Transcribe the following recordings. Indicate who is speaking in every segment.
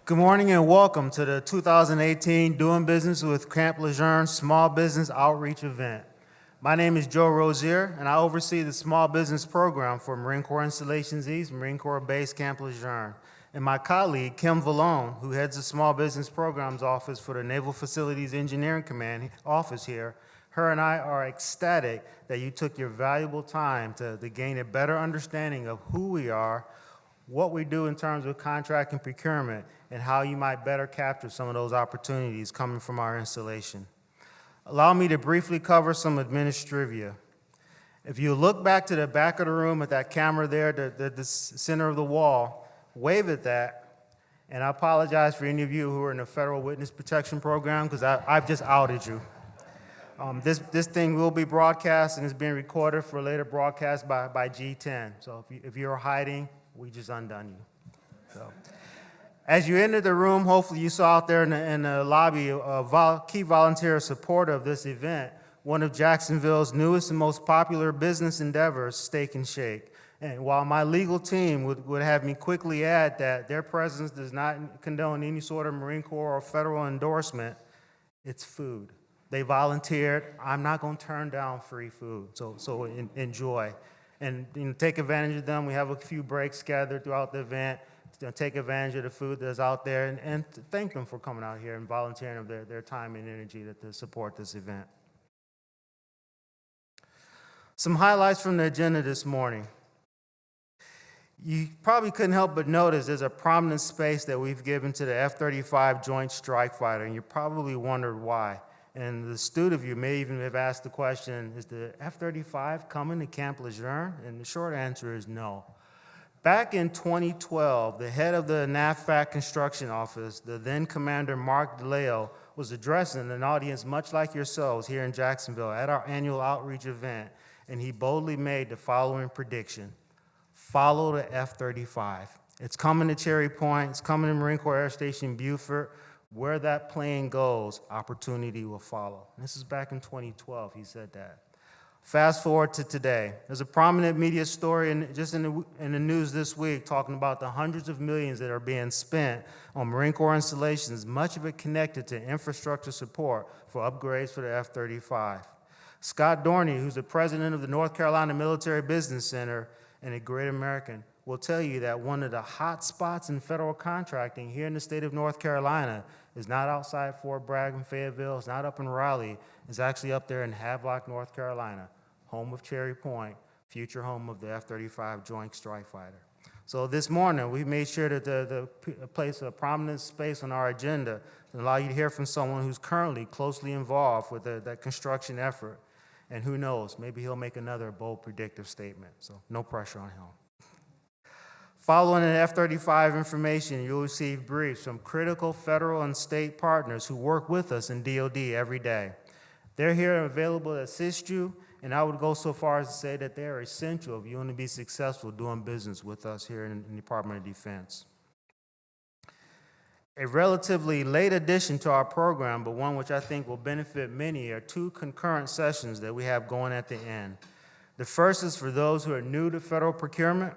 Speaker 1: Good morning and welcome to the 2018 Doing Business with Camp Lejeune Small Business Outreach event. My name is Joe Rozier, and I oversee the Small Business Program for Marine Corps Installations East, Marine Corps Base Camp Lejeune. And my colleague, Kim Vallone, who heads the Small Business Programs Office for the Naval Facilities Engineering Command office here, her and I are ecstatic that you took your valuable time to gain a better understanding of who we are, what we do in terms of contract and procurement, and how you might better capture some of those opportunities coming from our installation. Allow me to briefly cover some administrivia. If you look back to the back of the room at that camera there, the center of the wall, wave at that, and I apologize for any of you who are in the Federal Witness Protection Program because I've just outed you. This thing will be broadcast and is being recorded for later broadcast by G10. So if you're hiding, we just undone you. So, as you enter the room, hopefully you saw out there in the lobby key volunteer support of this event, one of Jacksonville's newest and most popular business endeavors, Steak and Shake. And while my legal team would have me quickly add that their presence does not condone any sort of Marine Corps or federal endorsement, it's food. They volunteered. I'm not going to turn down free food, so enjoy. And take advantage of them. We have a few breaks scattered throughout the event. Take advantage of the food that's out there and thank them for coming out here and volunteering of their time and energy to support this event. Some highlights from the agenda this morning. You probably couldn't help but notice there's a prominent space that we've given to the F-35 Joint Strike Fighter, and you probably wondered why. And the astute of you may even have asked the question, is the F-35 coming to Camp Lejeune? And the short answer is no. Back in 2012, the head of the NAVFAC construction office, the then Commander Mark DeLeo, was addressing an audience much like yourselves here in Jacksonville at our annual outreach event, and he boldly made the following prediction: follow the F-35. It's coming to Cherry Point, it's coming to Marine Corps Air Station Beaufort. Where that plane goes, opportunity will follow. And this is back in 2012, he said that. Fast forward to today. There's a prominent media story in the news this week talking about the hundreds of millions that are being spent on Marine Corps installations, much of it connected to infrastructure support for upgrades for the F-35. Scott Dorney, who's the president of the North Carolina Military Business Center and a great American, will tell you that one of the hot spots in federal contracting here in the state of North Carolina is not outside Fort Bragg and Fayetteville, it's not up in Raleigh, it's actually up there in Havelock, North Carolina, home of Cherry Point, future home of the F-35 Joint Strike Fighter. So this morning, we made sure to place a prominent space on our agenda to allow you to hear from someone who's currently closely involved with that construction effort. And who knows, maybe he'll make another bold predictive statement, so no pressure on him. Following the F-35 information, you'll receive briefs from critical federal and state partners who work with us in DoD every day. They're here and available to assist you, and I would go so far as to say that they are essential if you want to be successful doing business with us here in the Department of Defense. A relatively late addition to our program, but one which I think will benefit many, are two concurrent sessions that we have going at the end. The first is for those who are new to federal procurement.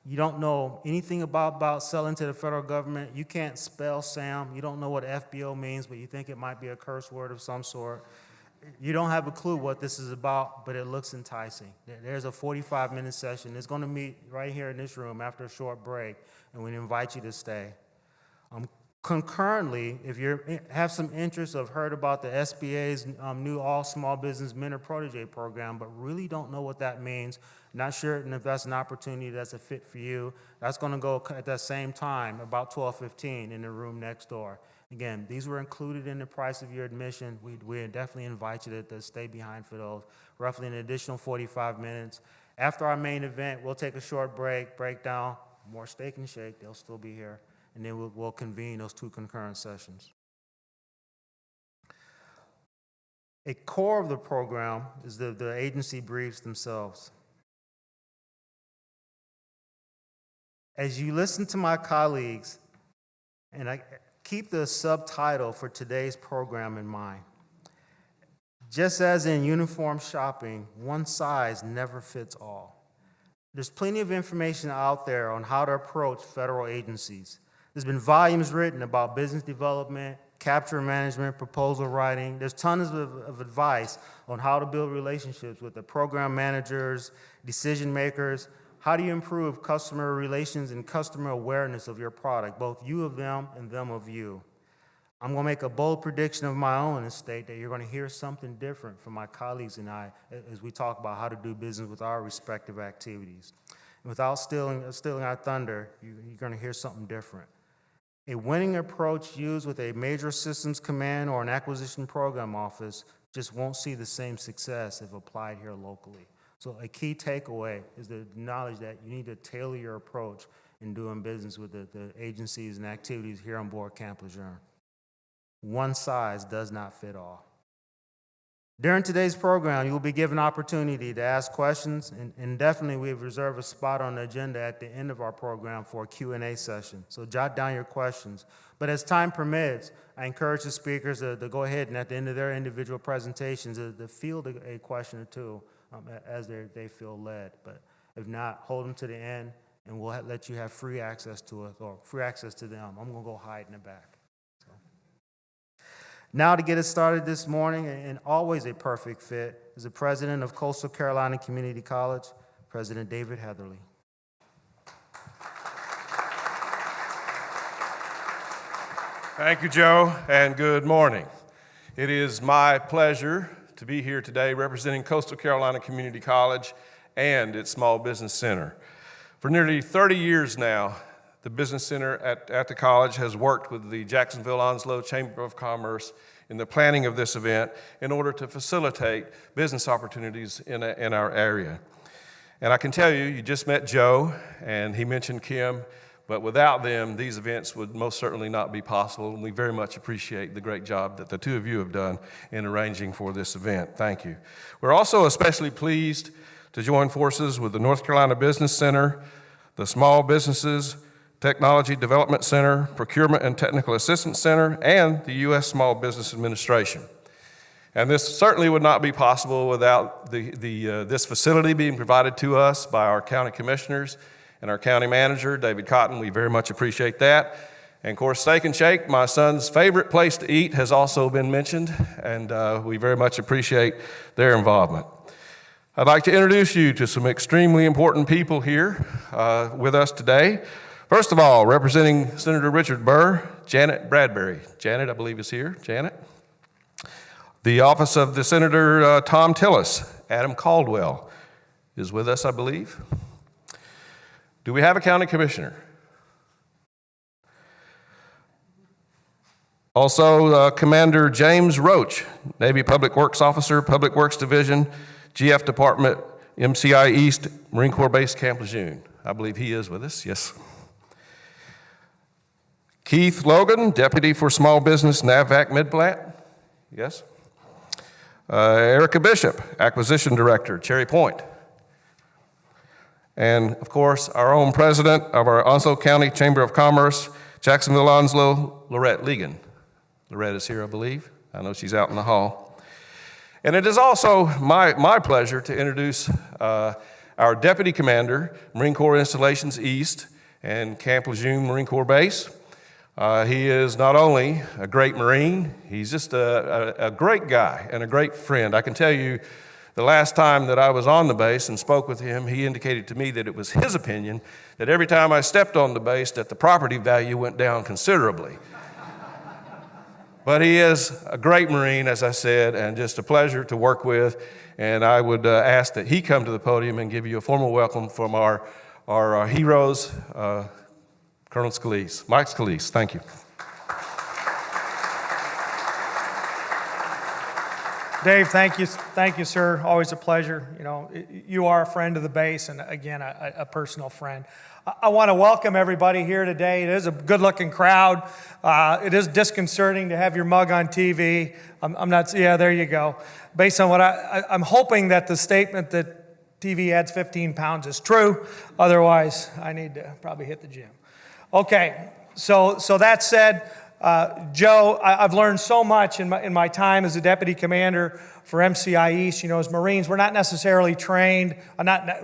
Speaker 1: You don't know anything about selling to the federal government. You can't spell SAM. You don't know what FBO means, but you think it might be a curse word of some sort. You don't have a clue what this is about, but it looks enticing. There's a 45-minute session. It's going to meet right here in this room after a short break, and we invite you to stay. Concurrently, if you have some interest or have heard about the SBA's new All Small Business Mentor Protege program, but really don't know what that means, not sure if that's an opportunity that's a fit for you, that's going to go at that same time, about 12:15 in the room next door. Again, these were included in the price of your admission. We definitely invite you to stay behind for those, roughly an additional 45 minutes. After our main event, we'll take a short break down, more Steak and Shake, they'll still be here. And then we'll convene those two concurrent sessions. A core of the program is the agency briefs themselves. As you listen to my colleagues, and I keep the subtitle for today's program in mind. Just as in uniform shopping, one size never fits all. There's plenty of information out there on how to approach federal agencies. There's been volumes written about business development, capture management, proposal writing. There's tons of advice on how to build relationships with the program managers, decision makers. How do you improve customer relations and customer awareness of your product, both you of them and them of you? I'm going to make a bold prediction of my own and state that you're going to hear something different from my colleagues and I as we talk about how to do business with our respective activities. And without stealing our thunder, you're going to hear something different. A winning approach used with a major systems command or an acquisition program office just won't see the same success if applied here locally. So a key takeaway is the knowledge that you need to tailor your approach in doing business with the agencies and activities here on board Camp Lejeune. One size does not fit all. During today's program, you will be given opportunity to ask questions, and definitely we've reserved a spot on the agenda at the end of our program for a Q&A session. So jot down your questions. But as time permits, I encourage the speakers to go ahead and at the end of their individual presentations to field a question or two as they feel led. But if not, hold them to the end, and we'll let you have free access to us or free access to them. I'm going to go hide in the back. Now to get us started this morning, and always a perfect fit, is the president of Coastal Carolina Community College, President David Heatherly.
Speaker 2: Thank you, Joe, and good morning. It is my pleasure to be here today representing Coastal Carolina Community College and its Small Business Center. For nearly 30 years now, the Business Center at the college has worked with the Jacksonville-Onslow Chamber of Commerce in the planning of this event in order to facilitate business opportunities in our area. And I can tell you, you just met Joe, and he mentioned Kim, but without them, these events would most certainly not be possible, and we very much appreciate the great job that the two of you have done in arranging for this event. Thank you. We're also especially pleased to join forces with the North Carolina Business Center, the Small Businesses Technology Development Center, Procurement and Technical Assistance Center, and the U.S. Small Business Administration. And this certainly would not be possible without this facility being provided to us by our county commissioners and our county manager, David Cotton. We very much appreciate that. And of course, Steak and Shake, my son's favorite place to eat, has also been mentioned, and we very much appreciate their involvement. I'd like to introduce you to some extremely important people here with us today. First of all, representing Senator Richard Burr, Janet Bradbury. Janet, I believe, is here. Janet. The office of the Senator Tom Tillis, Adam Caldwell, is with us, I believe. Do we have a county commissioner? Also, Commander James Roach, Navy Public Works Officer, Public Works Division, GF Department, MCI East, Marine Corps Base Camp Lejeune. I believe he is with us, yes. Keith Logan, Deputy for Small Business, NAVVAC Midplat. Yes. Erica Bishop, Acquisition Director, Cherry Point. And of course, our own President of our Onslow County Chamber of Commerce, Jacksonville-Onslow, Lorette Legan. Lorette is here, I believe. I know she's out in the hall. And it is also my pleasure to introduce our Deputy Commander, Marine Corps Installations East and Camp Lejeune Marine Corps Base. He is not only a great Marine, he's just a great guy and a great friend. I can tell you, the last time that I was on the base and spoke with him, he indicated to me that it was his opinion that every time I stepped on the base that the property value went down considerably. But he is a great Marine, as I said, and just a pleasure to work with. And I would ask that he come to the podium and give you a formal welcome from our heroes, Colonel Scalise, Mike Scalise. Thank you.
Speaker 3: Dave, thank you, sir. Always a pleasure. You know, you are a friend of the base, and again, a personal friend. I want to welcome everybody here today. It is a good-looking crowd. It is disconcerting to have your mug on TV. I'm not. Yeah, there you go. Based on what I'm hoping that the statement that TV adds 15 pounds is true. Otherwise, I need to probably hit the gym. Okay. So that said, Joe, I've learned so much in my time as a deputy commander for MCI East. You know, as Marines, we're not necessarily trained,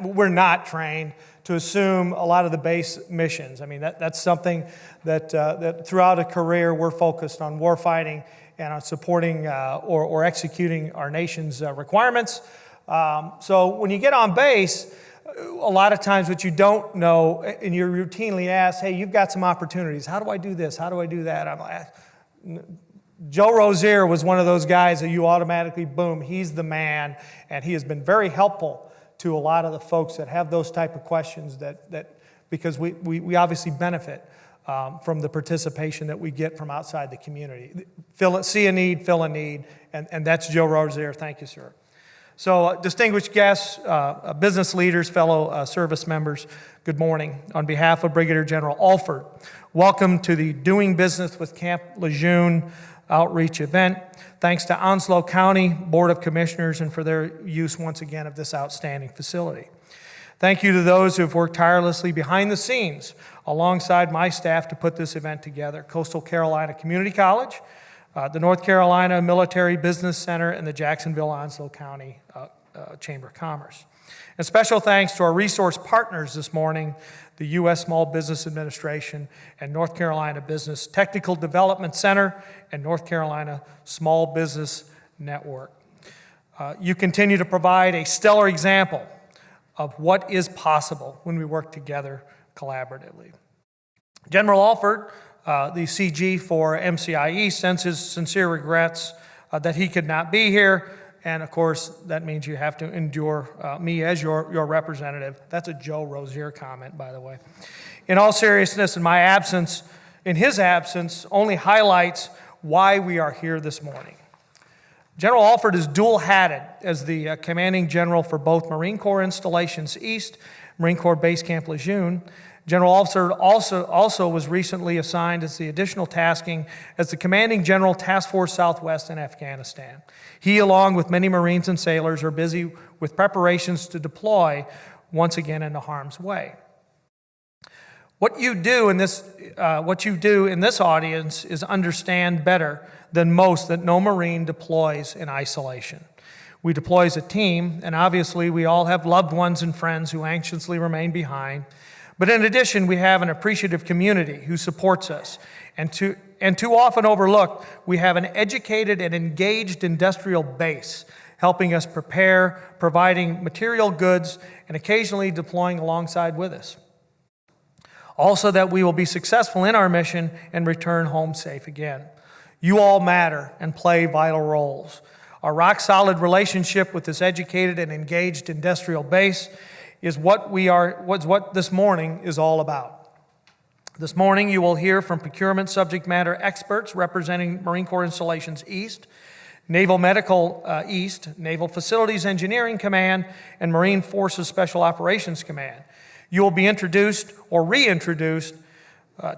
Speaker 3: we're not trained to assume a lot of the base missions. I mean, that's something that throughout a career we're focused on warfighting and on supporting or executing our nation's requirements. So when you get on base, a lot of times what you don't know, and you're routinely asked, hey, you've got some opportunities. How do I do this? How do I do that? I'm like, Joe Rozier was one of those guys that you automatically, boom, he's the man. And he has been very helpful to a lot of the folks that have those type of questions because we obviously benefit from the participation that we get from outside the community. See a need, fill a need, and that's Joe Rozier. Thank you, sir. So, distinguished guests, business leaders, fellow service members, good morning. On behalf of Brigadier General Alford, welcome to the Doing Business with Camp Lejeune outreach event. Thanks to Onslow County Board of Commissioners and for their use once again of this outstanding facility. Thank you to those who have worked tirelessly behind the scenes alongside my staff to put this event together. Coastal Carolina Community College, the North Carolina Military Business Center, and the Jacksonville-Onslow County Chamber of Commerce. And special thanks to our resource partners this morning, the U.S. Small Business Administration and North Carolina Business Technical Development Center and North Carolina Small Business Network. You continue to provide a stellar example of what is possible when we work together collaboratively. General Alford, the CG for MCI East, sends his sincere regrets that he could not be here, and of course that means you have to endure me as your representative. That's a Joe Rozier comment, by the way. In all seriousness, in his absence, only highlights why we are here this morning. General Alford is dual-hatted as the commanding general for both Marine Corps Installations East, Marine Corps Base Camp Lejeune. General Alford also was recently assigned as the additional tasking as the commanding general Task Force Southwest in Afghanistan. He, along with many Marines and sailors, are busy with preparations to deploy once again into harm's way. What you do in this audience is understand better than most that no Marine deploys in isolation. We deploy as a team, and obviously we all have loved ones and friends who anxiously remain behind. But in addition, we have an appreciative community who supports us. And too often overlooked, we have an educated and engaged industrial base helping us prepare, providing material goods, and occasionally deploying alongside with us. Also that we will be successful in our mission and return home safe again. You all matter and play vital roles. Our rock-solid relationship with this educated and engaged industrial base is what this morning is all about. This morning you will hear from procurement subject matter experts representing Marine Corps Installations East, Naval Medical East, Naval Facilities Engineering Command, and Marine Forces Special Operations Command. You will be introduced or reintroduced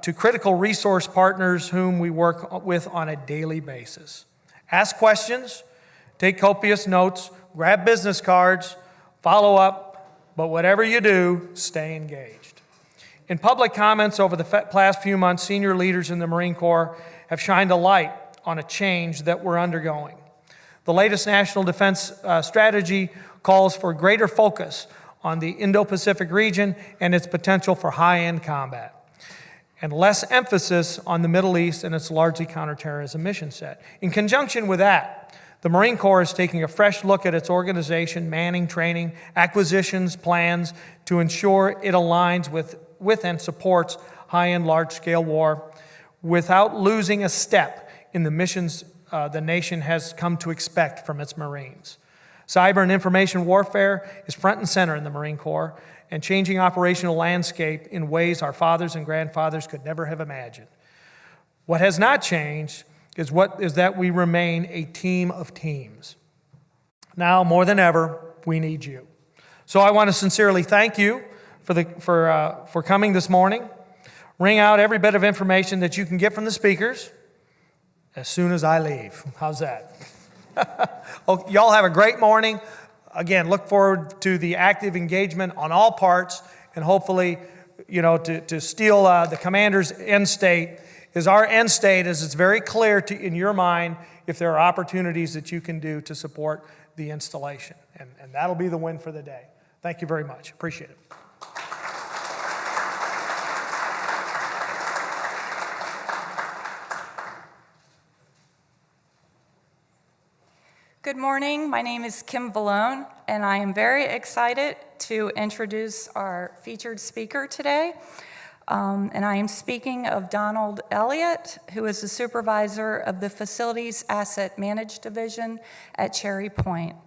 Speaker 3: to critical resource partners whom we work with on a daily basis. Ask questions, take copious notes, grab business cards, follow up, but whatever you do, stay engaged. In public comments over the past few months, senior leaders in the Marine Corps have shined a light on a change that we're undergoing. The latest National Defense Strategy calls for greater focus on the Indo-Pacific region and its potential for high-end combat, and less emphasis on the Middle East and its largely counterterrorism mission set. In conjunction with that, the Marine Corps is taking a fresh look at its organization, manning, training, acquisitions, plans to ensure it aligns with and supports high-end, large-scale war without losing a step in the missions the nation has come to expect from its Marines. Cyber and information warfare is front and center in the Marine Corps and changing operational landscape in ways our fathers and grandfathers could never have imagined. What has not changed is that we remain a team of teams. Now, more than ever, we need you. So I want to sincerely thank you for coming this morning. Ring out every bit of information that you can get from the speakers as soon as I leave. How's that? Y'all have a great morning. Again, look forward to the active engagement on all parts, and hopefully, to steal the commander's end state Because our end state is it's very clear in your mind if there are opportunities that you can do to support the installation. And that'll be the win for the day. Thank you very much. Appreciate it.
Speaker 4: Good morning. My name is Kim Vallone, and I am very excited to introduce our featured speaker today. And I am speaking of Donald Elliott, who is the supervisor of the Facilities Asset Managed Division at Cherry Point.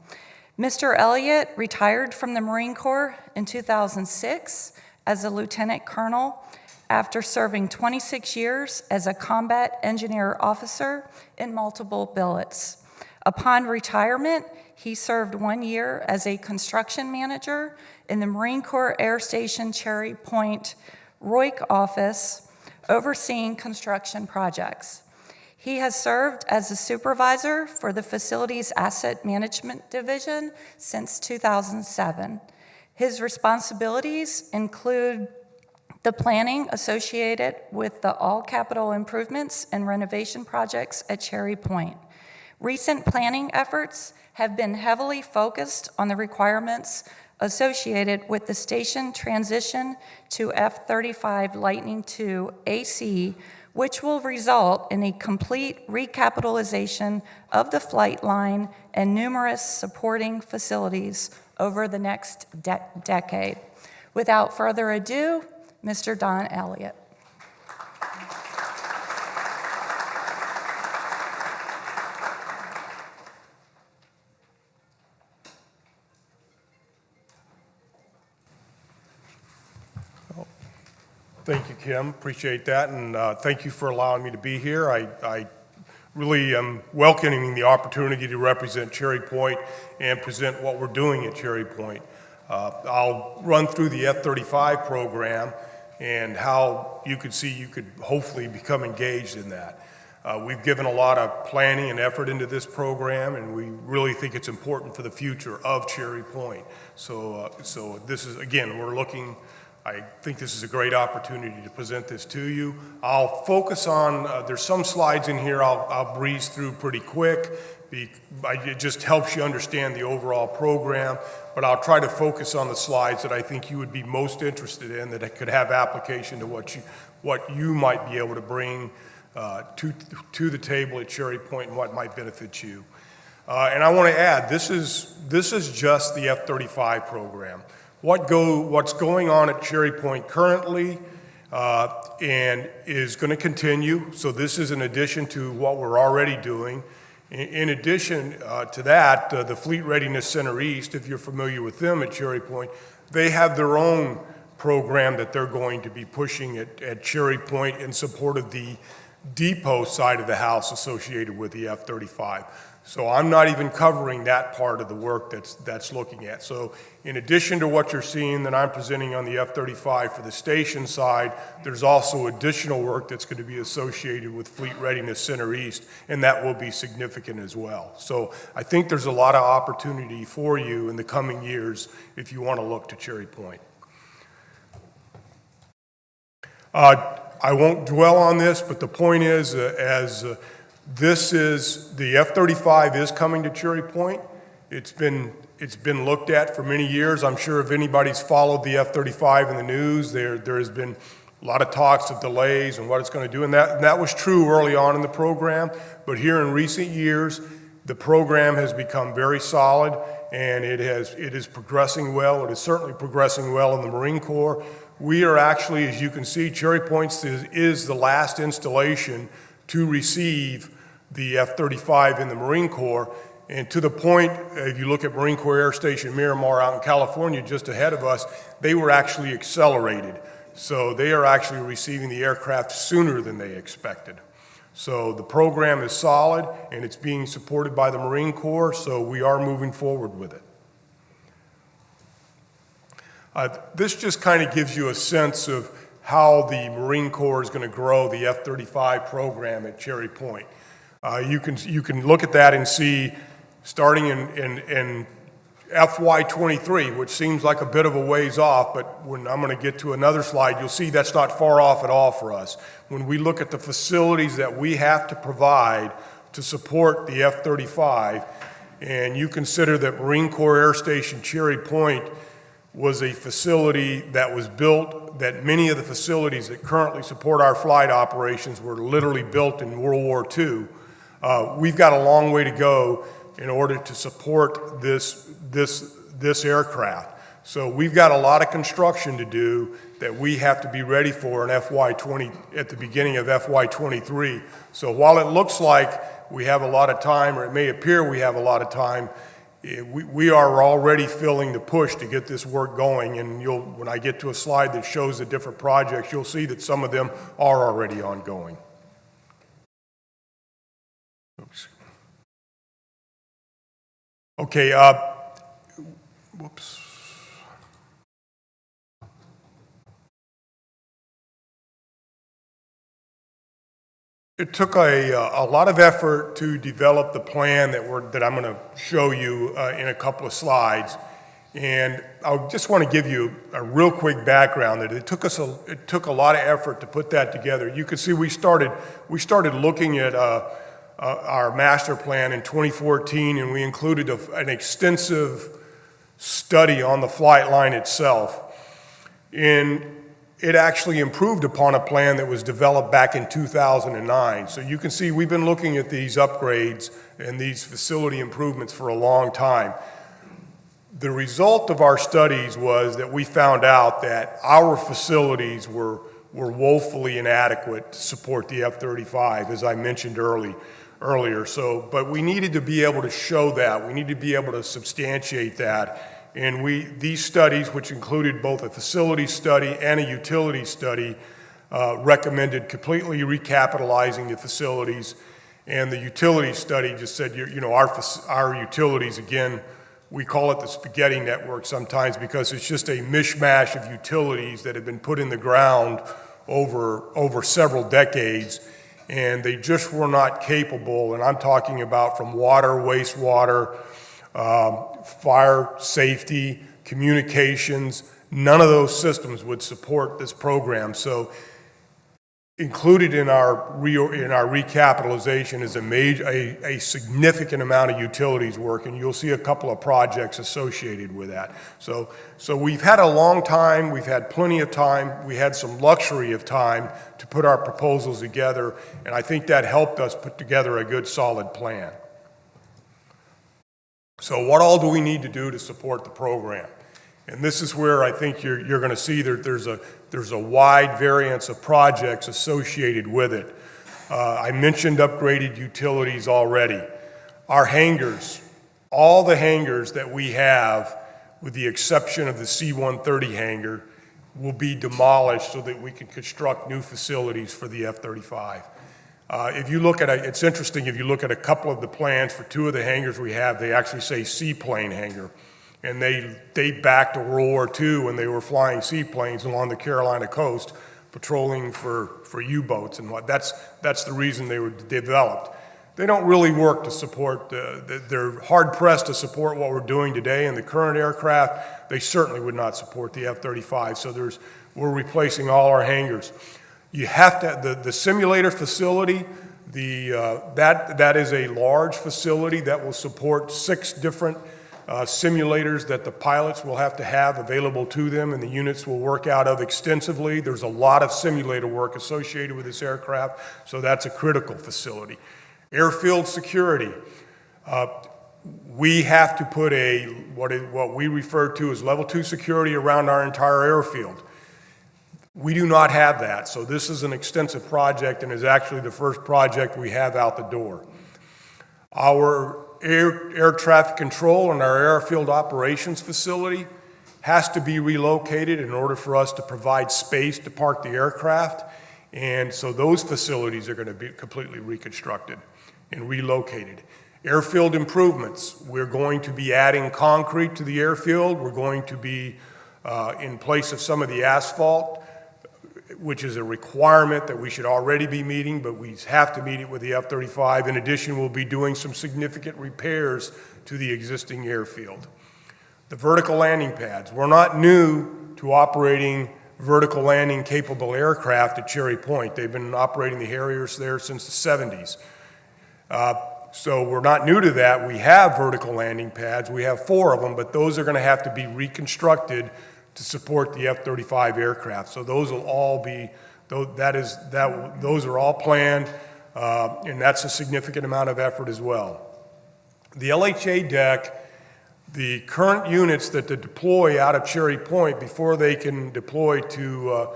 Speaker 4: Mr. Elliott retired from the Marine Corps in 2006 as a lieutenant colonel after serving 26 years as a combat engineer officer in multiple billets. Upon retirement, he served 1 year as a construction manager in the Marine Corps Air Station Cherry Point ROIC office, overseeing construction projects. He has served as a supervisor for the Facilities Asset Management Division since 2007. His responsibilities include the planning associated with the all capital improvements and renovation projects at Cherry Point. Recent planning efforts have been heavily focused on the requirements associated with the station transition to F-35 Lightning II AC, which will result in a complete recapitalization of the flight line and numerous supporting facilities over the next decade. Without further ado, Mr. Don Elliott.
Speaker 5: Thank you, Kim. Appreciate that, and thank you for allowing me to be here. I really am welcoming the opportunity to represent Cherry Point and present what we're doing at Cherry Point. I'll run through the F-35 program and how you could hopefully become engaged in that. We've given a lot of planning and effort into this program, and we really think it's important for the future of Cherry Point. So this is, again, I think this is a great opportunity to present this to you. I'll focus on, there's some slides in here I'll breeze through pretty quick. It just helps you understand the overall program, but I'll try to focus on the slides that I think you would be most interested in, that could have application to what you might be able to bring to the table at Cherry Point and what might benefit you. And I want to add, this is just the F-35 program. What's going on at Cherry Point currently and is going to continue. So this is in addition to what we're already doing. In addition to that, the Fleet Readiness Center East, if you're familiar with them at Cherry Point, they have their own program that they're going to be pushing at Cherry Point in support of the depot side of the house associated with the F-35. So I'm not even covering that part of the work that's looking at. So in addition to what you're seeing that I'm presenting on the F-35 for the station side, there's also additional work that's going to be associated with Fleet Readiness Center East, and that will be significant as well. So I think there's a lot of opportunity for you in the coming years if you want to look to Cherry Point. I won't dwell on this, but the point is, the F-35 is coming to Cherry Point. It's been looked at for many years. I'm sure if anybody's followed the F-35 in the news, there has been a lot of talks of delays and what it's going to do, and that was true early on in the program. But here in recent years, the program has become very solid, and it is progressing well. It is certainly progressing well in the Marine Corps. We are actually, as you can see, Cherry Point is the last installation to receive the F-35 in the Marine Corps. And to the point, if you look at Marine Corps Air Station Miramar out in California, just ahead of us, they were actually accelerated. So they are actually receiving the aircraft sooner than they expected. So the program is solid, and it's being supported by the Marine Corps, so we are moving forward with it. This just kind of gives you a sense of how the Marine Corps is going to grow the F-35 program at Cherry Point. You can look at that and see, starting in FY23, which seems like a bit of a ways off, but when I'm going to get to another slide, you'll see that's not far off at all for us. When we look at the facilities that we have to provide to support the F-35, and you consider that Marine Corps Air Station Cherry Point was a facility that was built, that many of the facilities that currently support our flight operations were literally built in World War II, we've got a long way to go in order to support this aircraft. So we've got a lot of construction to do that we have to be ready for in FY20, at the beginning of FY23. So while it looks like we have a lot of time, or it may appear we have a lot of time, we are already feeling the push to get this work going. And when I get to a slide that shows the different projects, you'll see that some of them are already ongoing. Oops. Okay, whoops. It took a lot of effort to develop the plan that I'm going to show you in a couple of slides. And I just want to give you a real quick background that it took a lot of effort to put that together. You can see we started looking at our master plan in 2014, and we included an extensive study on the flight line itself. And it actually improved upon a plan that was developed back in 2009. So you can see we've been looking at these upgrades and these facility improvements for a long time. The result of our studies was that we found out that our facilities were woefully inadequate to support the F-35, as I mentioned earlier. But we needed to be able to show that. We needed to be able to substantiate that. And these studies, which included both a facility study and a utility study, recommended completely recapitalizing the facilities. And the utility study just said, our utilities, again, we call it the spaghetti network sometimes because it's just a mishmash of utilities that have been put in the ground over several decades. And they just were not capable, and I'm talking about from water, wastewater, fire safety, communications. None of those systems would support this program. So included in our recapitalization is a significant amount of utilities work, and you'll see a couple of projects associated with that. So we've had a long time, we've had plenty of time, we had some luxury of time to put our proposals together, and I think that helped us put together a good solid plan. So what all do we need to do to support the program? And this is where I think you're going to see that there's a wide variance of projects associated with it. I mentioned upgraded utilities already. Our hangars, all the hangars that we have, with the exception of the C-130 hangar, will be demolished so that we can construct new facilities for the F-35. If you look at it's interesting, if you look at a couple of the plans for two of the hangars we have, they actually say seaplane hangar. And they date back to World War II when they were flying seaplanes along the Carolina coast, patrolling for U-boats and what. That's the reason they were developed. They don't really work to support, they're hard-pressed to support what we're doing today. And the current aircraft, they certainly would not support the F-35. So we're replacing all our hangars. You have to, the simulator facility, that is a large facility that will support 6 different simulators that the pilots will have to have available to them and the units will work out of extensively. There's a lot of simulator work associated with this aircraft, so that's a critical facility. Airfield security. We have to put what we refer to as level 2 security around our entire airfield. We do not have that, so this is an extensive project and is actually the first project we have out the door. Our air traffic control and our airfield operations facility has to be relocated in order for us to provide space to park the aircraft, and so those facilities are going to be completely reconstructed and relocated. Airfield improvements, we're going to be adding concrete to the airfield. We're going to be in place of some of the asphalt, which is a requirement that we should already be meeting, but we have to meet it with the F-35. In addition, we'll be doing some significant repairs to the existing airfield. The vertical landing pads. We're not new to operating vertical landing capable aircraft at Cherry Point. They've been operating the Harriers there since the 70s. So we're not new to that. We have vertical landing pads. We have 4 of them, but those are going to have to be reconstructed to support the F-35 aircraft. So those will all be, those are all planned, and that's a significant amount of effort as well. The LHA deck, the current units that they deploy out of Cherry Point before they can deploy to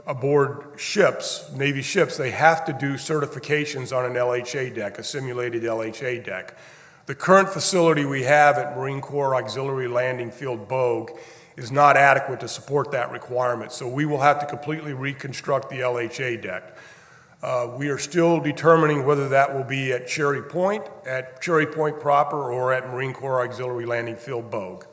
Speaker 5: aboard ships, Navy ships, they have to do certifications on an LHA deck, a simulated LHA deck. The current facility we have at Marine Corps Auxiliary Landing Field Bogue is not adequate to support that requirement, so we will have to completely reconstruct the LHA deck. We are still determining whether that will be at Cherry Point proper, or at Marine Corps Auxiliary Landing Field Bogue.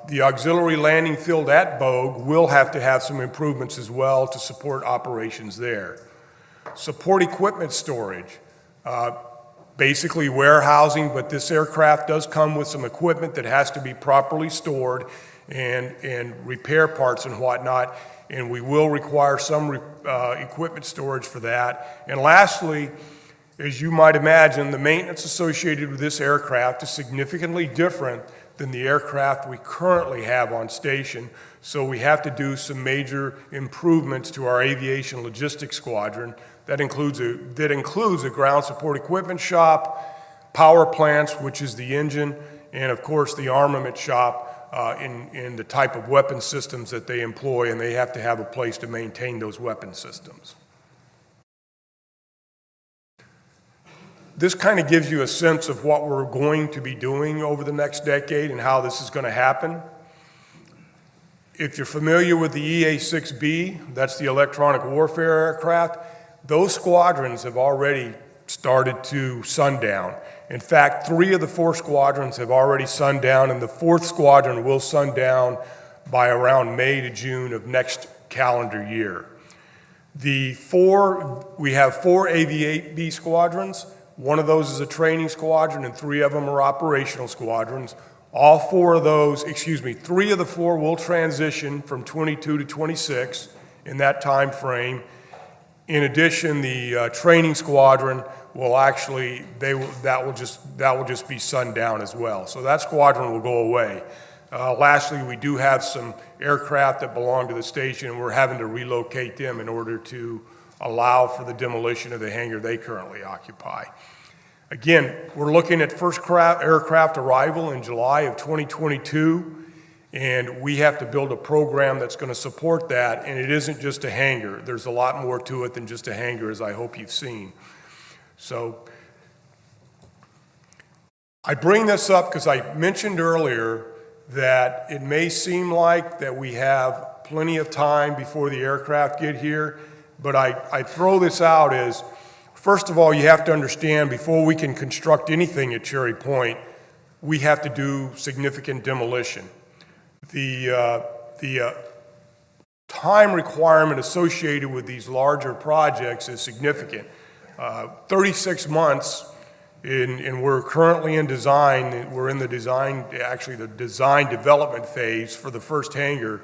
Speaker 5: The auxiliary landing field at Bogue will have to have some improvements as well to support operations there. Support equipment storage, basically warehousing, but this aircraft does come with some equipment that has to be properly stored and repair parts and whatnot, and we will require some equipment storage for that. And lastly, as you might imagine, the maintenance associated with this aircraft is significantly different than the aircraft we currently have on station, so we have to do some major improvements to our aviation logistics squadron. That includes a ground support equipment shop, power plants, which is the engine, and of course the armament shop in the type of weapon systems that they employ, and they have to have a place to maintain those weapon systems. This kind of gives you a sense of what we're going to be doing over the next decade and how this is going to happen. If you're familiar with the EA-6B, that's the electronic warfare aircraft, those squadrons have already started to sundown. In fact, 3 of the 4 squadrons have already sundown, and the 4th squadron will sundown by around May to June of next calendar year. We have 4 AV-8B squadrons. 1 of those is a training squadron, and 3 of them are operational squadrons. 3 of the 4 will transition from 22 to 26 in that time frame. In addition, the training squadron will actually, that will just be sundown as well. So that squadron will go away. Lastly, we do have some aircraft that belong to the station, and we're having to relocate them in order to allow for the demolition of the hangar they currently occupy. Again, we're looking at first aircraft arrival in July of 2022, and we have to build a program that's going to support that, and it isn't just a hangar. There's a lot more to it than just a hangar, as I hope you've seen. So I bring this up because I mentioned earlier that it may seem like that we have plenty of time before the aircraft get here, but I throw this out as, first of all, you have to understand before we can construct anything at Cherry Point, we have to do significant demolition. The time requirement associated with these larger projects is significant. 36 months, and we're currently in design. We're in the design development phase for the first hangar,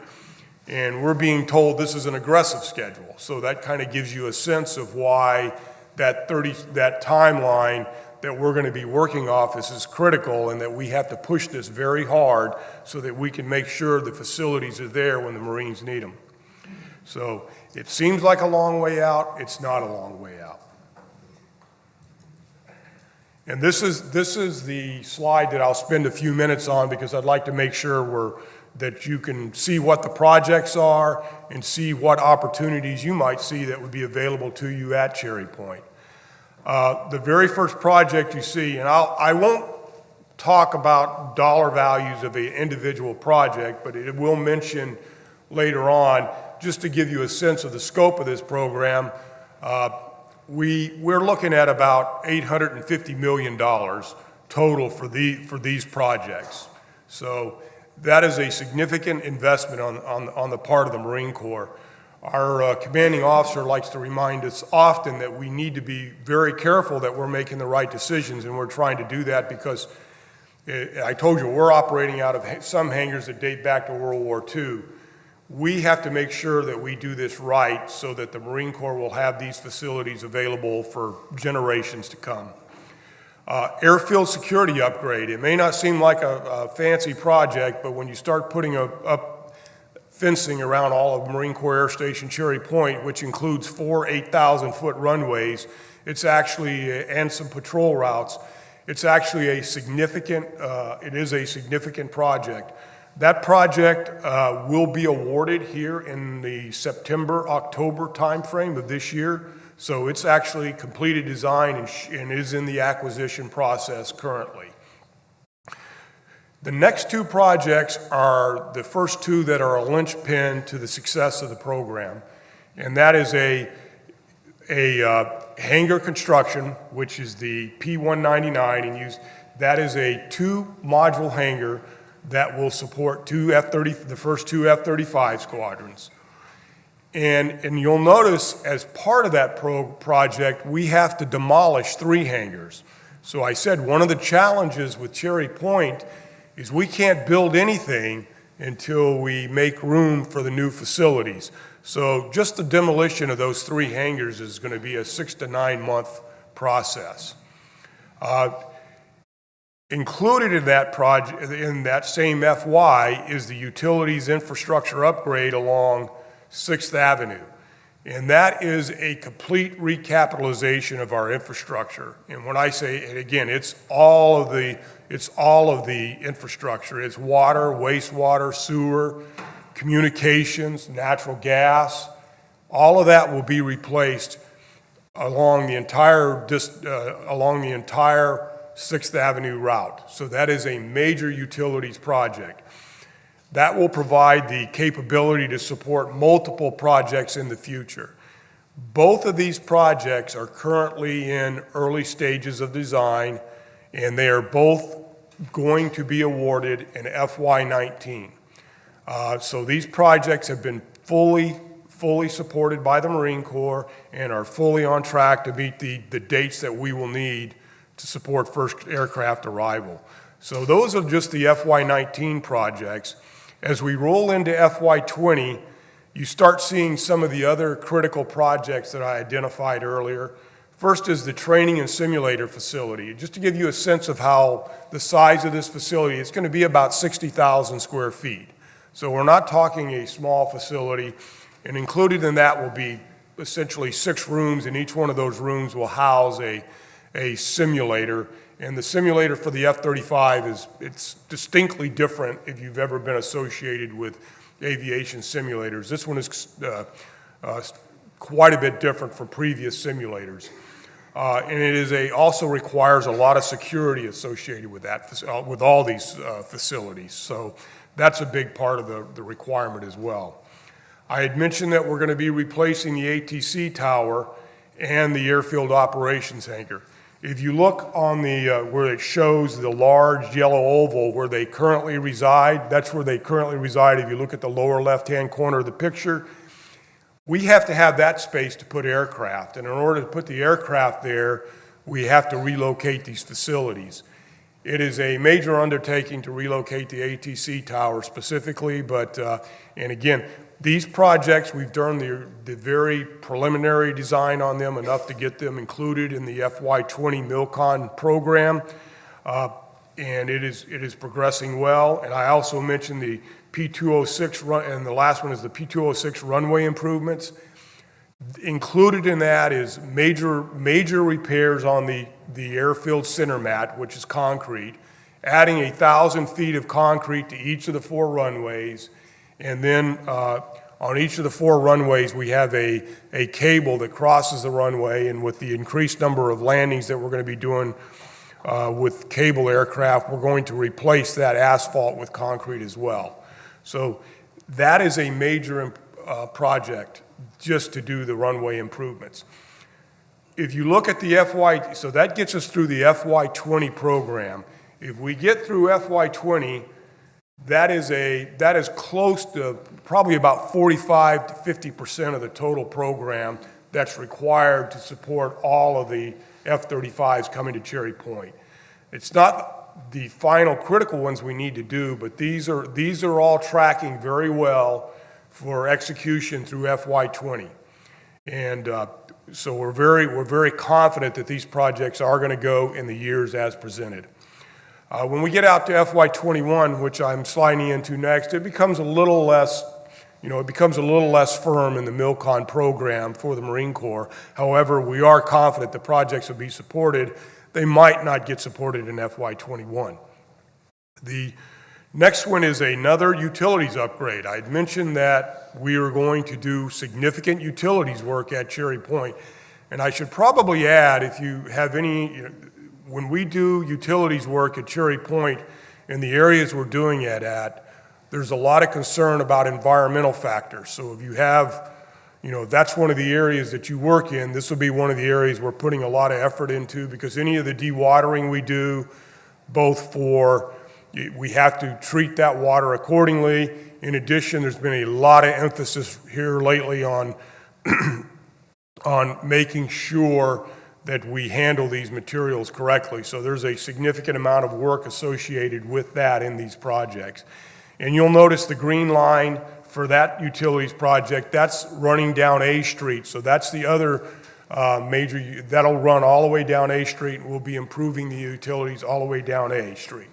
Speaker 5: and we're being told this is an aggressive schedule. So that kind of gives you a sense of why that timeline that we're going to be working off is critical, and that we have to push this very hard so that we can make sure the facilities are there when the Marines need them. So it seems like a long way out. It's not a long way out. And this is the slide that I'll spend a few minutes on, because I'd like to make sure that you can see what the projects are and see what opportunities you might see that would be available to you at Cherry Point. The very first project you see, and I won't talk about dollar values of an individual project, but it will mention later on, just to give you a sense of the scope of this program. We're looking at about $850 million total for these projects. So that is a significant investment on the part of the Marine Corps. Our commanding officer likes to remind us often that we need to be very careful that we're making the right decisions, and we're trying to do that because I told you, we're operating out of some hangars that date back to World War II. We have to make sure that we do this right so that the Marine Corps will have these facilities available for generations to come. Airfield security upgrade. It may not seem like a fancy project, but when you start putting up fencing around all of Marine Corps Air Station Cherry Point, which includes 4 8,000-foot runways, it's actually, and some patrol routes, it's actually a significant, it is a significant project. That project will be awarded here in the September-October timeframe of this year. So it's actually completed design and is in the acquisition process currently. The next two projects are the first two that are a linchpin to the success of the program. And that is a hangar construction, which is the P199, and that is a 2-module hangar that will support the first two F-35 squadrons. And you'll notice as part of that project, we have to demolish 3 hangars. So I said one of the challenges with Cherry Point is we can't build anything until we make room for the new facilities. So just the demolition of those 3 hangars is going to be a 6 to 9 month process. Included in that project, in that same FY, is the utilities infrastructure upgrade along 6th Avenue. And that is a complete recapitalization of our infrastructure. And when I say, and again, it's all of the infrastructure. It's water, wastewater, sewer, communications, natural gas. All of that will be replaced along the entire 6th Avenue route. So that is a major utilities project. That will provide the capability to support multiple projects in the future. Both of these projects are currently in early stages of design, and they are both going to be awarded in FY19. So these projects have been fully supported by the Marine Corps and are fully on track to meet the dates that we will need to support first aircraft arrival. So those are just the FY19 projects. As we roll into FY20, you start seeing some of the other critical projects that I identified earlier. First is the training and simulator facility. Just to give you a sense of how the size of this facility, it's going to be about 60,000 square feet. So we're not talking a small facility, and included in that will be essentially 6 rooms, and each one of those rooms will house a simulator. And the simulator for the F-35 it's distinctly different if you've ever been associated with aviation simulators. This one is quite a bit different from previous simulators. And it also requires a lot of security associated with that, with all these facilities. So that's a big part of the requirement as well. I had mentioned that we're going to be replacing the ATC tower and the airfield operations hangar. If you look on the where it shows the large yellow oval where they currently reside, that's where they currently reside. If you look at the lower left-hand corner of the picture, we have to have that space to put aircraft. And in order to put the aircraft there, we have to relocate these facilities. It is a major undertaking to relocate the ATC tower specifically, but, and again, these projects, we've done the very preliminary design on them, enough to get them included in the FY20 MILCON program, and it is progressing well. And I also mentioned the P206 and the last one is the P206 runway improvements. Included in that is major repairs on the airfield center mat, which is concrete, adding 1,000 feet of concrete to each of the 4 runways. And then on each of the 4 runways, we have a cable that crosses the runway, and with the increased number of landings that we're going to be doing with cable aircraft, we're going to replace that asphalt with concrete as well. So that is a major project just to do the runway improvements. If you look at the so that gets us through the FY20 program. If we get through FY20, that is close to probably about 45 to 50% of the total program that's required to support all of the F-35s coming to Cherry Point. It's not the final critical ones we need to do, but these are all tracking very well for execution through FY20. And so we're very confident that these projects are going to go in the years as presented. When we get out to FY21, which I'm sliding into next, it becomes a little less, firm in the MILCON program for the Marine Corps. However, we are confident the projects will be supported. They might not get supported in FY21. The next one is another utilities upgrade. I'd mentioned that we are going to do significant utilities work at Cherry Point. And I should probably add, if you have any, when we do utilities work at Cherry Point in the areas we're doing it at, there's a lot of concern about environmental factors. So if you have, that's one of the areas that you work in, this will be one of the areas we're putting a lot of effort into, because any of the dewatering we do, we have to treat that water accordingly. In addition, there's been a lot of emphasis here lately on on making sure that we handle these materials correctly. So there's a significant amount of work associated with that in these projects. And you'll notice the green line for that utilities project, that's running down A Street. So that's the other major, that'll run all the way down A Street, and we'll be improving the utilities all the way down A Street.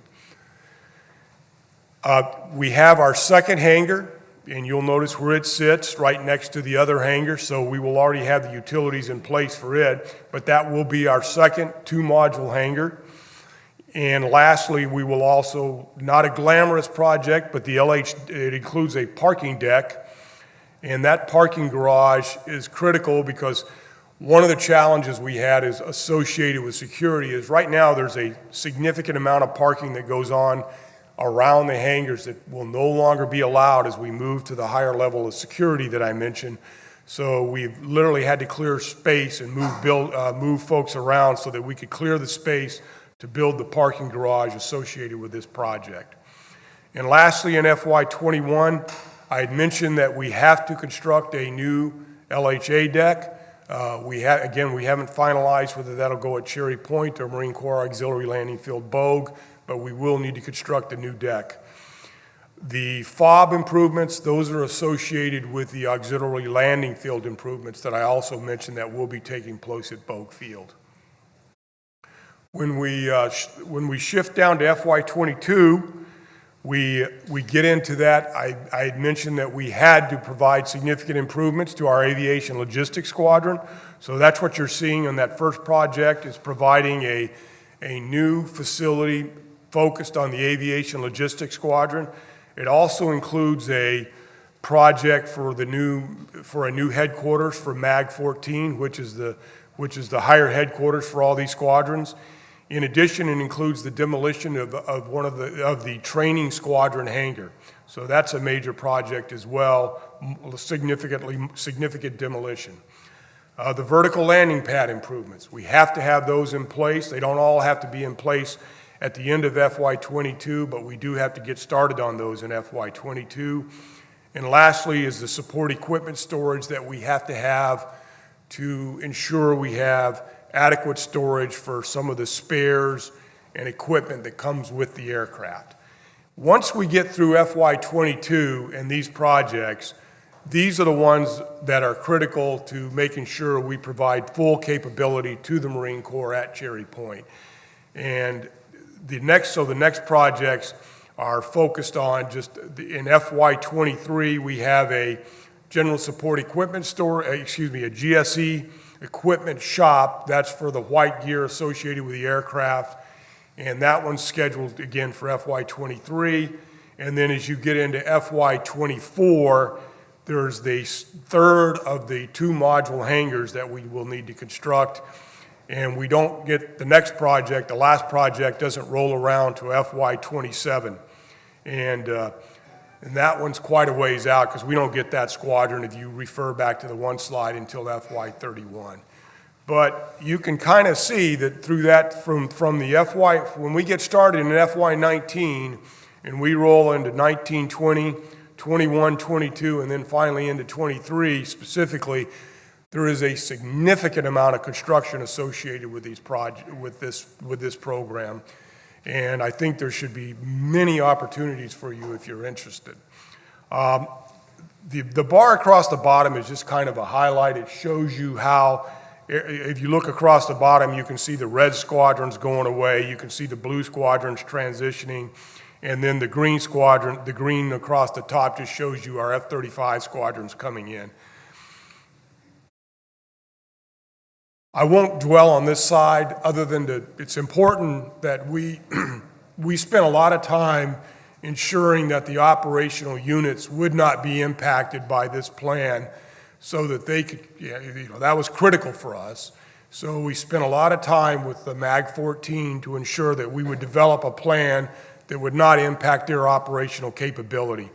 Speaker 5: We have our second hangar, and you'll notice where it sits, right next to the other hangar, so we will already have the utilities in place for it, but that will be our second 2-module hangar. And lastly, we will also, not a glamorous project, but it includes a parking deck, and that parking garage is critical because one of the challenges we had is associated with security is right now there's a significant amount of parking that goes on around the hangars that will no longer be allowed as we move to the higher level of security that I mentioned. So we've literally had to clear space and move folks around so that we could clear the space to build the parking garage associated with this project. And lastly, in FY21, I had mentioned that we have to construct a new LHA deck. We haven't finalized whether that'll go at Cherry Point or Marine Corps Auxiliary Landing Field Bogue, but we will need to construct a new deck. The FOB improvements, those are associated with the auxiliary landing field improvements that I also mentioned that will be taking place at Bogue Field. When we shift down to FY22, we get into that. I had mentioned that we had to provide significant improvements to our aviation logistics squadron. So that's what you're seeing on that first project, is providing a new facility focused on the aviation logistics squadron. It also includes a project for a new headquarters for MAG 14, which is the higher headquarters for all these squadrons. In addition, it includes the demolition of one of the training squadron hangar. So that's a major project as well, significant demolition. The vertical landing pad improvements, we have to have those in place. They don't all have to be in place at the end of FY22, but we do have to get started on those in FY22. And lastly is the support equipment storage that we have to ensure we have adequate storage for some of the spares and equipment that comes with the aircraft. Once we get through FY22 and these projects, these are the ones that are critical to making sure we provide full capability to the Marine Corps at Cherry Point. And the next projects are focused on just in FY23, we have a general support equipment store, a GSE equipment shop. That's for the white gear associated with the aircraft. And that one's scheduled again for FY23. And then as you get into FY24, there's the third of the 2-module hangars that we will need to construct. And we don't get the next project, the last project doesn't roll around to FY27. And that one's quite a ways out because we don't get that squadron, if you refer back to the one slide, until FY31. But you can kind of see that through that from the when we get started in FY19 and we roll into 19, 20, 21, 22, and then finally into 23 specifically, there is a significant amount of construction associated with these with this program. And I think there should be many opportunities for you if you're interested. The bar across the bottom is just kind of a highlight. It shows you how, if you look across the bottom, you can see the red squadrons going away, you can see the blue squadrons transitioning, and then the green squadron, the green across the top just shows you our F-35 squadrons coming in. I won't dwell on this side other than it's important that we spent a lot of time ensuring that the operational units would not be impacted by this plan so that they could, that was critical for us. So we spent a lot of time with the MAG-14 to ensure that we would develop a plan that would not impact their operational capability.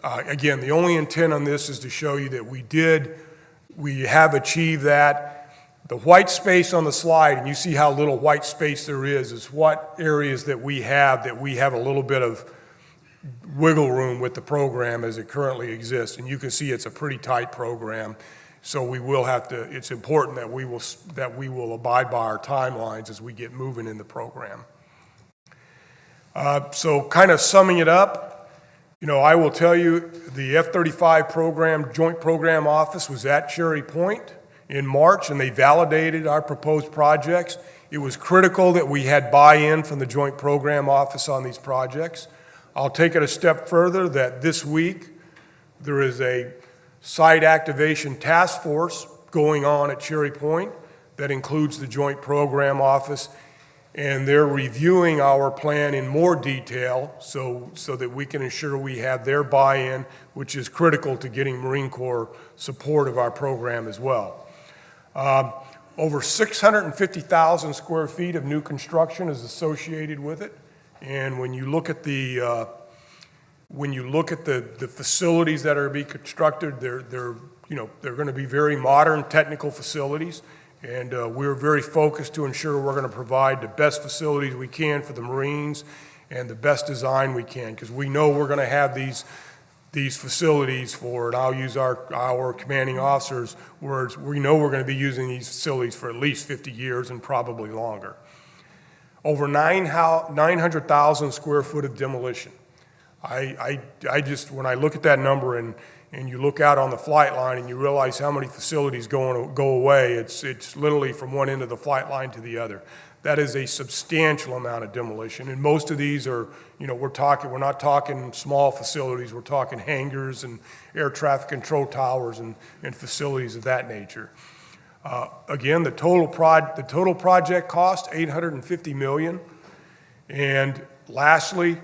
Speaker 5: Again, the only intent on this is to show you that we have achieved that. The white space on the slide, and you see how little white space there is what areas that we have a little bit of wiggle room with the program as it currently exists. And you can see it's a pretty tight program. So we will have to, it's important that we will abide by our timelines as we get moving in the program. So kind of summing it up, I will tell you the F-35 program, Joint Program Office was at Cherry Point in March, and they validated our proposed projects. It was critical that we had buy-in from the Joint Program Office on these projects. I'll take it a step further that this week there is a site activation task force going on at Cherry Point that includes the Joint Program Office, and they're reviewing our plan in more detail so that we can ensure we have their buy-in, which is critical to getting Marine Corps support of our program as well. Over 650,000 square feet of new construction is associated with it. And when you look at the facilities that are being constructed, they're going to be very modern technical facilities. And we're very focused to ensure we're going to provide the best facilities we can for the Marines and the best design we can, because we know we're going to have these facilities for, and I'll use our commanding officers' words, we know we're going to be using these facilities for at least 50 years and probably longer. Over 900,000 square foot of demolition. I just, when I look at that number and you look out on the flight line and you realize how many facilities go away, it's literally from one end of the flight line to the other. That is a substantial amount of demolition, and most of these are, we're not talking small facilities, we're talking hangars and air traffic control towers and facilities of that nature. Again, the total project cost, $850 million. And lastly,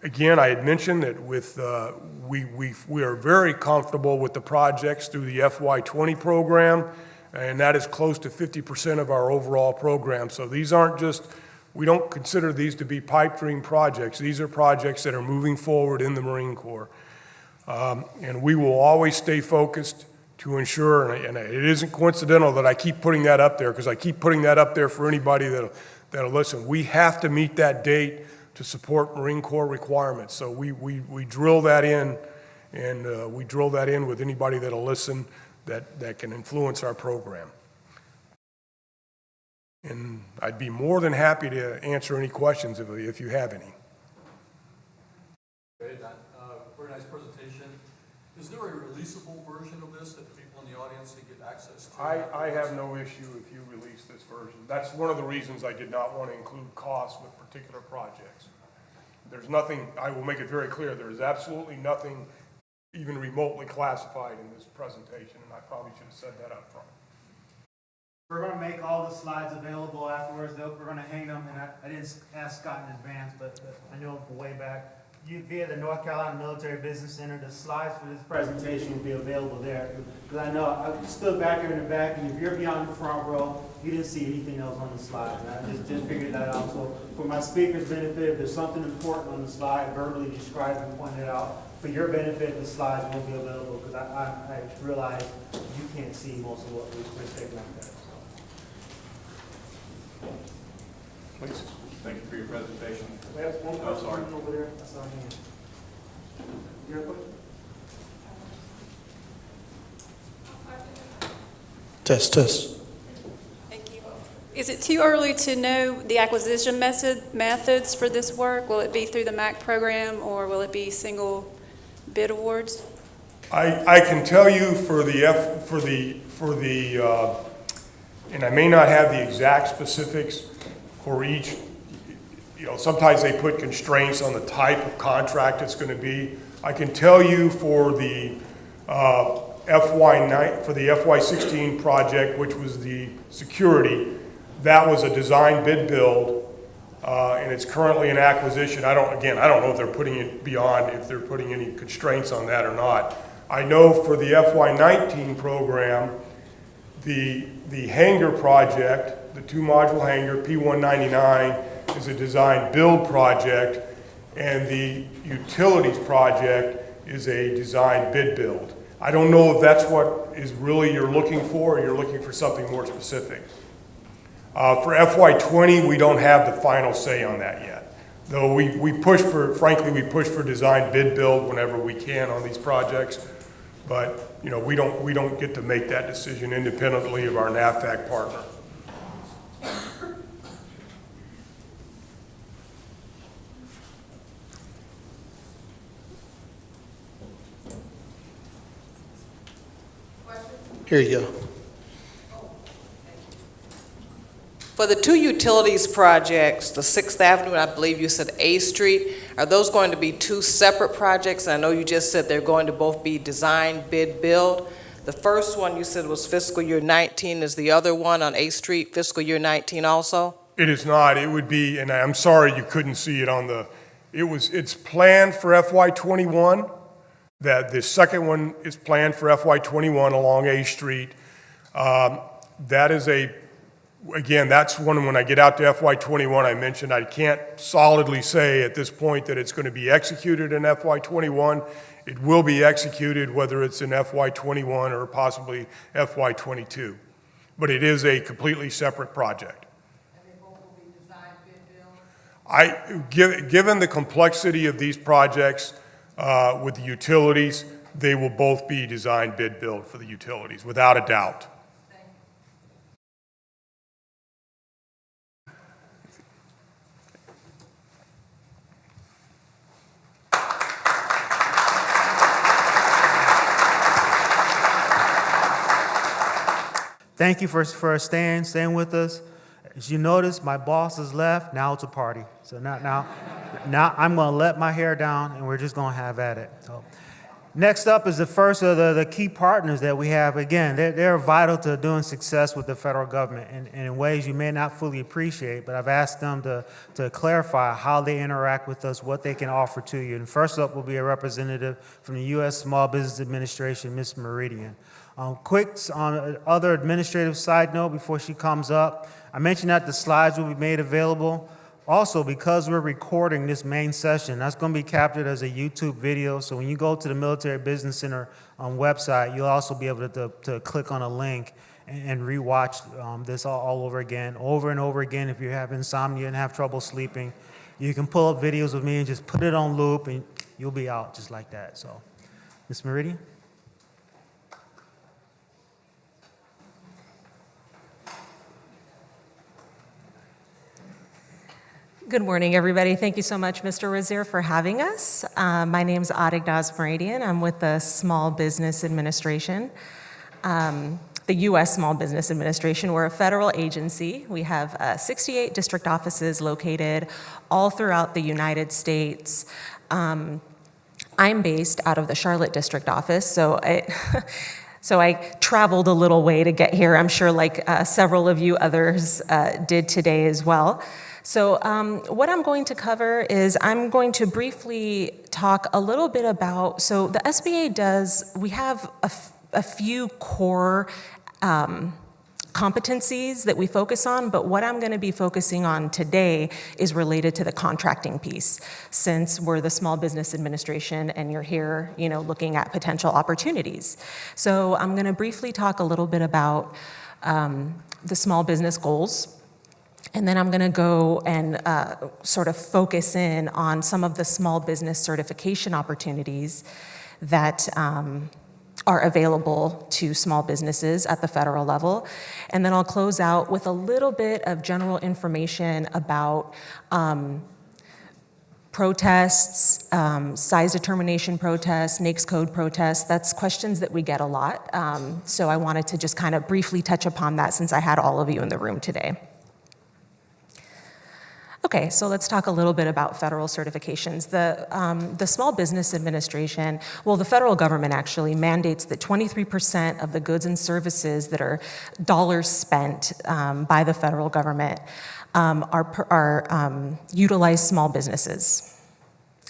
Speaker 5: again, I had mentioned that we are very comfortable with the projects through the FY20 program, and that is close to 50% of our overall program. So these aren't just, we don't consider these to be pipe dream projects. These are projects that are moving forward in the Marine Corps. And we will always stay focused to ensure, and it isn't coincidental that I keep putting that up there, because I keep putting that up there for anybody that'll listen. We have to meet that date to support Marine Corps requirements. So we drill that in, and we drill that in with anybody that'll listen that can influence our program. And I'd be more than happy to answer any questions if you have any.
Speaker 6: Very nice presentation. Is there a releasable version of this that the people in the audience can get access to?
Speaker 5: I have no issue if you release this version. That's one of the reasons I did not want to include costs with particular projects. There's nothing, I will make it very clear, there is absolutely nothing even remotely classified in this presentation, and I probably should have said that up front.
Speaker 1: We're going to make all the slides available afterwards. We're going to hang them, and I didn't ask Scott in advance, but I know him from way back. Via the North Carolina Military Business Center, the slides for this presentation will be available there. Because I know I stood back here in the back, and if you're beyond the front row, you didn't see anything else on the slide. And I just figured that out. So for my speaker's benefit, if there's something important on the slide, verbally described and pointed out, for your benefit, the slides won't be available, because I realize you can't see most of what we're taking up there.
Speaker 5: Please.
Speaker 6: Thank you for your presentation.
Speaker 1: We have one question over there. I saw a hand. You have a question?
Speaker 7: Test.
Speaker 8: Thank you.
Speaker 7: Is it too early to know the acquisition methods for this work? Will it be through the MAC program, or will it be single bid awards?
Speaker 5: I can tell you and I may not have the exact specifics for each. Sometimes they put constraints on the type of contract it's going to be. I can tell you for the FY16 project, which was the security, that was a design bid build, and it's currently in acquisition. I don't know if they're putting it beyond, if they're putting any constraints on that or not. I know for the FY19 program, the hangar project, the 2-module hangar, P199, is a design build project, and the utilities project is a design bid build. I don't know if that's what is really you're looking for, or you're looking for something more specific. For FY20, we don't have the final say on that yet. Though we push for design bid build whenever we can on these projects. But we don't get to make that decision independently of our NAVFAC partner.
Speaker 8: Here you go.
Speaker 9: For the two utilities projects, the 6th Avenue, and I believe you said A Street, are those going to be two separate projects? I know you just said they're going to both be design, bid, build. The first one you said was fiscal year 19. Is the other one on A Street fiscal year 19 also?
Speaker 5: It is not. It would be, and I'm sorry you couldn't see it on it's planned for FY21. That the second one is planned for FY21 along A Street. That is again, that's one when I get out to FY21, I mentioned I can't solidly say at this point that it's going to be executed in FY21. It will be executed whether it's in FY21 or possibly FY22. But it is a completely separate project.
Speaker 9: And they both will be design, bid, build?
Speaker 5: Given the complexity of these projects with the utilities, they will both be design, bid, build for the utilities, without a doubt.
Speaker 1: Thank you for staying with us. As you notice, my boss has left. Now it's a party. So now I'm going to let my hair down, and we're just going to have at it. So, next up is the first of the key partners that we have. Again, they're vital to doing success with the federal government and in ways you may not fully appreciate, but I've asked them to clarify how they interact with us, what they can offer to you. And first up will be a representative from the U.S. Small Business Administration, Ms. Meridian. Quick on other administrative side note before she comes up, I mentioned that the slides will be made available. Also, because we're recording this main session, that's going to be captured as a YouTube video. So when you go to the Military Business Center website, you'll also be able to click on a link and rewatch this all over again, over and over again. If you have insomnia and have trouble sleeping, you can pull up videos of me and just put it on loop, and you'll be out just like that. So, Ms. Meridian?
Speaker 10: Good morning, everybody. Thank you so much, Mr. Razier, for having us. My name is Adignaz Meridian. I'm with the Small Business Administration, the U.S. Small Business Administration. We're a federal agency. We have 68 district offices located all throughout the United States. I'm based out of the Charlotte district office, so I traveled a little way to get here. I'm sure like several of you others did today as well. So what I'm going to cover is I'm going to briefly talk a little bit about, so the SBA we have a few core competencies that we focus on, but what I'm going to be focusing on today is related to the contracting piece, since we're the Small Business Administration and you're here, looking at potential opportunities. So I'm going to briefly talk a little bit about the small business goals. And then I'm going to go and sort of focus in on some of the small business certification opportunities that are available to small businesses at the federal level. And then I'll close out with a little bit of general information about protests, size determination protests, NAICS code protests. That's questions that we get a lot. So I wanted to just kind of briefly touch upon that since I had all of you in the room today. Okay, so let's talk a little bit about federal certifications. The Small Business Administration, well, the federal government actually mandates that 23% of the goods and services that are dollars spent by the federal government utilize small businesses.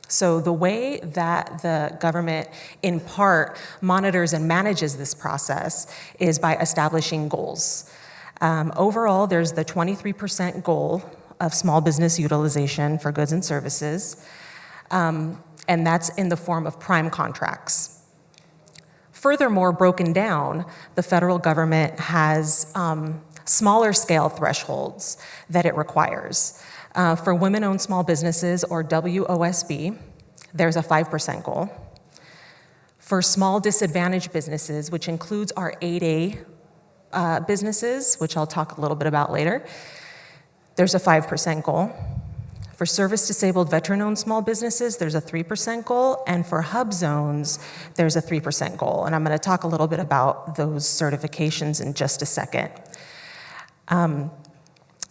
Speaker 10: So the way that the government, in part, monitors and manages this process is by establishing goals. Overall, there's the 23% goal of small business utilization for goods and services, and that's in the form of prime contracts. Furthermore, broken down, the federal government has smaller scale thresholds that it requires. For women-owned small businesses, or WOSB, there's a 5% goal. For small disadvantaged businesses, which includes our 8A businesses, which I'll talk a little bit about later, there's a 5% goal. For service-disabled veteran-owned small businesses, there's a 3% goal, and for hub zones, there's a 3% goal. And I'm going to talk a little bit about those certifications in just a second.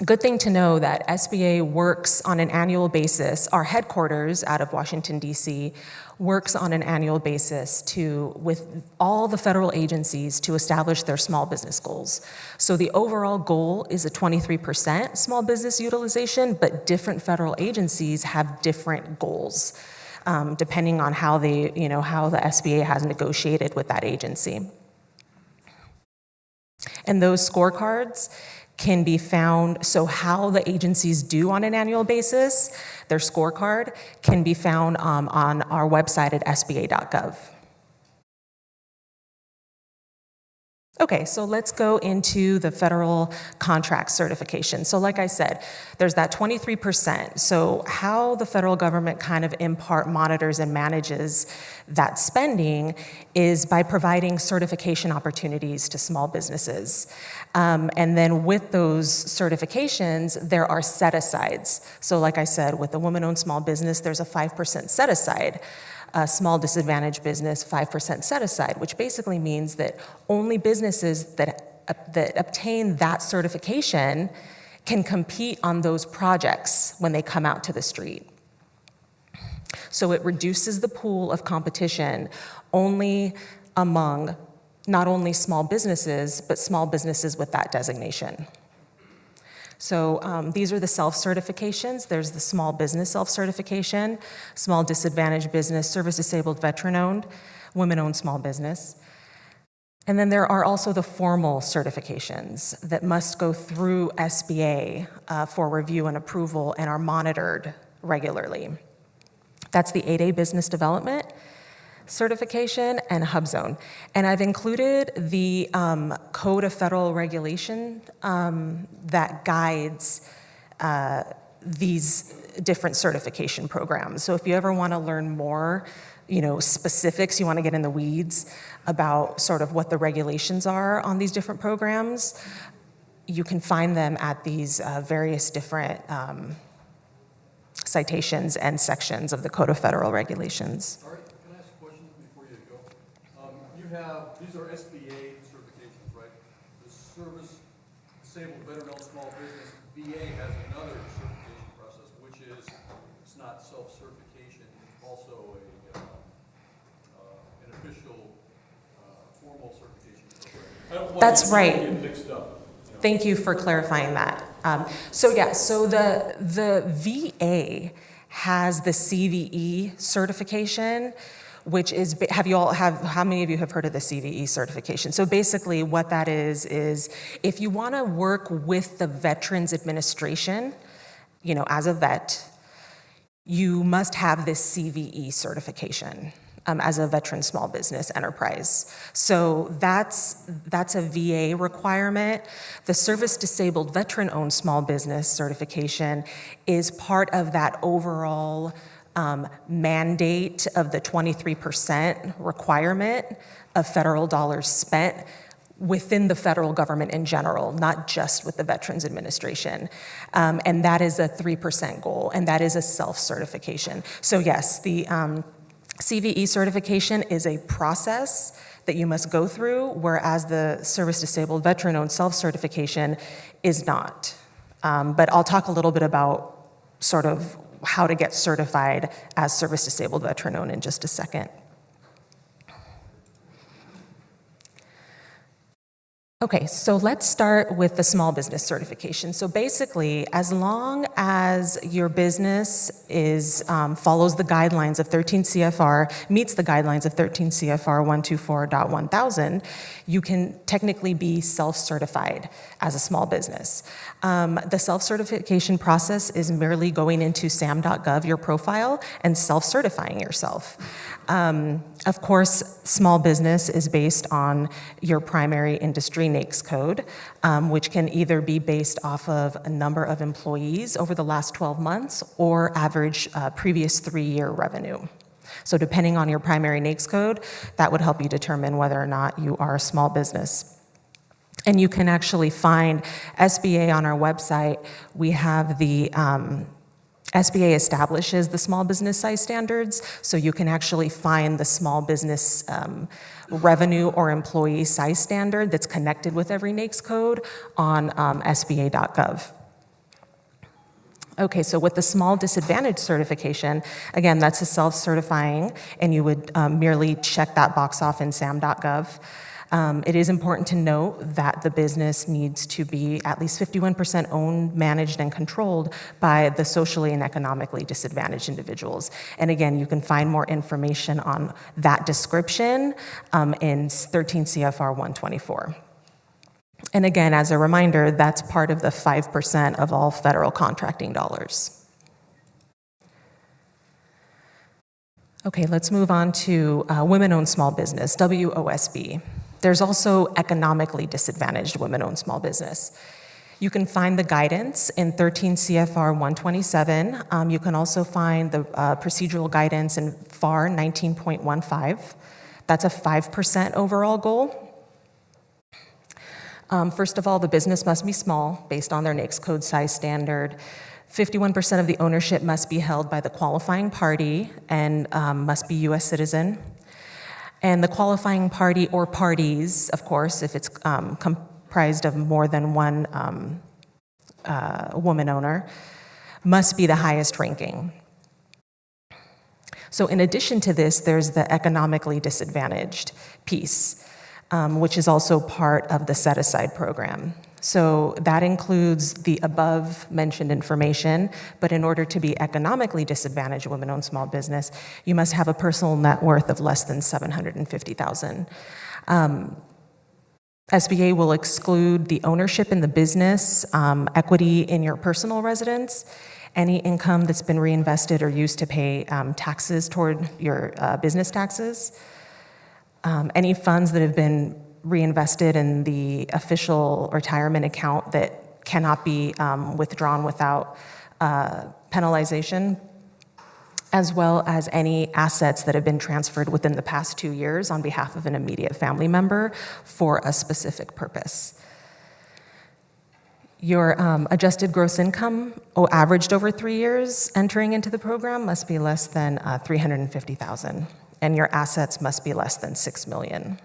Speaker 10: Good thing to know that SBA works on an annual basis. Our headquarters out of Washington, D.C., works on an annual basis with all the federal agencies to establish their small business goals. So the overall goal is a 23% small business utilization, but different federal agencies have different goals, depending on how the SBA has negotiated with that agency. And those scorecards can be found, so how the agencies do on an annual basis, their scorecard can be found on our website at sba.gov. Okay, so let's go into the federal contract certification. So like I said, there's that 23%. So how the federal government kind of in part monitors and manages that spending is by providing certification opportunities to small businesses. And then with those certifications, there are set-asides. So like I said, with the woman-owned small business, there's a 5% set-aside. A small disadvantaged business, 5% set aside, which basically means that only businesses that obtain that certification can compete on those projects when they come out to the street. So it reduces the pool of competition only among not only small businesses, but small businesses with that designation. So these are the self-certifications. There's the small business self-certification, small disadvantaged business, service-disabled veteran-owned, women-owned small business. And then there are also the formal certifications that must go through SBA for review and approval and are monitored regularly. That's the 8A business development certification and hub zone. And I've included the Code of Federal Regulation that guides these different certification programs. So if you ever want to learn more, specifics, you want to get in the weeds about sort of what the regulations are on these different programs, you can find them at these various different citations and sections of the Code of Federal Regulations.
Speaker 6: These are SBA certifications, right? The Service Disabled Veteran-Owned Small Business, VA has another certification process, which is, it's not self-certification, it's also an official formal certification program.
Speaker 10: That's right.
Speaker 6: Get mixed up.
Speaker 10: Thank you for clarifying that. So the VA has the CVE certification, which is, how many of you have heard of the CVE certification? So basically what that is if you want to work with the Veterans Administration, as a vet, you must have this CVE certification as a veteran small business enterprise. So that's a VA requirement. The Service Disabled Veteran-Owned Small Business certification is part of that overall mandate of the 23% requirement of federal dollars spent within the federal government in general, not just with the Veterans Administration. And that is a 3% goal, and that is a self-certification. So yes, the CVE certification is a process that you must go through, whereas the service-disabled veteran-owned self-certification is not. But I'll talk a little bit about sort of how to get certified as service-disabled veteran-owned in just a second. Okay, so let's start with the small business certification. So basically, as long as your business is follows the guidelines of 13 CFR, meets the guidelines of 13 CFR 124.1000, you can technically be self-certified as a small business. The self-certification process is merely going into sam.gov, your profile, and self-certifying yourself. Of course, small business is based on your primary industry NAICS code, which can either be based off of a number of employees over the last 12 months or average previous 3-year revenue. So depending on your primary NAICS code, that would help you determine whether or not you are a small business. And you can actually find SBA on our website. We have the SBA establishes the small business size standards, so you can actually find the small business revenue or employee size standard that's connected with every NAICS code on SBA.gov. Okay, so with the small disadvantage certification, again, that's a self-certifying, and you would merely check that box off in sam.gov. It is important to note that the business needs to be at least 51% owned, managed, and controlled by the socially and economically disadvantaged individuals. And again, you can find more information on that description in 13 CFR 124. And again, as a reminder, that's part of the 5% of all federal contracting dollars. Okay, let's move on to women-owned small business, WOSB. There's also economically disadvantaged women-owned small business. You can find the guidance in 13 CFR 127. You can also find the procedural guidance in FAR 19.15. That's a 5% overall goal. First of all, the business must be small based on their NAICS code size standard. 51% of the ownership must be held by the qualifying party and must be U.S. citizen. And the qualifying party or parties, of course, if it's comprised of more than one woman owner, must be the highest ranking. So in addition to this, there's the economically disadvantaged piece, which is also part of the set-aside program. So that includes the above mentioned information, but in order to be economically disadvantaged women-owned small business, you must have a personal net worth of less than $750,000. SBA will exclude the ownership in the business, equity in your personal residence, any income that's been reinvested or used to pay taxes toward your business taxes, any funds that have been reinvested in the official retirement account that cannot be withdrawn without penalization, as well as any assets that have been transferred within the past 2 years on behalf of an immediate family member for a specific purpose. Your adjusted gross income averaged over 3 years entering into the program must be less than $350,000, and your assets must be less than $6 million.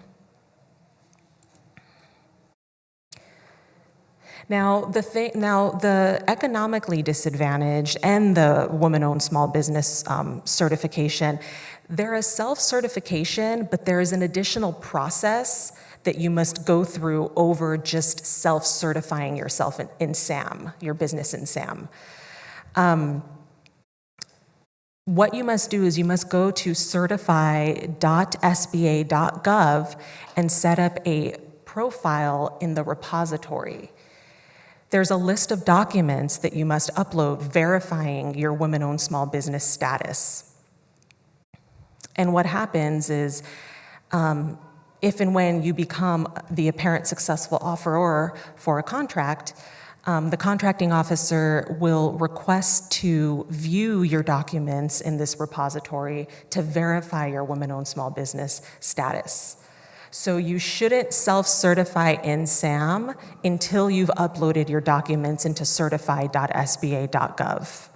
Speaker 10: Now, the economically disadvantaged and the woman-owned small business certification, there is self-certification, but there is an additional process that you must go through over just self-certifying yourself in SAM, your business in SAM. What you must do is you must go to certify.sba.gov and set up a profile in the repository. There's a list of documents that you must upload verifying your women-owned small business status. And what happens is, if and when you become the apparent successful offeror for a contract, The contracting officer will request to view your documents in this repository to verify your women-owned small business status. So you shouldn't self-certify in SAM until you've uploaded your documents into certify.sba.gov.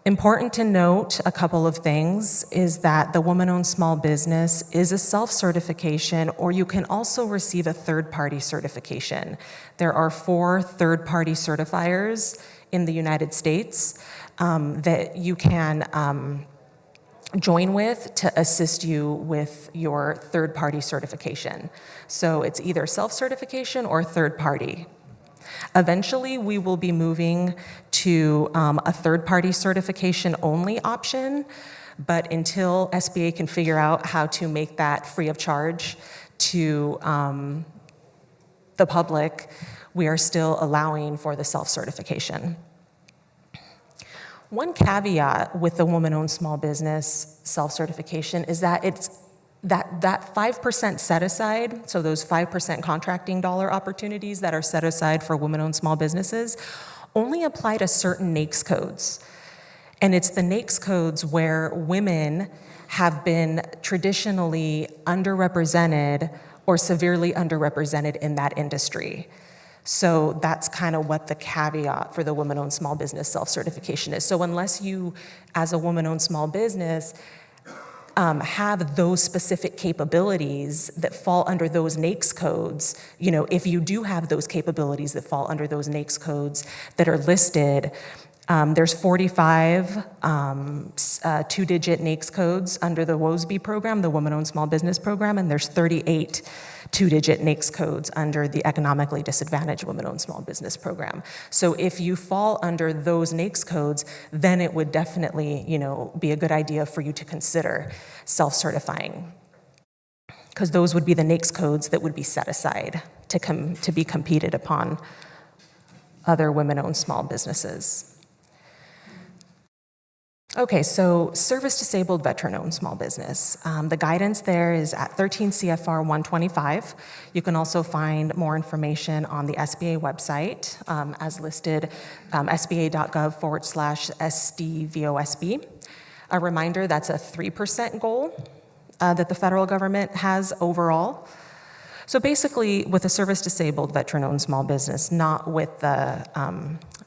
Speaker 10: Important to note a couple of things is that the woman-owned small business is a self-certification, or you can also receive a third-party certification. There are 4 third-party certifiers in the United States that you can join with to assist you with your third-party certification. So it's either self-certification or third-party. Eventually, we will be moving to a third-party certification only option, but until SBA can figure out how to make that free of charge to the public, we are still allowing for the self-certification. One caveat with the woman-owned small business self-certification is that it's that 5% set aside, so those 5% contracting dollar opportunities that are set aside for women-owned small businesses, only apply to certain NAICS codes. And it's the NAICS codes where women have been traditionally underrepresented or severely underrepresented in that industry. So that's kind of what the caveat for the woman-owned small business self-certification is. So unless you, as a woman-owned small business, have those specific capabilities that fall under those NAICS codes, if you do have those capabilities that fall under those NAICS codes that are listed, there's 45 two-digit NAICS codes under the WOSB program, the Women-Owned Small Business Program, and there's 38 two-digit NAICS codes under the Economically Disadvantaged Women-Owned Small Business Program. So if you fall under those NAICS codes, then it would definitely, be a good idea for you to consider self-certifying, because those would be the NAICS codes that would be set aside to be competed upon other women-owned small businesses. Okay, so service-disabled veteran-owned small business. The guidance there is at 13 CFR 125. You can also find more information on the SBA website as listed, sba.gov/SDVOSB. A reminder, that's a 3% goal that the federal government has overall. So basically, with a service-disabled veteran-owned small business, not with the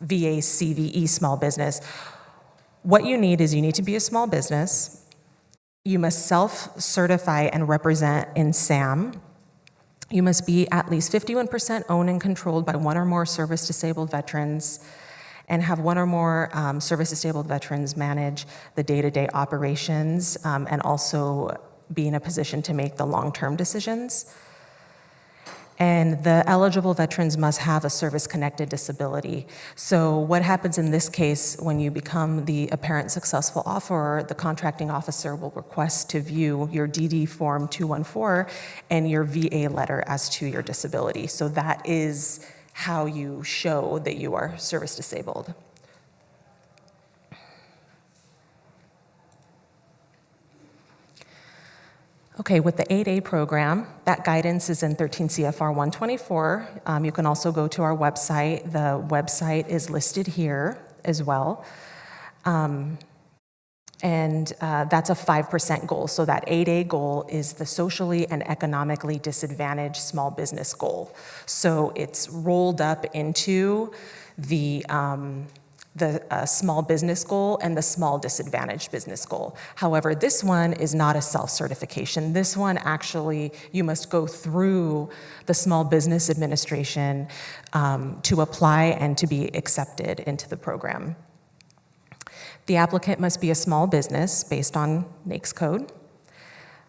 Speaker 10: VA CVE small business, what you need is you need to be a small business. You must self-certify and represent in SAM. You must be at least 51% owned and controlled by one or more service-disabled veterans, and have one or more service-disabled veterans manage the day-to-day operations, and also be in a position to make the long-term decisions. And the eligible veterans must have a service-connected disability. So what happens in this case when you become the apparent successful offeror, the contracting officer will request to view your DD Form 214 and your VA letter as to your disability. So that is how you show that you are service-disabled. Okay, with the 8A program, that guidance is in 13 CFR 124. You can also go to our website. The website is listed here as well. And that's a 5% goal. So that 8A goal is the socially and economically disadvantaged small business goal. So it's rolled up into the small business goal and the small disadvantaged business goal. However, this one is not a self-certification. This one actually, you must go through the Small Business Administration to apply and to be accepted into the program. The applicant must be a small business based on NAICS code,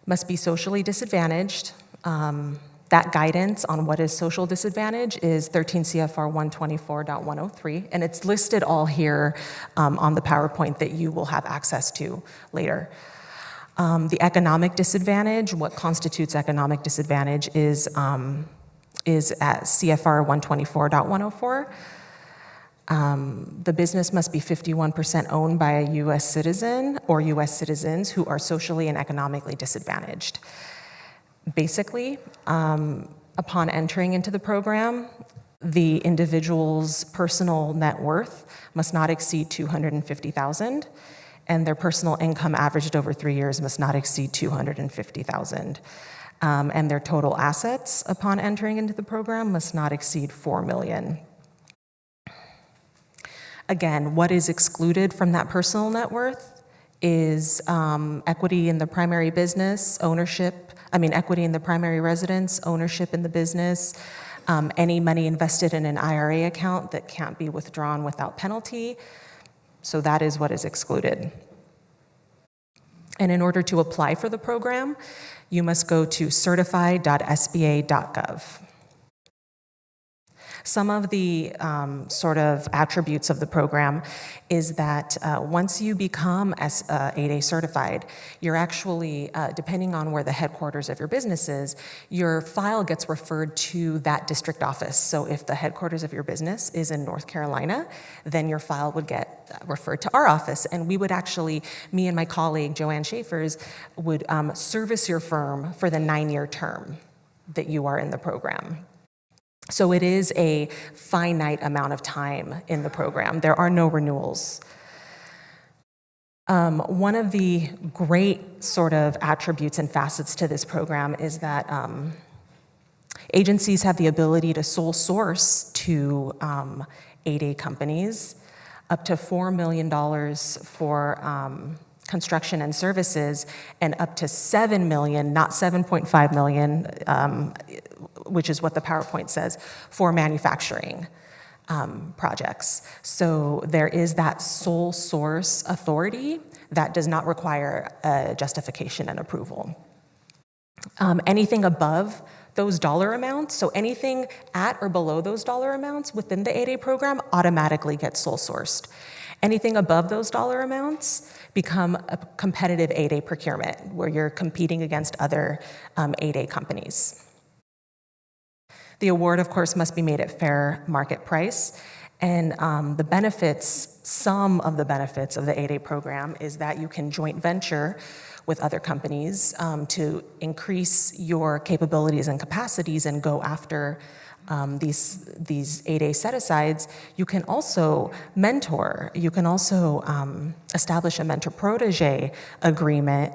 Speaker 10: must be socially disadvantaged. That guidance on what is social disadvantage is 13 CFR 124.103, and it's listed all here on the PowerPoint that you will have access to later. The economic disadvantage, what constitutes economic disadvantage is at CFR 124.104. The business must be 51% owned by a U.S. citizen or U.S. citizens who are socially and economically disadvantaged. Basically, upon entering into the program, The individual's personal net worth must not exceed $250,000, and their personal income averaged over 3 years must not exceed $250,000. And their total assets upon entering into the program must not exceed $4 million. Again, what is excluded from that personal net worth is equity in the primary business, equity in the primary residence, ownership in the business, any money invested in an IRA account that can't be withdrawn without penalty. So that is what is excluded. And in order to apply for the program, you must go to certified.sba.gov. Some of the sort of attributes of the program is that once you become 8A certified, you're actually, depending on where the headquarters of your business is, your file gets referred to that district office. So if the headquarters of your business is in North Carolina, then your file would get referred to our office. And we would actually, me and my colleague, Joanne Schaefers, would service your firm for the 9-year term that you are in the program. So it is a finite amount of time in the program. There are no renewals. One of the great sort of attributes and facets to this program is that agencies have the ability to sole source to 8A companies up to $4 million for construction and services, and up to $7 million, not $7.5 million, which is what the PowerPoint says, for manufacturing projects. So there is that sole source authority that does not require a justification and approval. Anything above those dollar amounts, so anything at or below those dollar amounts within the 8A program automatically gets sole sourced. Anything above those dollar amounts become a competitive 8A procurement where you're competing against other 8A companies. The award, of course, must be made at fair market price. And the benefits, some of the benefits of the 8A program is that you can joint venture with other companies to increase your capabilities and capacities and go after these 8A set-asides. You can also mentor. You can also establish a mentor-protege agreement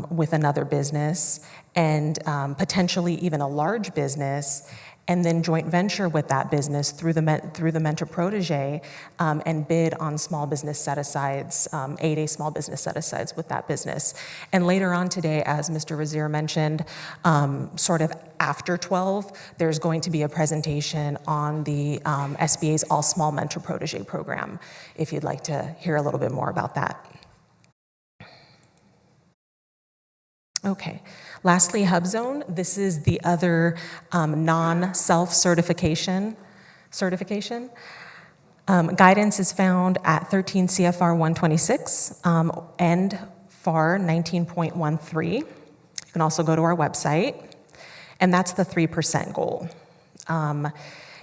Speaker 10: with another business and potentially even a large business, and then joint venture with that business through the mentor-protege and bid on small business set-asides, 8A small business set-asides with that business. And later on today, as Mr. Razier mentioned, sort of after 12, there's going to be a presentation on the SBA's All Small Mentor-Protege program, if you'd like to hear a little bit more about that. Okay. Lastly, HubZone. This is the other non-self-certification certification. Guidance is found at 13 CFR 126 and FAR 19.13. You can also go to our website, and that's the 3% goal.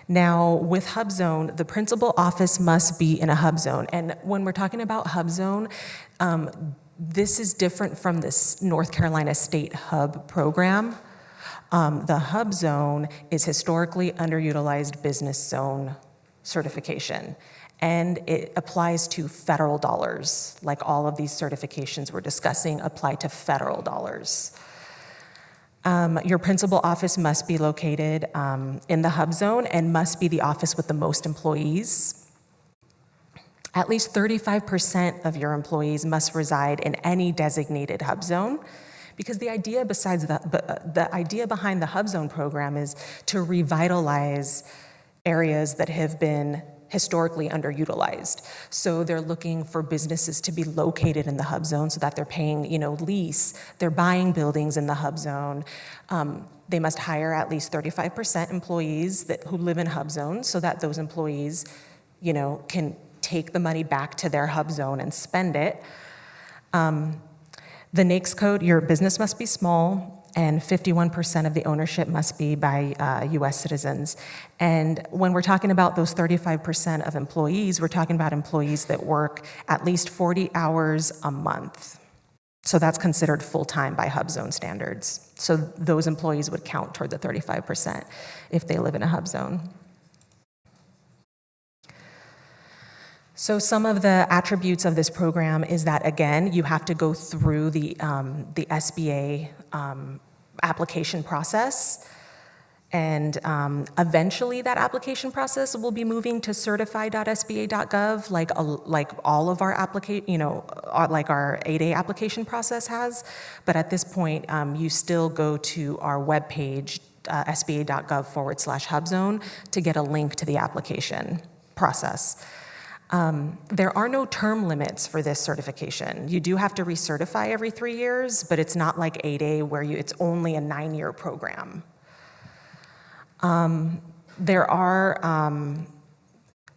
Speaker 10: Now, with HubZone, the principal office must be in a HubZone. And when we're talking about HubZone, this is different from this North Carolina State Hub program. The Hub Zone is historically underutilized business zone certification, and it applies to federal dollars. Like all of these certifications we're discussing apply to federal dollars. Your principal office must be located in the Hub Zone and must be the office with the most employees. At least 35% of your employees must reside in any designated hub zone, because the idea behind the hub zone program is to revitalize areas that have been historically underutilized. So they're looking for businesses to be located in the hub zone so that they're paying, lease, they're buying buildings in the hub zone. They must hire at least 35% employees who live in hub zones so that those employees, can take the money back to their hub zone and spend it. The NAICS code, your business must be small, and 51% of the ownership must be by US citizens. And when we're talking about those 35% of employees, we're talking about employees that work at least 40 hours a month. So that's considered full-time by hub zone standards. So those employees would count toward the 35% if they live in a hub zone. So some of the attributes of this program is that, again, you have to go through the SBA application process. And eventually that application process will be moving to certified.sba.gov like all of our like our 8A application process has. But at this point, you still go to our webpage, sba.gov/HubZone, to get a link to the application process. There are no term limits for this certification. You do have to recertify every 3 years, but it's not like 8A where it's only a 9-year program. There are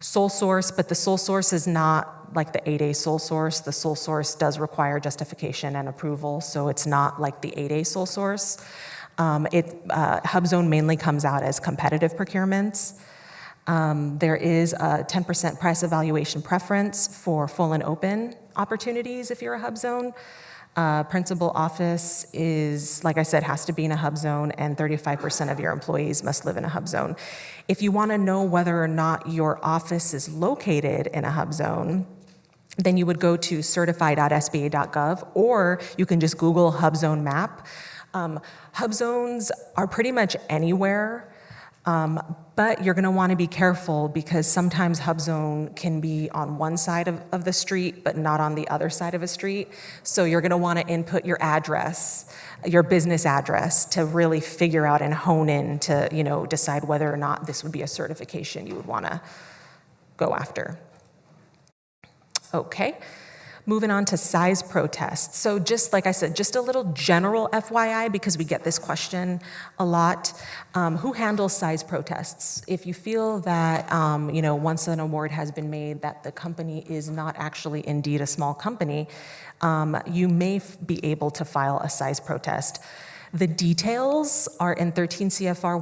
Speaker 10: sole source, but the sole source is not like the 8A sole source. The sole source does require justification and approval, so it's not like the 8A sole source. HubZone mainly comes out as competitive procurements. There is a 10% price evaluation preference for full and open opportunities if you're a HubZone. Principal office is, like I said, has to be in a HubZone, and 35% of your employees must live in a HubZone. If you want to know whether or not your office is located in a HubZone, then you would go to certified.sba.gov, or you can just Google HubZone map. HubZones are pretty much anywhere. But you're going to want to be careful because sometimes HubZone can be on one side of the street, but not on the other side of a street. So you're going to want to input your address, your business address, to really figure out and hone in to, decide whether or not this would be a certification you would want to go after. Okay. Moving on to size protests. So just like I said, just a little general FYI, because we get this question a lot. Who handles size protests? If you feel that, once an award has been made that the company is not actually indeed a small company, you may be able to file a size protest. The details are in 13 CFR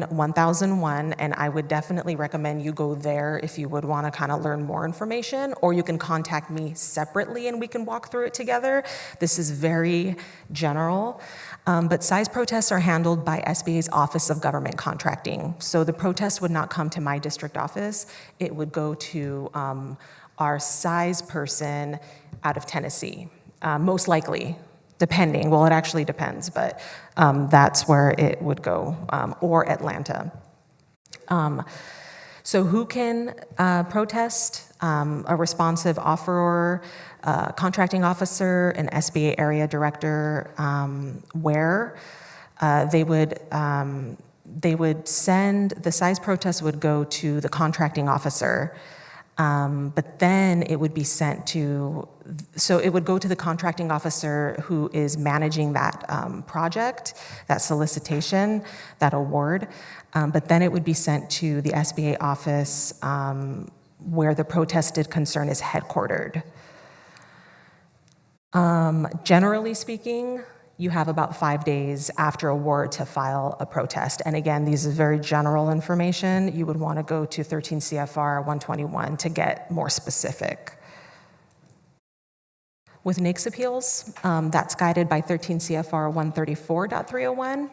Speaker 10: 121-1001, and I would definitely recommend you go there if you would want to kind of learn more information, or you can contact me separately and we can walk through it together. This is very general, but size protests are handled by SBA's Office of Government Contracting. So the protest would not come to my district office. It would go to our size person out of Tennessee, most likely. Depending, well, it actually depends, but that's where it would go, or Atlanta. So who can protest? A responsive offeror, contracting officer, an SBA area director, where they would send, the size protest would go to the contracting officer. But then it would be sent to, so it would go to the contracting officer who is managing that project, that solicitation, that award. But then it would be sent to the SBA office where the protested concern is headquartered. Generally speaking, you have about 5 days after award to file a protest. And again, these is very general information. You would want to go to 13 CFR 121 to get more specific. With NAICS appeals, that's guided by 13 CFR 134.301.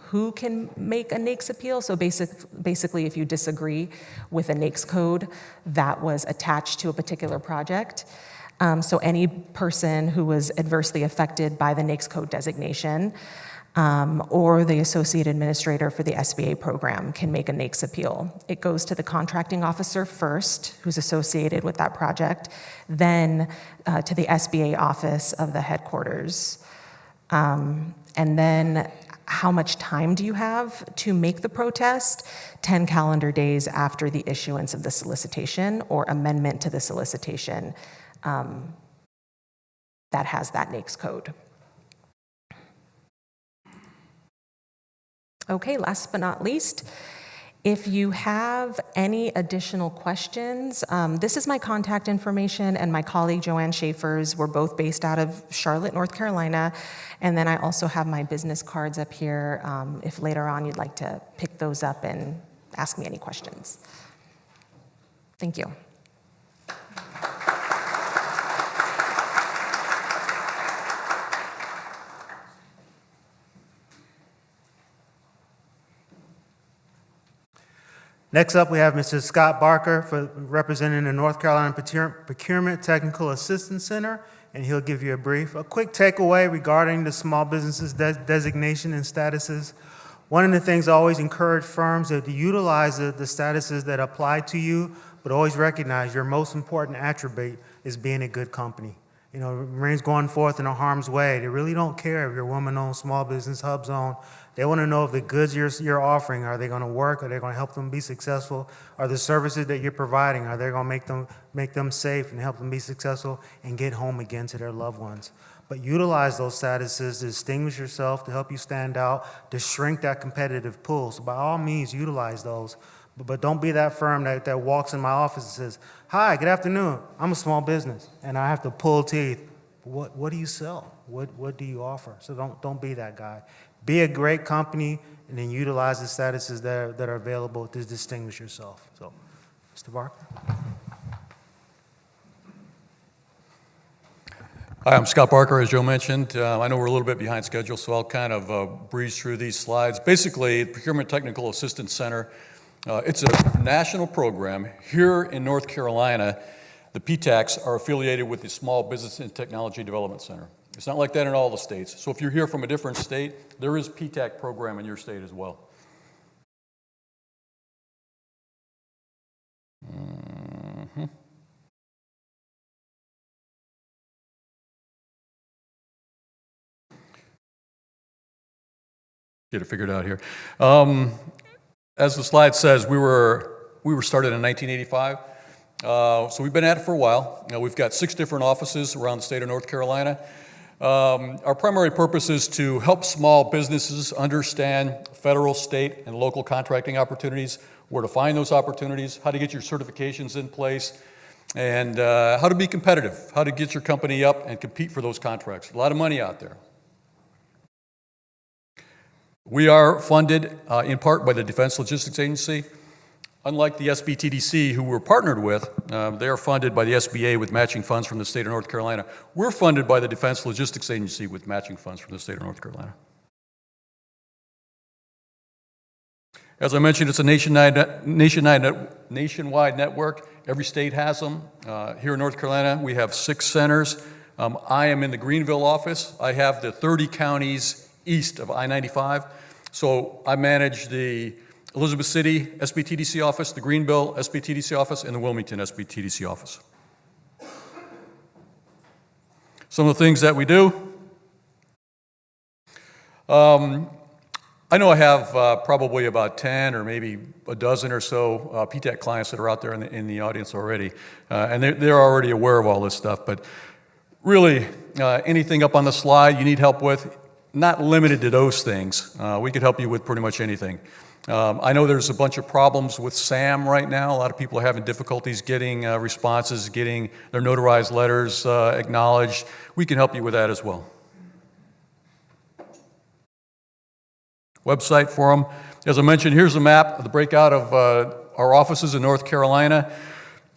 Speaker 10: Who can make a NAICS appeal? So basically, if you disagree with a NAICS code that was attached to a particular project, so any person who was adversely affected by the NAICS code designation or the associate administrator for the SBA program can make a NAICS appeal. It goes to the contracting officer first, who's associated with that project, then to the SBA office of the headquarters. And then how much time do you have to make the protest? 10 calendar days after the issuance of the solicitation or amendment to the solicitation that has that NAICS code. Okay, last but not least, if you have any additional questions, this is my contact information, and my colleague Joanne Schaefer's. We're both based out of Charlotte, North Carolina, and then I also have my business cards up here if later on you'd like to pick those up and ask me any questions. Thank you.
Speaker 1: Next up, we have Mr. Scott Barker representing the North Carolina Procurement Technical Assistance Center, and he'll give you a quick takeaway regarding the small businesses designation and statuses. One of the things I always encourage firms is to utilize the statuses that apply to you, but always recognize your most important attribute is being a good company. You know, Marines going forth in a harm's way, they really don't care if you're woman-owned, small business, hub-zone. They want to know if the goods you're offering, are they going to work? Are they going to help them be successful? Are the services that you're providing, are they going to make them safe and help them be successful and get home again to their loved ones? But utilize those statuses to distinguish yourself, to help you stand out, to shrink that competitive pool. So by all means, utilize those. But don't be that firm that walks in my office and says, "Hi, good afternoon. I'm a small business," and I have to pull teeth. What do you sell? What do you offer? So don't be that guy. Be a great company, and then utilize the statuses that are available to distinguish yourself. So, Mr. Barker.
Speaker 8: Hi, I'm Scott Barker, as Joe mentioned. I know we're a little bit behind schedule, so I'll kind of breeze through these slides. Basically, the Procurement Technical Assistance Center, it's a national program. Here in North Carolina, the PTACs are affiliated with the Small Business and Technology Development Center. It's not like that in all the states. So if you're here from a different state, there is PTAC program in your state as well. Get it figured out here. As the slide says, we were started in 1985. So we've been at it for a while. We've got 6 different offices around the state of North Carolina. Our primary purpose is to help small businesses understand federal, state, and local contracting opportunities, where to find those opportunities, how to get your certifications in place, and how to be competitive, how to get your company up and compete for those contracts. A lot of money out there. We are funded in part by the Defense Logistics Agency. Unlike the SBTDC, who we're partnered with, they are funded by the SBA with matching funds from the state of North Carolina. We're funded by the Defense Logistics Agency with matching funds from the state of North Carolina. As I mentioned, it's a nationwide network. Every state has them. Here in North Carolina, we have 6 centers. I am in the Greenville office. I have the 30 counties east of I-95. So I manage the Elizabeth City SBTDC office, the Greenville SBTDC office, and the Wilmington SBTDC office. Some of the things that we do. I know I have probably about 10 or maybe a dozen or so PTAC clients that are out there in the audience already, and they're already aware of all this stuff. But really, anything up on the slide you need help with, not limited to those things. We could help you with pretty much anything. I know there's a bunch of problems with SAM right now. A lot of people are having difficulties getting responses, getting their notarized letters acknowledged. We can help you with that as well. Website for them. As I mentioned, here's a map of the breakout of our offices in North Carolina.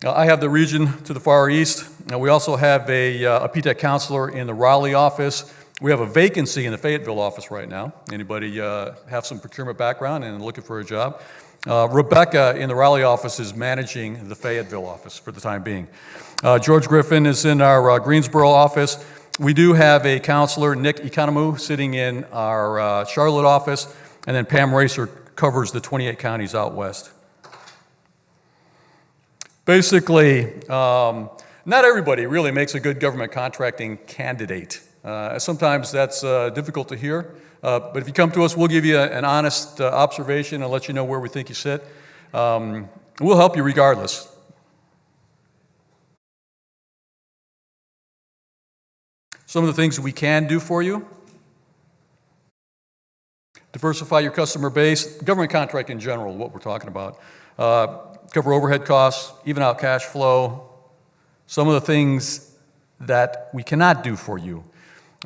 Speaker 8: I have the region to the far east. We also have a PTAC counselor in the Raleigh office. We have a vacancy in the Fayetteville office right now. Anybody have some procurement background and looking for a job? Rebecca in the Raleigh office is managing the Fayetteville office for the time being. George Griffin is in our Greensboro office. We do have a counselor, Nick Economou, sitting in our Charlotte office, and then Pam Racer covers the 28 counties out west. Basically, not everybody really makes a good government contracting candidate. Sometimes that's difficult to hear, but if you come to us, we'll give you an honest observation and let you know where we think you sit. We'll help you regardless. Some of the things that we can do for you: diversify your customer base, government contract in general, what we're talking about. Cover overhead costs, even out cash flow. Some of the things that we cannot do for you.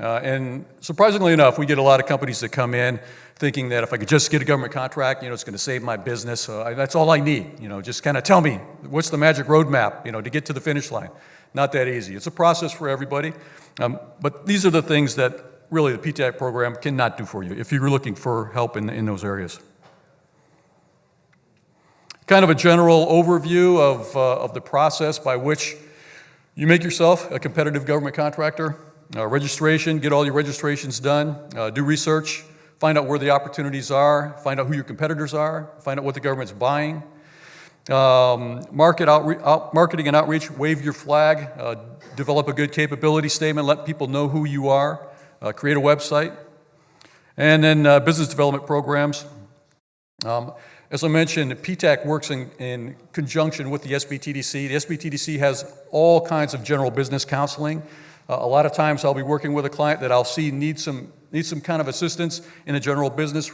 Speaker 8: And surprisingly enough, we get a lot of companies that come in thinking that if I could just get a government contract, it's going to save my business. That's all I need. Just kind of tell me what's the magic roadmap, to get to the finish line. Not that easy. It's a process for everybody. But these are the things that really the PTAC program cannot do for you if you're looking for help in those areas. Kind of a general overview of the process by which you make yourself a competitive government contractor. Registration, get all your registrations done, do research, find out where the opportunities are, find out who your competitors are, find out what the government's buying. Marketing and outreach, wave your flag, develop a good capability statement, let people know who you are, create a website. And then business development programs. As I mentioned, PTAC works in conjunction with the SBTDC. The SBTDC has all kinds of general business counseling. A lot of times I'll be working with a client that I'll see needs some kind of assistance in the general business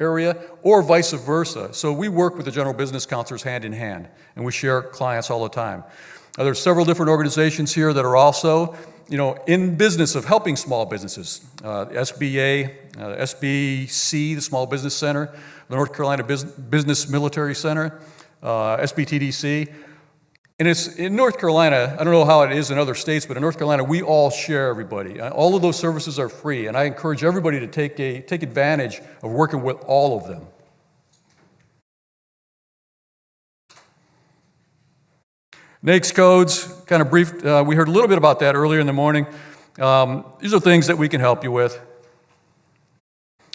Speaker 8: area, or vice versa. So we work with the general business counselors hand in hand, and we share clients all the time. There's several different organizations here that are also, in business of helping small businesses. SBA, SBC, the Small Business Center, the North Carolina Business Military Center, SBTDC. And it's in North Carolina, I don't know how it is in other states, but in North Carolina, we all share everybody. All of those services are free, and I encourage everybody to take advantage of working with all of them. NAICS codes, kind of brief, we heard a little bit about that earlier in the morning. These are things that we can help you with.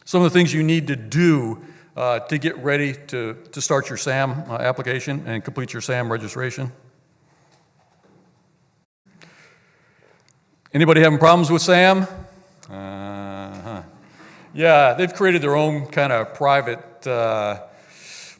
Speaker 8: Some of the things you need to do to get ready to start your SAM application and complete your SAM registration. Anybody having problems with SAM? Yeah, they've created their own kind of private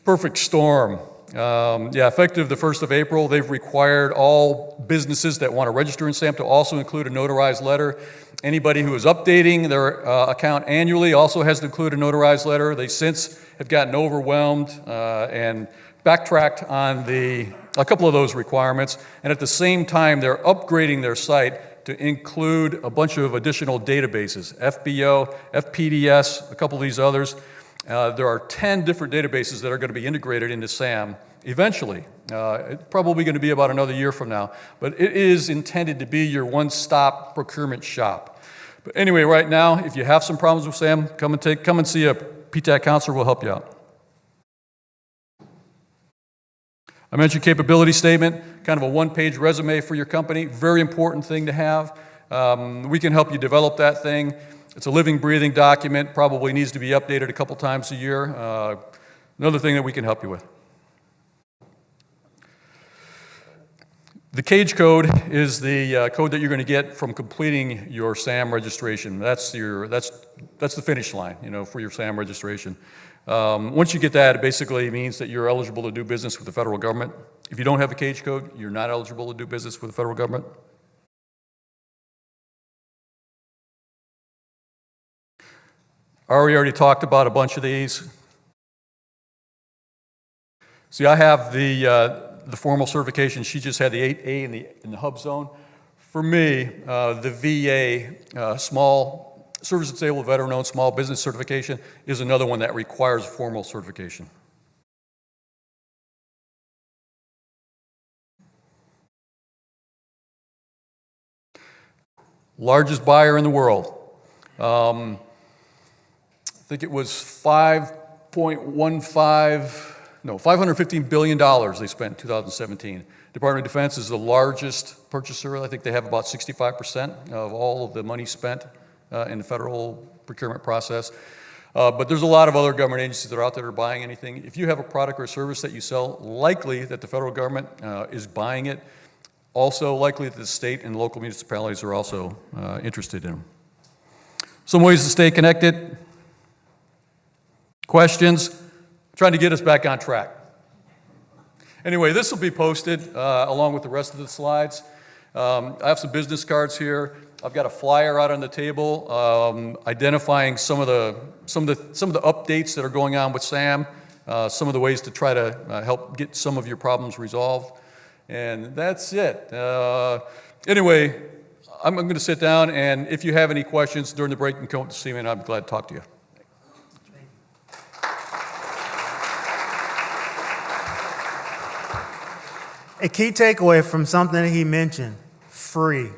Speaker 8: perfect storm. Effective the 1st of April, they've required all businesses that want to register in SAM to also include a notarized letter. Anybody who is updating their account annually also has to include a notarized letter. They since have gotten overwhelmed and backtracked on a couple of those requirements, and at the same time, they're upgrading their site to include a bunch of additional databases, FBO, FPDS, a couple of these others. There are 10 different databases that are going to be integrated into SAM eventually. It's probably going to be about another year from now, but it is intended to be your one-stop procurement shop. But anyway, right now, if you have some problems with SAM, come and see a PTAC counselor. Will help you out. I mentioned capability statement, kind of a one-page resume for your company. Very important thing to have. We can help you develop that thing. It's a living, breathing document, probably needs to be updated a couple times a year. Another thing that we can help you with. The CAGE code is the code that you're going to get from completing your SAM registration. That's the finish line, for your SAM registration. Once you get that, it basically means that you're eligible to do business with the federal government. If you don't have a CAGE code, you're not eligible to do business with the federal government. Ari already talked about a bunch of these. See, I have the formal certification. She just had the 8A in the hub zone. For me, the VA, Small Service Disabled Veteran-Owned Small Business Certification, is another one that requires formal certification. Largest buyer in the world. I think it was $515 billion they spent in 2017. Department of Defense is the largest purchaser. I think they have about 65% of all of the money spent in the federal procurement process. But there's a lot of other government agencies that are out there that are buying anything. If you have a product or service that you sell, likely that the federal government is buying it. Also likely that the state and local municipalities are also interested in them. Some ways to stay connected. Questions? Trying to get us back on track. Anyway, this will be posted along with the rest of the slides. I have some business cards here. I've got a flyer out on the table identifying some of the updates that are going on with SAM, some of the ways to try to help get some of your problems resolved. And that's it. Anyway, I'm going to sit down, and if you have any questions during the break, you can come up to see me, and I'm glad to talk to you.
Speaker 1: A key takeaway from something that he mentioned, free.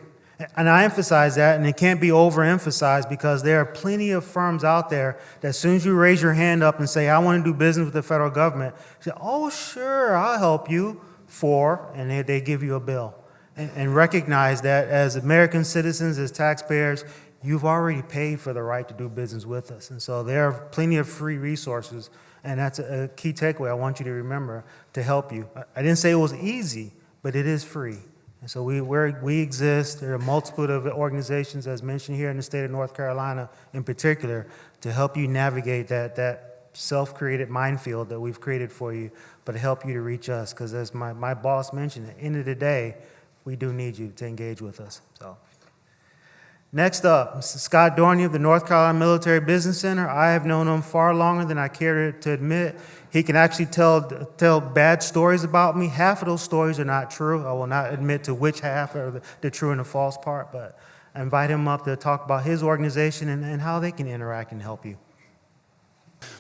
Speaker 1: And I emphasize that, and it can't be overemphasized because there are plenty of firms out there that as soon as you raise your hand up and say, I want to do business with the federal government, say, oh, sure, I'll help you and they give you a bill. And recognize that as American citizens, as taxpayers, you've already paid for the right to do business with us. And so there are plenty of free resources, and that's a key takeaway I want you to remember to help you. I didn't say it was easy, but it is free. And so we exist. There are a multitude of organizations, as mentioned here in the state of North Carolina in particular, to help you navigate that self-created minefield that we've created for you, but to help you to reach us. Because as my boss mentioned, at the end of the day, we do need you to engage with us. So, next up, Mr. Scott Dorney of the North Carolina Military Business Center. I have known him far longer than I care to admit. He can actually tell bad stories about me. Half of those stories are not true. I will not admit to which half are the true and the false part, but I invite him up to talk about his organization and how they can interact and help you.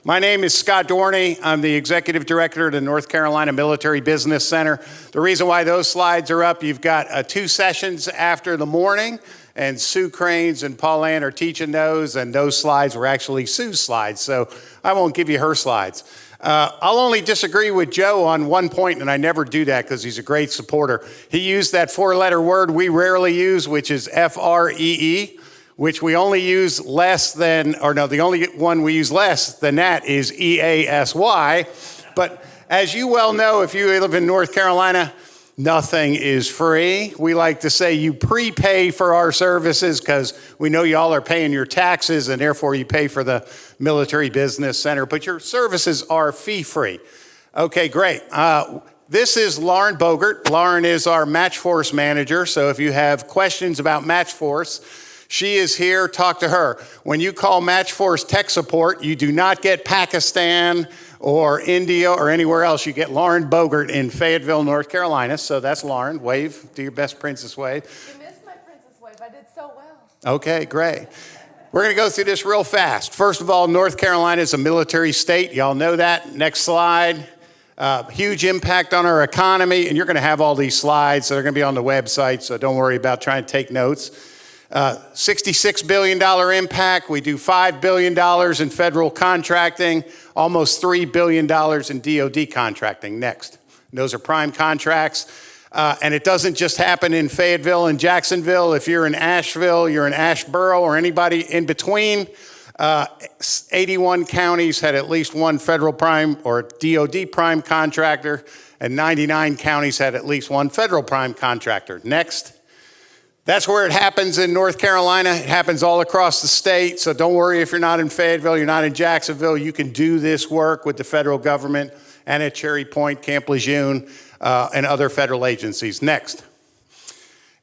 Speaker 11: My name is Scott Dorney. I'm the Executive Director of the North Carolina Military Business Center. The reason why those slides are up, you've got 2 sessions after the morning, and Sue Cranes and Paul Ann are teaching those, and those slides were actually Sue's slides, so I won't give you her slides. I'll only disagree with Joe on one point, and I never do that because he's a great supporter. He used that 4-letter word we rarely use, which is FREE, which we only use less than, or no, the only one we use less than that is EASY. But as you well know, if you live in North Carolina, nothing is free. We like to say you prepay for our services because we know y'all are paying your taxes and therefore you pay for the Military Business Center, but your services are fee-free. Okay, great. This is Lauren Bogert. Lauren is our Match Force manager, so if you have questions about Match Force, she is here. Talk to her. When you call Match Force tech support, you do not get Pakistan or India or anywhere else. You get Lauren Bogert in Fayetteville, North Carolina. So that's Lauren. Wave. Do your best princess wave.
Speaker 12: You missed my princess wave. I did so well.
Speaker 11: Okay, great. We're going to go through this real fast. First of all, North Carolina is a military state. Y'all know that. Next slide. Huge impact on our economy. And you're going to have all these slides that are going to be on the website, so don't worry about trying to take notes. $66 billion impact. We do $5 billion in federal contracting, almost $3 billion in DoD contracting. Next. Those are prime contracts. And it doesn't just happen in Fayetteville and Jacksonville. If you're in Asheville, you're in Asheboro, or anybody in between, 81 counties had at least one federal prime or DoD prime contractor, and 99 counties had at least one federal prime contractor. Next. That's where it happens in North Carolina. It happens all across the state, so don't worry if you're not in Fayetteville, you're not in Jacksonville. You can do this work with the federal government and at Cherry Point, Camp Lejeune, and other federal agencies. Next.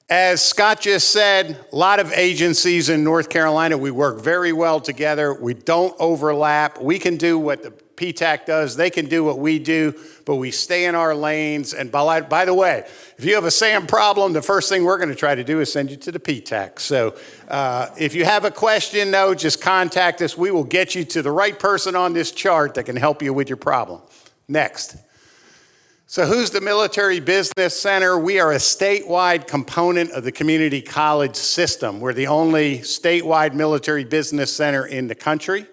Speaker 11: As Scott just said, a lot of agencies in North Carolina, we work very well together. We don't overlap. We can do what the PTAC does. They can do what we do, but we stay in our lanes. And by the way, if you have a SAM problem, the first thing we're going to try to do is send you to the PTAC. So if you have a question, though, just contact us. We will get you to the right person on this chart that can help you with your problem. Next. So who's the Military Business Center? We are a statewide component of the community college system. We're the only statewide military business center in the country.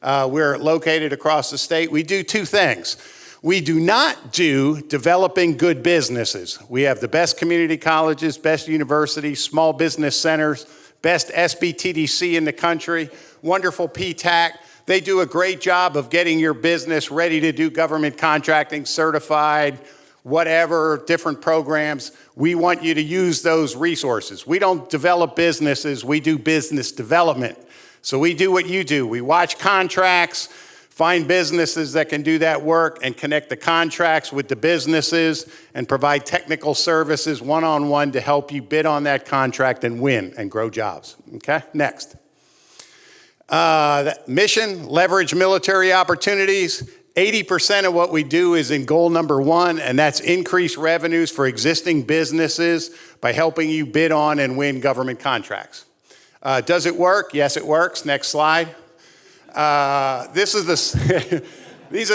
Speaker 11: We're located across the state. We do 2 things. We do not do developing good businesses. We have the best community colleges, best universities, small business centers, best SBTDC in the country, wonderful PTAC. They do a great job of getting your business ready to do government contracting, certified, whatever, different programs. We want you to use those resources. We don't develop businesses, we do business development. So we do what you do. We watch contracts, find businesses that can do that work, and connect the contracts with the businesses and provide technical services one-on-one to help you bid on that contract and win and grow jobs. Okay, next. Mission, leverage military opportunities. 80% of what we do is in goal number 1, and that's increase revenues for existing businesses by helping you bid on and win government contracts. Does it work? Yes, it works. Next slide. These are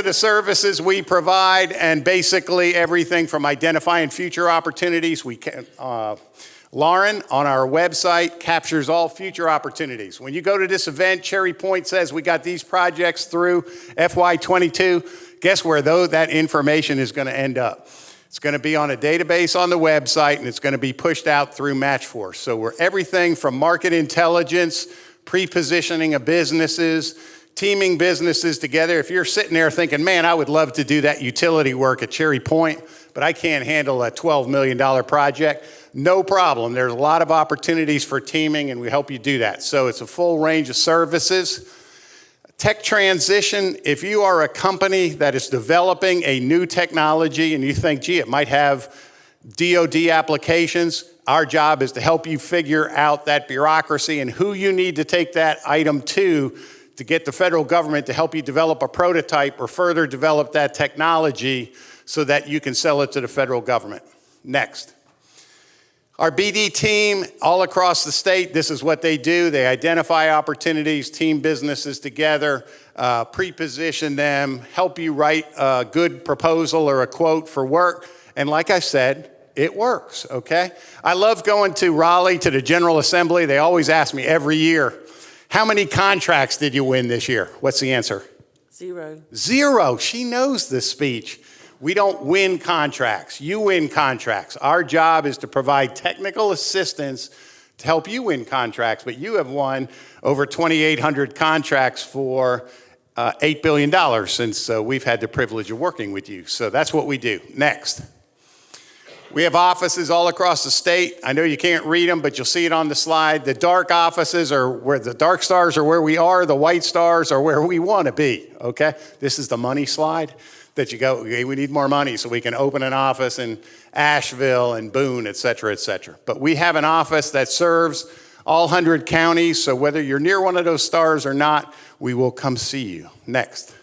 Speaker 11: the services we provide, and basically everything from identifying future opportunities. We can Lauren, on our website, captures all future opportunities. When you go to this event, Cherry Point says we got these projects through FY22. Guess where that information is going to end up? It's going to be on a database on the website, and it's going to be pushed out through Matchforce. So we're everything from market intelligence, pre-positioning of businesses, teaming businesses together. If you're sitting there thinking, man, I would love to do that utility work at Cherry Point, but I can't handle a $12 million project, no problem. There's a lot of opportunities for teaming, and we help you do that. So it's a full range of services. Tech transition, if you are a company that is developing a new technology and you think, gee, it might have DoD applications, our job is to help you figure out that bureaucracy and who you need to take that item to get the federal government to help you develop a prototype or further develop that technology so that you can sell it to the federal government. Next. Our BD team all across the state, this is what they do. They identify opportunities, team businesses together, pre-position them, help you write a good proposal or a quote for work. And like I said, it works, okay? I love going to Raleigh to the General Assembly. They always ask me every year, how many contracts did you win this year? What's the answer?
Speaker 9: 0.
Speaker 11: 0. She knows this speech. We don't win contracts. You win contracts. Our job is to provide technical assistance to help you win contracts, but you have won over 2,800 contracts for $8 billion since we've had the privilege of working with you. So that's what we do. Next. We have offices all across the state. I know you can't read them, but you'll see it on the slide. The dark offices are where the dark stars are where we are. The white stars are where we want to be, okay? This is the money slide that you go, okay, we need more money so we can open an office in Asheville and Boone, et cetera, et cetera. But we have an office that serves all 100 counties, so whether you're near one of those stars or not, we will come see you. Next.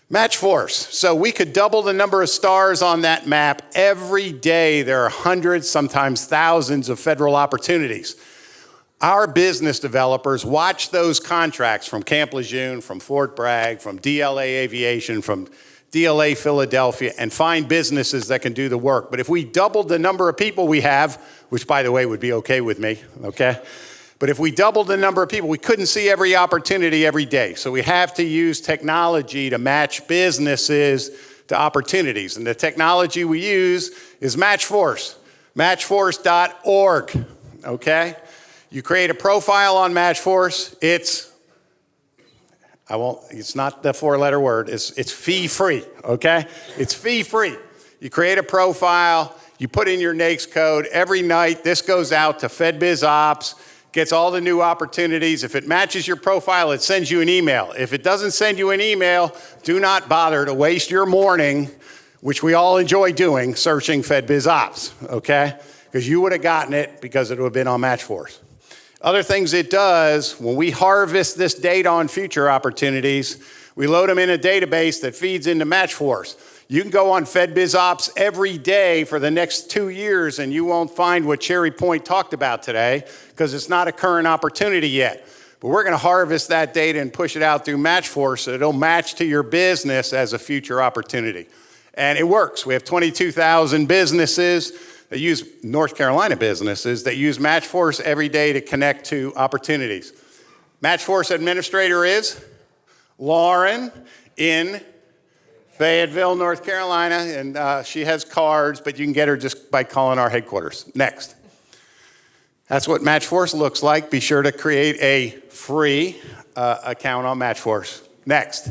Speaker 11: Matchforce. So we could double the number of stars on that map. Every day there are hundreds, sometimes thousands of federal opportunities. Our business developers watch those contracts from Camp Lejeune, from Fort Bragg, from DLA Aviation, from DLA Philadelphia, and find businesses that can do the work. But if we doubled the number of people we have, which by the way would be okay with me, okay? But if we doubled the number of people, we couldn't see every opportunity every day. So we have to use technology to match businesses to opportunities. And the technology we use is Matchforce, matchforce.org, okay? You create a profile on Matchforce. It's not the 4-letter word. It's fee-free, okay? It's fee-free. You create a profile. You put in your NAICS code. Every night, this goes out to FedBiz Ops, gets all the new opportunities. If it matches your profile, it sends you an email. If it doesn't send you an email, do not bother to waste your morning, which we all enjoy doing, searching FedBiz Ops, okay? Because you would have gotten it because it would have been on Matchforce. Other things it does, when we harvest this data on future opportunities, we load them in a database that feeds into Matchforce. You can go on FedBiz Ops every day for the next 2 years and you won't find what Cherry Point talked about today because it's not a current opportunity yet. But we're going to harvest that data and push it out through Matchforce so it'll match to your business as a future opportunity. And it works. We have 22,000 businesses that use, North Carolina businesses, that use Matchforce every day to connect to opportunities. Matchforce administrator is Lauren in Fayetteville, North Carolina, and she has cards, but you can get her just by calling our headquarters. Next. That's what Matchforce looks like. Be sure to create a free account on Matchforce. Next.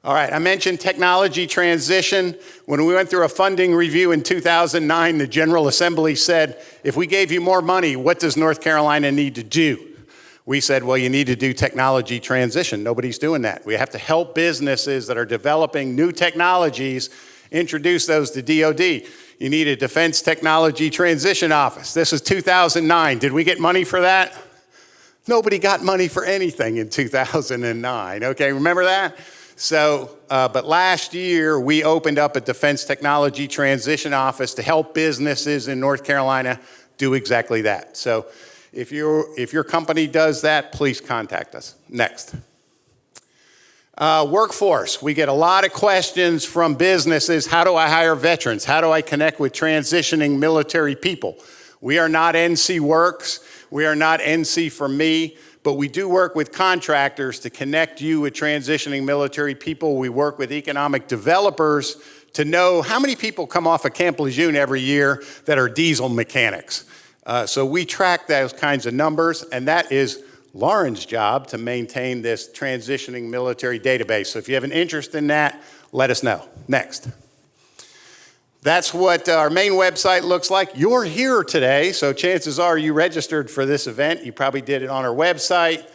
Speaker 11: All right, I mentioned technology transition. When we went through a funding review in 2009, the General Assembly said, if we gave you more money, what does North Carolina need to do? We said, well, you need to do technology transition. Nobody's doing that. We have to help businesses that are developing new technologies introduce those to DoD. You need a Defense Technology Transition Office. This is 2009. Did we get money for that? Nobody got money for anything in 2009. Okay, remember that? So, but last year we opened up a Defense Technology Transition Office to help businesses in North Carolina do exactly that. So if your company does that, please contact us. Next. Workforce. We get a lot of questions from businesses. How do I hire veterans? How do I connect with transitioning military people? We are not NC Works. We are not NC for me, but we do work with contractors to connect you with transitioning military people. We work with economic developers to know how many people come off of Camp Lejeune every year that are diesel mechanics. So we track those kinds of numbers, and that is Lauren's job to maintain this transitioning military database. So if you have an interest in that, let us know. Next. That's what our main website looks like. You're here today, so chances are you registered for this event. You probably did it on our website.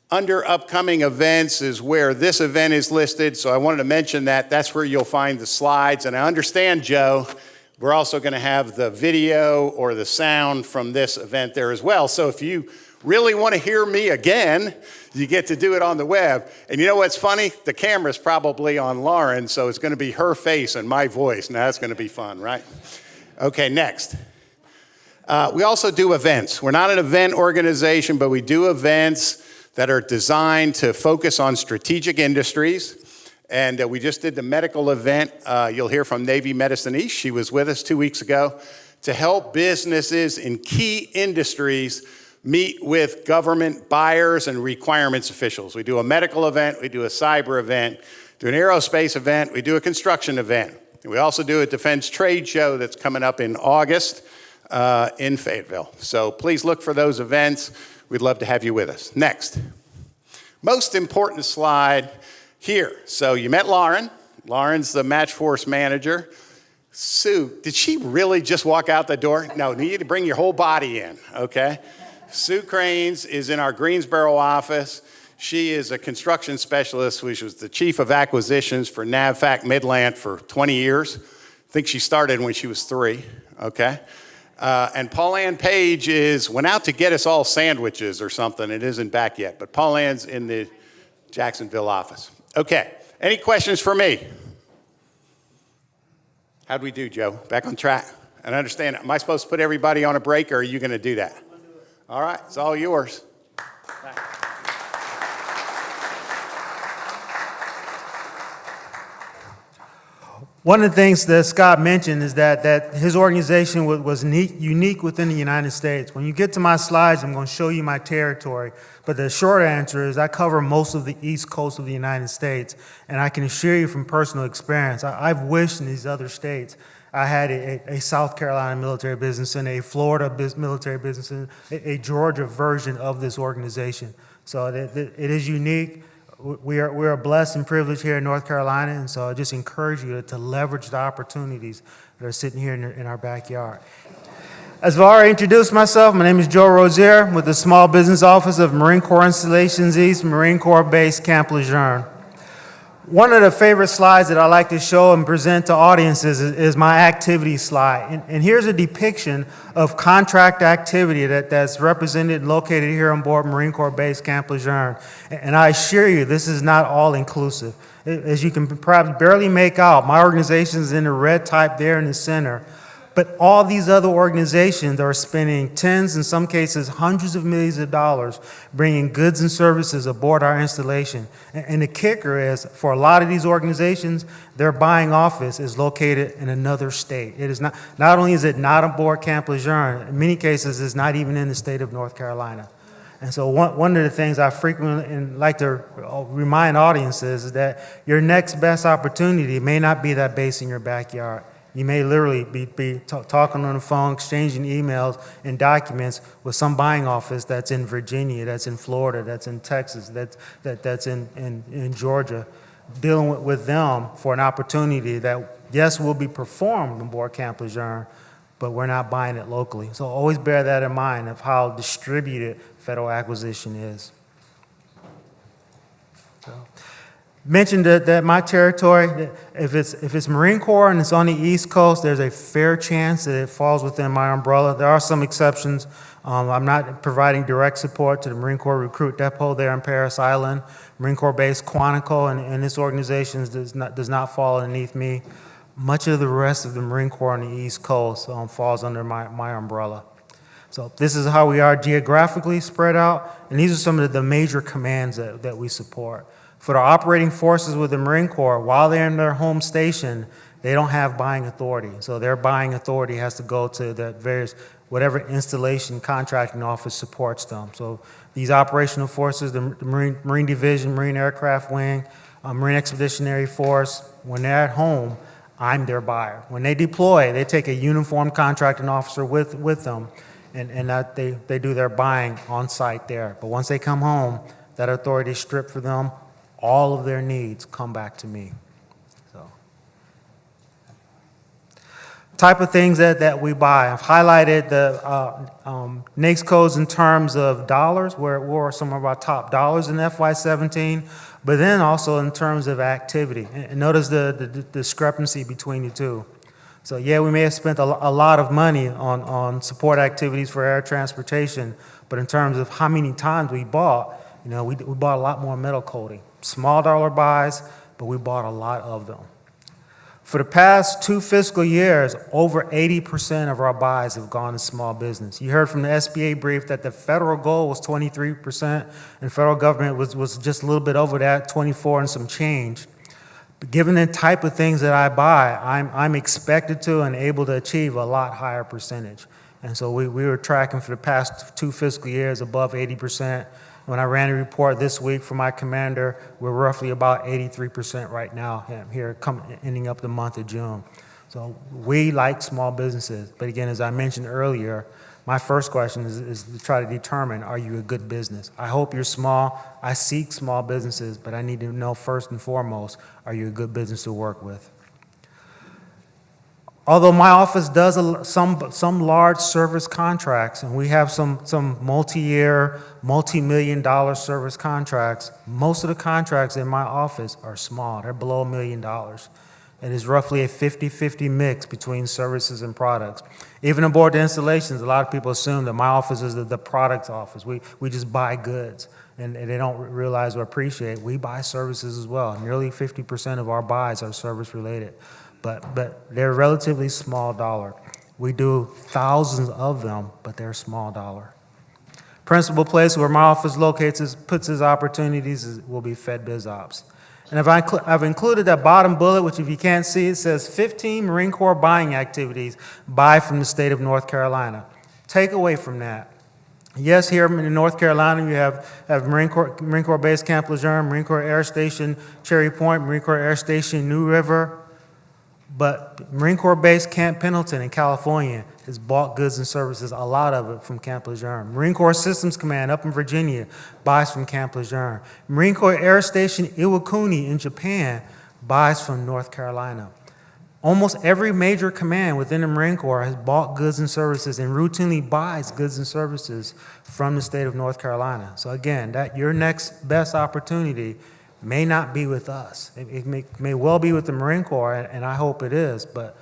Speaker 11: Under upcoming events is where this event is listed, so I wanted to mention that. That's where you'll find the slides. And I understand, Joe, we're also going to have the video or the sound from this event there as well. So if you really want to hear me again, you get to do it on the web. And you know what's funny? The camera's probably on Lauren, so it's going to be her face and my voice. Now that's going to be fun, right? Okay, next. We also do events. We're not an event organization, but we do events that are designed to focus on strategic industries. And we just did the medical event. You'll hear from Navy Medicine East. She was with us 2 weeks ago to help businesses in key industries meet with government buyers and requirements officials. We do a medical event, we do a cyber event, do an aerospace event, we do a construction event. We also do a defense trade show that's coming up in August in Fayetteville. So please look for those events. We'd love to have you with us. Next. Most important slide here. So you met Lauren. Lauren's the match force manager. Sue, did she really just walk out the door? No, you need to bring your whole body in, okay? Sue Cranes is in our Greensboro office. She is a construction specialist, which was the chief of acquisitions for NAVFAC Midland for 20 years. I think she started when she was 3, okay? And Pauline Page went out to get us all sandwiches or something. It isn't back yet, but Pauline's in the Jacksonville office. Okay, any questions for me? How'd we do, Joe? Back on track? And understand, am I supposed to put everybody on a break, or are you going to do that? All right, it's all yours.
Speaker 1: One of the things that Scott mentioned is that his organization was unique within the United States. When you get to my slides, I'm going to show you my territory. But the short answer is I cover most of the East Coast of the United States. And I can assure you from personal experience, I've wished in these other states I had a South Carolina military business and a Florida military business and a Georgia version of this organization. So it is unique. We are blessed and privileged here in North Carolina, and so I just encourage you to leverage the opportunities that are sitting here in our backyard. As I've already introduced myself, my name is Joe Rozier with the Small Business Office of Marine Corps Installations East, Marine Corps Base Camp Lejeune. One of the favorite slides that I like to show and present to audiences is my activity slide. And here's a depiction of contract activity that's represented and located here on board Marine Corps Base Camp Lejeune. And I assure you, this is not all inclusive. As you can perhaps barely make out, my organization is in the red type there in the center. But all these other organizations are spending tens, in some cases hundreds of millions of dollars bringing goods and services aboard our installation. And the kicker is, for a lot of these organizations, their buying office is located in another state. It is not only is it not aboard Camp Lejeune, in many cases it's not even in the state of North Carolina. And so one of the things I frequently like to remind audiences is that your next best opportunity may not be that base in your backyard. You may literally be talking on the phone, exchanging emails and documents with some buying office that's in Virginia, that's in Florida, that's in Texas, that's in Georgia, dealing with them for an opportunity that, yes, will be performed on board Camp Lejeune, but we're not buying it locally. So always bear that in mind of how distributed federal acquisition is. Mentioned that my territory, if it's Marine Corps and it's on the East Coast, there's a fair chance that it falls within my umbrella. There are some exceptions. I'm not providing direct support to the Marine Corps Recruit Depot there on Parris Island. Marine Corps Base Quantico and this organization does not fall underneath me. Much of the rest of the Marine Corps on the East Coast falls under my umbrella. So this is how we are geographically spread out, and these are some of the major commands that we support. For the operating forces with the Marine Corps, while they're in their home station, they don't have buying authority. So their buying authority has to go to the various whatever installation contracting office supports them. So these operational forces, the Marine Division, Marine Aircraft Wing, Marine Expeditionary Force, when they're at home, I'm their buyer. When they deploy, they take a uniformed contracting officer with them, and that they do their buying on site there. But once they come home, that authority is stripped for them. All of their needs come back to me. So, type of things that we buy. I've highlighted the NAICS codes in terms of dollars, where were some of our top dollars in FY17, but then also in terms of activity. And notice the discrepancy between the two. So yeah, we may have spent a lot of money on support activities for air transportation, but in terms of how many times we bought, we bought a lot more metal coating. Small dollar buys, but we bought a lot of them. For the past 2 fiscal years, over 80% of our buys have gone to small business. You heard from the SBA brief that the federal goal was 23%, and federal government was just a little bit over that, 24 and some change. But given the type of things that I buy, I'm expected to and able to achieve a lot higher percentage. And so we were tracking for the past 2 fiscal years above 80%. When I ran a report this week for my commander, we're roughly about 83% right now here, ending up the month of June. So we like small businesses. But again, as I mentioned earlier, my first question is to try to determine, are you a good business? I hope you're small. I seek small businesses, but I need to know first and foremost, are you a good business to work with? Although my office does some large service contracts, and we have some multi-year, multi-million-dollar service contracts, most of the contracts in my office are small. They're below $1 million. It is roughly a 50-50 mix between services and products. Even aboard the installations, a lot of people assume that my office is the products office. We just buy goods, and they don't realize or appreciate we buy services as well. Nearly 50% of our buys are service-related. But they're relatively small dollar. We do thousands of them, but they're small dollar. Principal place where my office puts its opportunities will be Fed Biz Ops. And I've included that bottom bullet, which if you can't see, it says 15 Marine Corps buying activities buy from the state of North Carolina. Take away from that. Yes, here in North Carolina, you have Marine Corps Base Camp Lejeune, Marine Corps Air Station Cherry Point, Marine Corps Air Station New River. But Marine Corps Base Camp Pendleton in California has bought goods and services, a lot of it from Camp Lejeune. Marine Corps Systems Command up in Virginia buys from Camp Lejeune. Marine Corps Air Station Iwakuni in Japan buys from North Carolina. Almost every major command within the Marine Corps has bought goods and services and routinely buys goods and services from the state of North Carolina. So again, that your next best opportunity may not be with us. It may well be with the Marine Corps, and I hope it is, but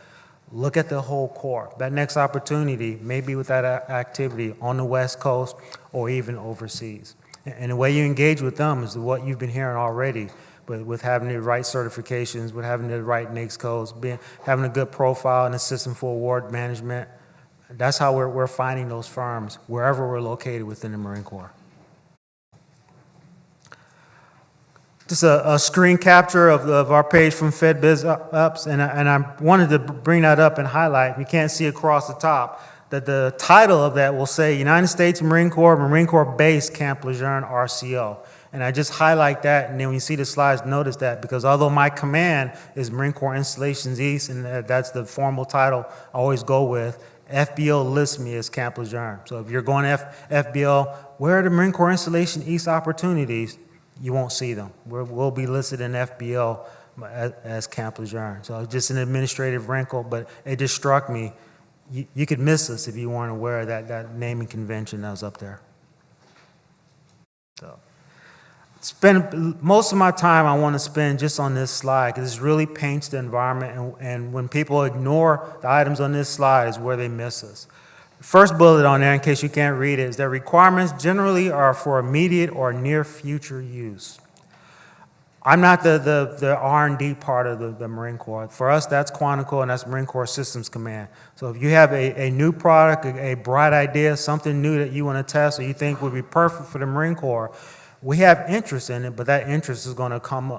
Speaker 1: look at the whole Corps. That next opportunity may be with that activity on the West Coast or even overseas. And the way you engage with them is what you've been hearing already, but with having the right certifications, with having the right NAICS codes, having a good profile and a system for award management. That's how we're finding those firms wherever we're located within the Marine Corps. Just a screen capture of our page from Fed Biz Ups, and I wanted to bring that up and highlight. You can't see across the top that the title of that will say United States Marine Corps Base Camp Lejeune RCO. And I just highlight that, and then when you see the slides, notice that, because although my command is Marine Corps Installations East, and that's the formal title I always go with, FBO lists me as Camp Lejeune. So if you're going to FBO, where are the Marine Corps Installation East opportunities? You won't see them. We'll be listed in FBO as Camp Lejeune. So just an administrative wrinkle, but it just struck me. You could miss us if you weren't aware of that naming convention that was up there. So spend most of my time I want to spend just on this slide because this really paints the environment, and when people ignore the items on this slide is where they miss us. First bullet on there, in case you can't read it, is that requirements generally are for immediate or near future use. I'm not the R&D part of the Marine Corps. For us, that's Quantico, and that's Marine Corps Systems Command. So if you have a new product, a bright idea, something new that you want to test or you think would be perfect for the Marine Corps, we have interest in it, but that interest is going to come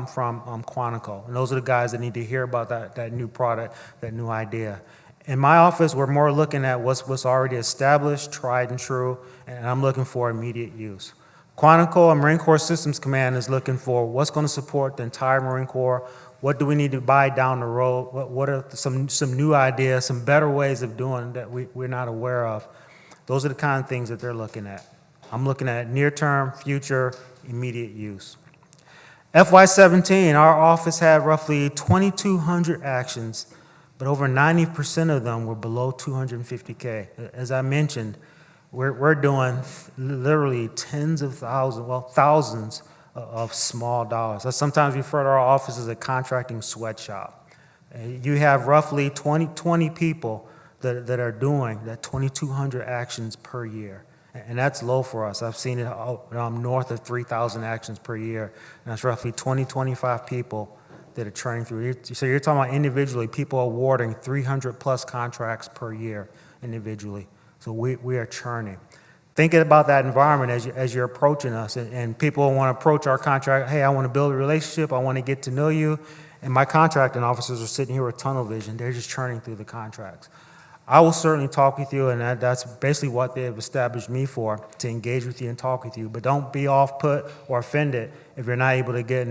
Speaker 1: from Quantico. And those are the guys that need to hear about that new product, that new idea. In my office, we're more looking at what's already established, tried and true, and I'm looking for immediate use. Quantico and Marine Corps Systems Command is looking for what's going to support the entire Marine Corps. What do we need to buy down the road? What are some new ideas, some better ways of doing that we're not aware of? Those are the kind of things that they're looking at. I'm looking at near-term, future, immediate use. FY17, our office had roughly 2,200 actions, but over 90% of them were below 250K. As I mentioned, we're doing literally tens of thousands, well, thousands of small dollars. I sometimes refer to our office as a contracting sweatshop. You have roughly 20 people that are doing that 2,200 actions per year. And that's low for us. I've seen it north of 3,000 actions per year. And that's roughly 25 people that are churning through. So you're talking about individually, people awarding 300 plus contracts per year individually. So we are churning. Thinking about that environment as you're approaching us, and people want to approach our contract, hey, I want to build a relationship, I want to get to know you, and my contracting officers are sitting here with tunnel vision. They're just churning through the contracts. I will certainly talk with you, and that's basically what they have established me for, to engage with you and talk with you. But don't be off-put or offended if you're not able to get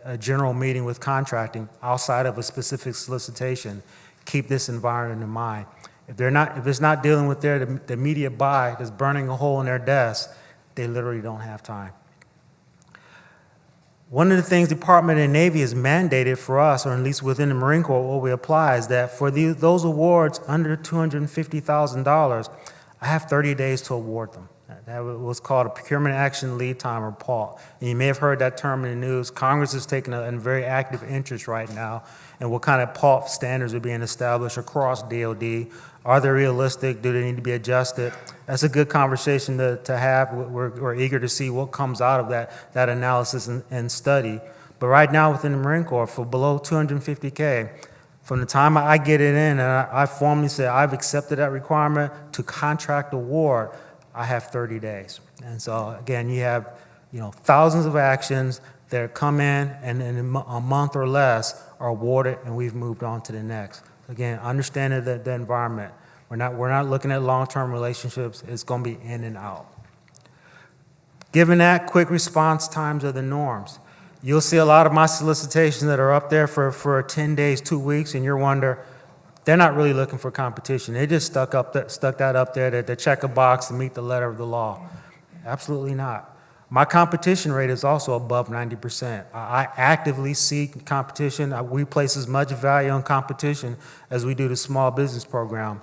Speaker 1: a general meeting with contracting outside of a specific solicitation. Keep this environment in mind. If it's not dealing with the immediate buy that's burning a hole in their desk, they literally don't have time. One of the things the Department of the Navy has mandated for us, or at least within the Marine Corps, what we apply is that for those awards under $250,000, I have 30 days to award them. That was called a procurement action lead time, or PALT. And you may have heard that term in the news. Congress is taking a very active interest right now in what kind of PALT standards are being established across DOD. Are they realistic? Do they need to be adjusted? That's a good conversation to have. We're eager to see what comes out of that analysis and study. But right now within the Marine Corps, for below 250K, from the time I get it in and I formally say I've accepted that requirement to contract award, I have 30 days. And so again, you have thousands of actions that come in and in a month or less are awarded, and we've moved on to the next. Again, understanding the environment. We're not looking at long-term relationships. It's going to be in and out. Given that, quick response times are the norms. You'll see a lot of my solicitations that are up there for 10 days, 2 weeks, and you're wondering, they're not really looking for competition. They just stuck that up there to check a box to meet the letter of the law. Absolutely not. My competition rate is also above 90%. I actively seek competition. We place as much value on competition as we do the small business program.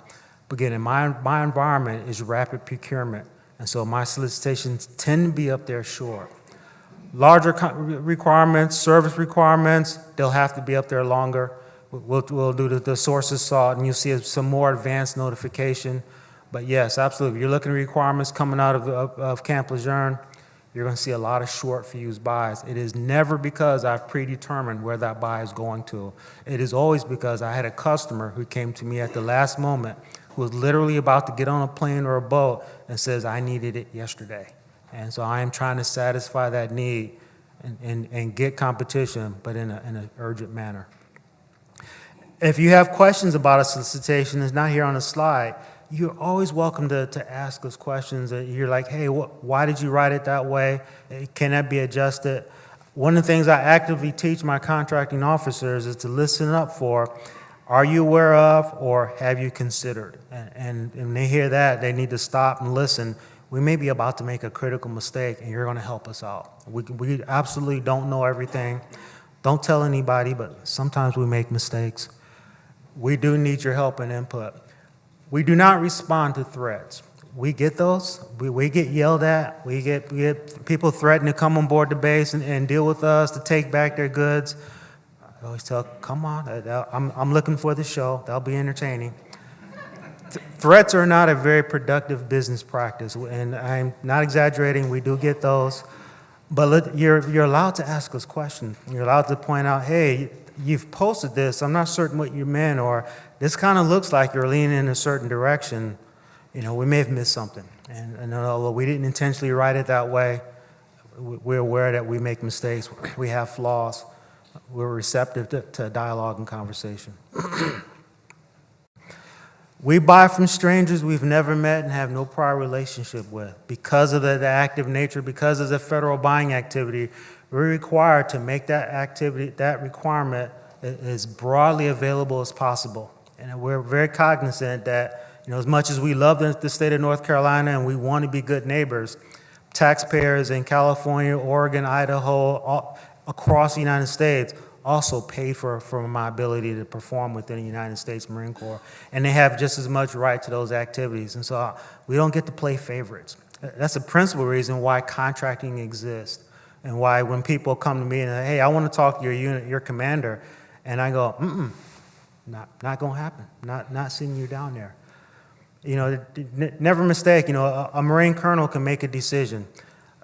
Speaker 1: But again, my environment is rapid procurement, and so my solicitations tend to be up there short. Larger requirements, service requirements, they'll have to be up there longer. We'll do the sources sought, and you'll see some more advanced notification. But yes, absolutely. If you're looking at requirements coming out of Camp Lejeune, you're going to see a lot of short fuse buys. It is never because I've predetermined where that buy is going to. It is always because I had a customer who came to me at the last moment who was literally about to get on a plane or a boat and says, I needed it yesterday. And so I am trying to satisfy that need and get competition, but in an urgent manner. If you have questions about a solicitation, it's not here on the slide, you're always welcome to ask us questions. You're like, hey, why did you write it that way? Can that be adjusted? One of the things I actively teach my contracting officers is to listen up for, are you aware of or have you considered? And when they hear that, they need to stop and listen. We may be about to make a critical mistake, and you're going to help us out. We absolutely don't know everything. Don't tell anybody, but sometimes we make mistakes. We do need your help and input. We do not respond to threats. We get those. We get yelled at. We get people threatening to come on board the base and deal with us, to take back their goods. I always tell, come on, I'm looking for the show. That'll be entertaining. Threats are not a very productive business practice, and I'm not exaggerating. We do get those. But you're allowed to ask us questions. You're allowed to point out, hey, you've posted this. I'm not certain what you meant, or this kind of looks like you're leaning in a certain direction. We may have missed something. And although we didn't intentionally write it that way, we're aware that we make mistakes. We have flaws. We're receptive to dialogue and conversation. We buy from strangers we've never met and have no prior relationship with. Because of the active nature, because of the federal buying activity, we're required to make that activity, that requirement as broadly available as possible. And we're very cognizant that, as much as we love the state of North Carolina and we want to be good neighbors, taxpayers in California, Oregon, Idaho, all across the United States also pay for my ability to perform within the United States Marine Corps. And they have just as much right to those activities. And so we don't get to play favorites. That's a principal reason why contracting exists and why when people come to me and say, hey, I want to talk to your unit, your commander, and I go, not going to happen. Not sending you down there. Never mistake, a Marine colonel can make a decision.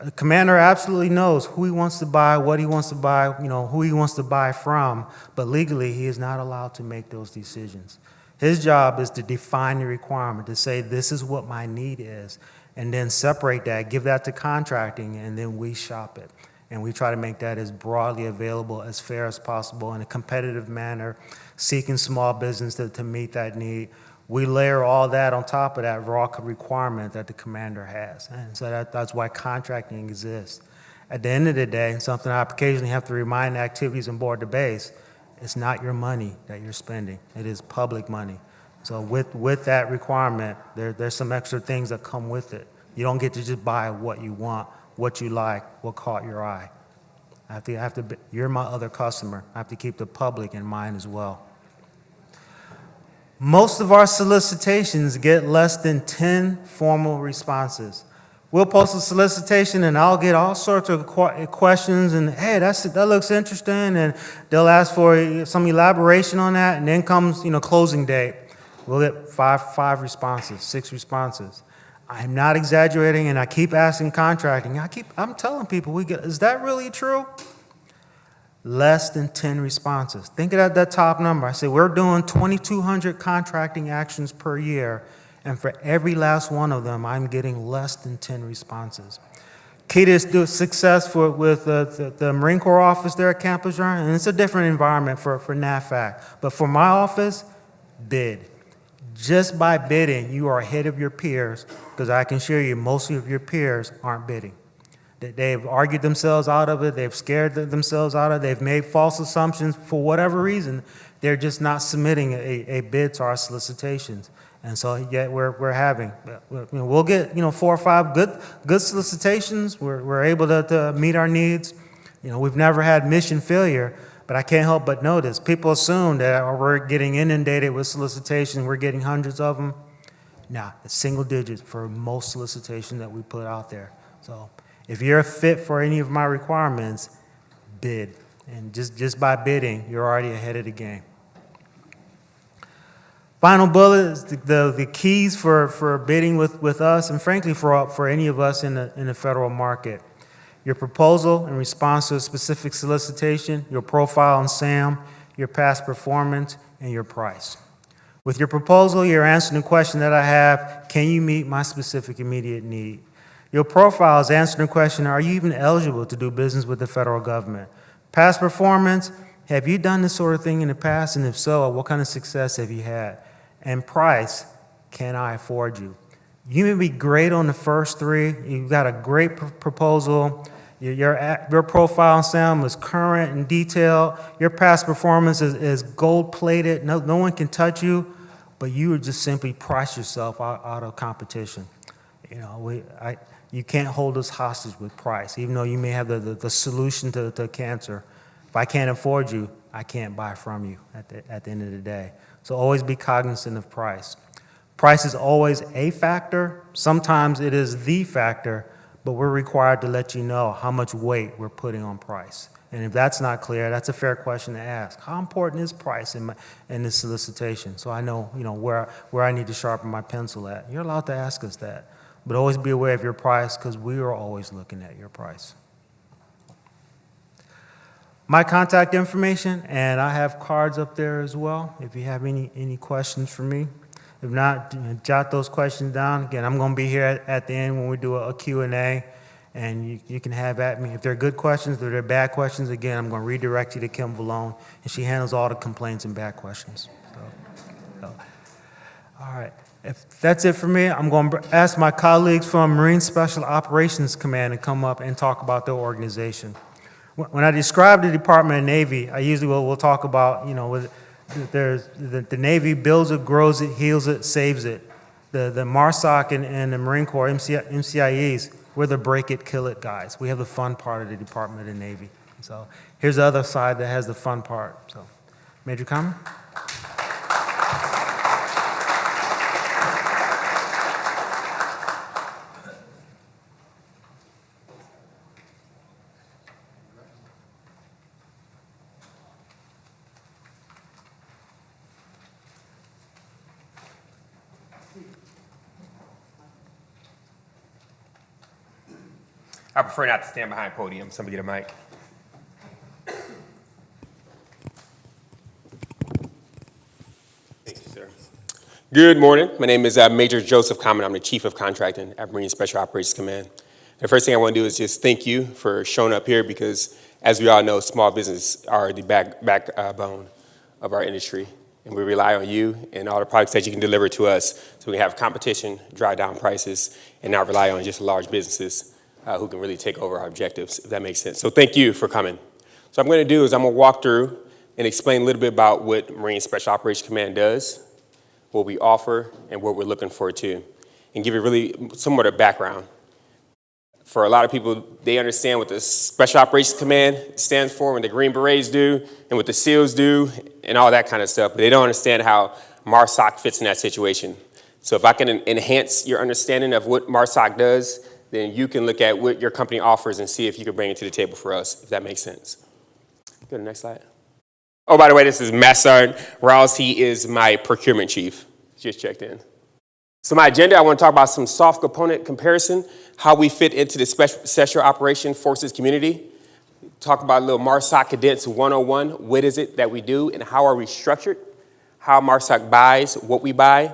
Speaker 1: The commander absolutely knows who he wants to buy, what he wants to buy, who he wants to buy from, but legally he is not allowed to make those decisions. His job is to define the requirement, to say this is what my need is, and then separate that, give that to contracting, and then we shop it. And we try to make that as broadly available, as fair as possible, in a competitive manner, seeking small business to meet that need. We layer all that on top of that raw requirement that the commander has. And so that's why contracting exists. At the end of the day, something I occasionally have to remind activities on board the base, it's not your money that you're spending. It is public money. So with that requirement, there's some extra things that come with it. You don't get to just buy what you want, what you like, what caught your eye. You're my other customer. I have to keep the public in mind as well. Most of our solicitations get less than 10 formal responses. We'll post a solicitation and I'll get all sorts of questions and, hey, that looks interesting, and they'll ask for some elaboration on that, and then comes, closing date. We'll get five responses, 6 responses. I'm not exaggerating, and I keep asking contracting. I'm telling people, is that really true? Less than 10 responses. Think of that top number. I say we're doing 2,200 contracting actions per year, and for every last one of them, I'm getting less than 10 responses. Key to success with the Marine Corps office there at Camp Lejeune, and it's a different environment for NAVFAC, but for my office, bid. Just by bidding, you are ahead of your peers, because I can assure you most of your peers aren't bidding. They've argued themselves out of it. They've scared themselves out of it. They've made false assumptions for whatever reason. They're just not submitting a bid to our solicitations. And so yet we're having, we'll get 4 or 5 good solicitations. We're able to meet our needs. We've never had mission failure, but I can't help but notice people assume that we're getting inundated with solicitations. We're getting hundreds of them. Nah, it's single digits for most solicitations that we put out there. So if you're a fit for any of my requirements, bid. And just by bidding, you're already ahead of the game. Final bullet is the keys for bidding with us, and frankly for any of us in the federal market. Your proposal in response to a specific solicitation, your profile on SAM, your past performance, and your price. With your proposal, you're answering the question that I have: can you meet my specific immediate need? Your profile is answering the question: are you even eligible to do business with the federal government? Past performance: have you done this sort of thing in the past, and if so, what kind of success have you had? And price: can I afford you? You may be great on the first 3. You've got a great proposal. Your profile on SAM is current and detailed. Your past performance is gold-plated. No one can touch you, but you would just simply price yourself out of competition. You can't hold us hostage with price, even though you may have the solution to cancer. If I can't afford you, I can't buy from you at the end of the day. So always be cognizant of price. Price is always a factor. Sometimes it is the factor, but we're required to let you know how much weight we're putting on price. And if that's not clear, that's a fair question to ask. How important is price in this solicitation? So I know, where I need to sharpen my pencil at. You're allowed to ask us that. But always be aware of your price, because we are always looking at your price. My contact information, and I have cards up there as well, if you have any questions for me. If not, jot those questions down. Again, I'm going to be here at the end when we do a Q&A, and you can have at me. If they're good questions, if they're bad questions, again, I'm going to redirect you to Kim Vallone, and she handles all the complaints and bad questions. All right. If that's it for me, I'm going to ask my colleagues from Marine Special Operations Command to come up and talk about their organization. When I describe the Department of Navy, I usually will talk about, the Navy builds it, grows it, heals it, saves it. The MARSOC and the Marine Corps, MCIEs, we're the break it, kill it guys. We have the fun part of the Department of the Navy. So here's the other side that has the fun part. So, Major Comer?
Speaker 13: I prefer not to stand behind podium. Somebody get a mic. Thank you, sir. Good morning. My name is Major Joseph Common. I'm the Chief of Contracting at Marine Special Operations Command. The first thing I want to do is just thank you for showing up here because, as we all know, small business are the backbone of our industry. And we rely on you and all the products that you can deliver to us so we can have competition, drive down prices, and not rely on just large businesses who can really take over our objectives, if that makes sense. So thank you for coming. So what I'm going to do is I'm going to walk through and explain a little bit about what Marine Special Operations Command does, what we offer, and what we're looking for too, and give you really somewhat of background. For a lot of people, they understand what the Special Operations Command stands for, what the Green Berets do, and what the SEALs do, and all that kind of stuff, but they don't understand how MARSOC fits in that situation. So if I can enhance your understanding of what MARSOC does, then you can look at what your company offers and see if you can bring it to the table for us, if that makes sense. Go to the next slide. Oh, by the way, this is Massard Rouse. He is my procurement chief. Just checked in. So my agenda, I want to talk about some soft component comparison, how we fit into the Special Operation Forces community. Talk about a little MARSOC Cadets 101. What is it that we do and how are we structured? How MARSOC buys, what we buy,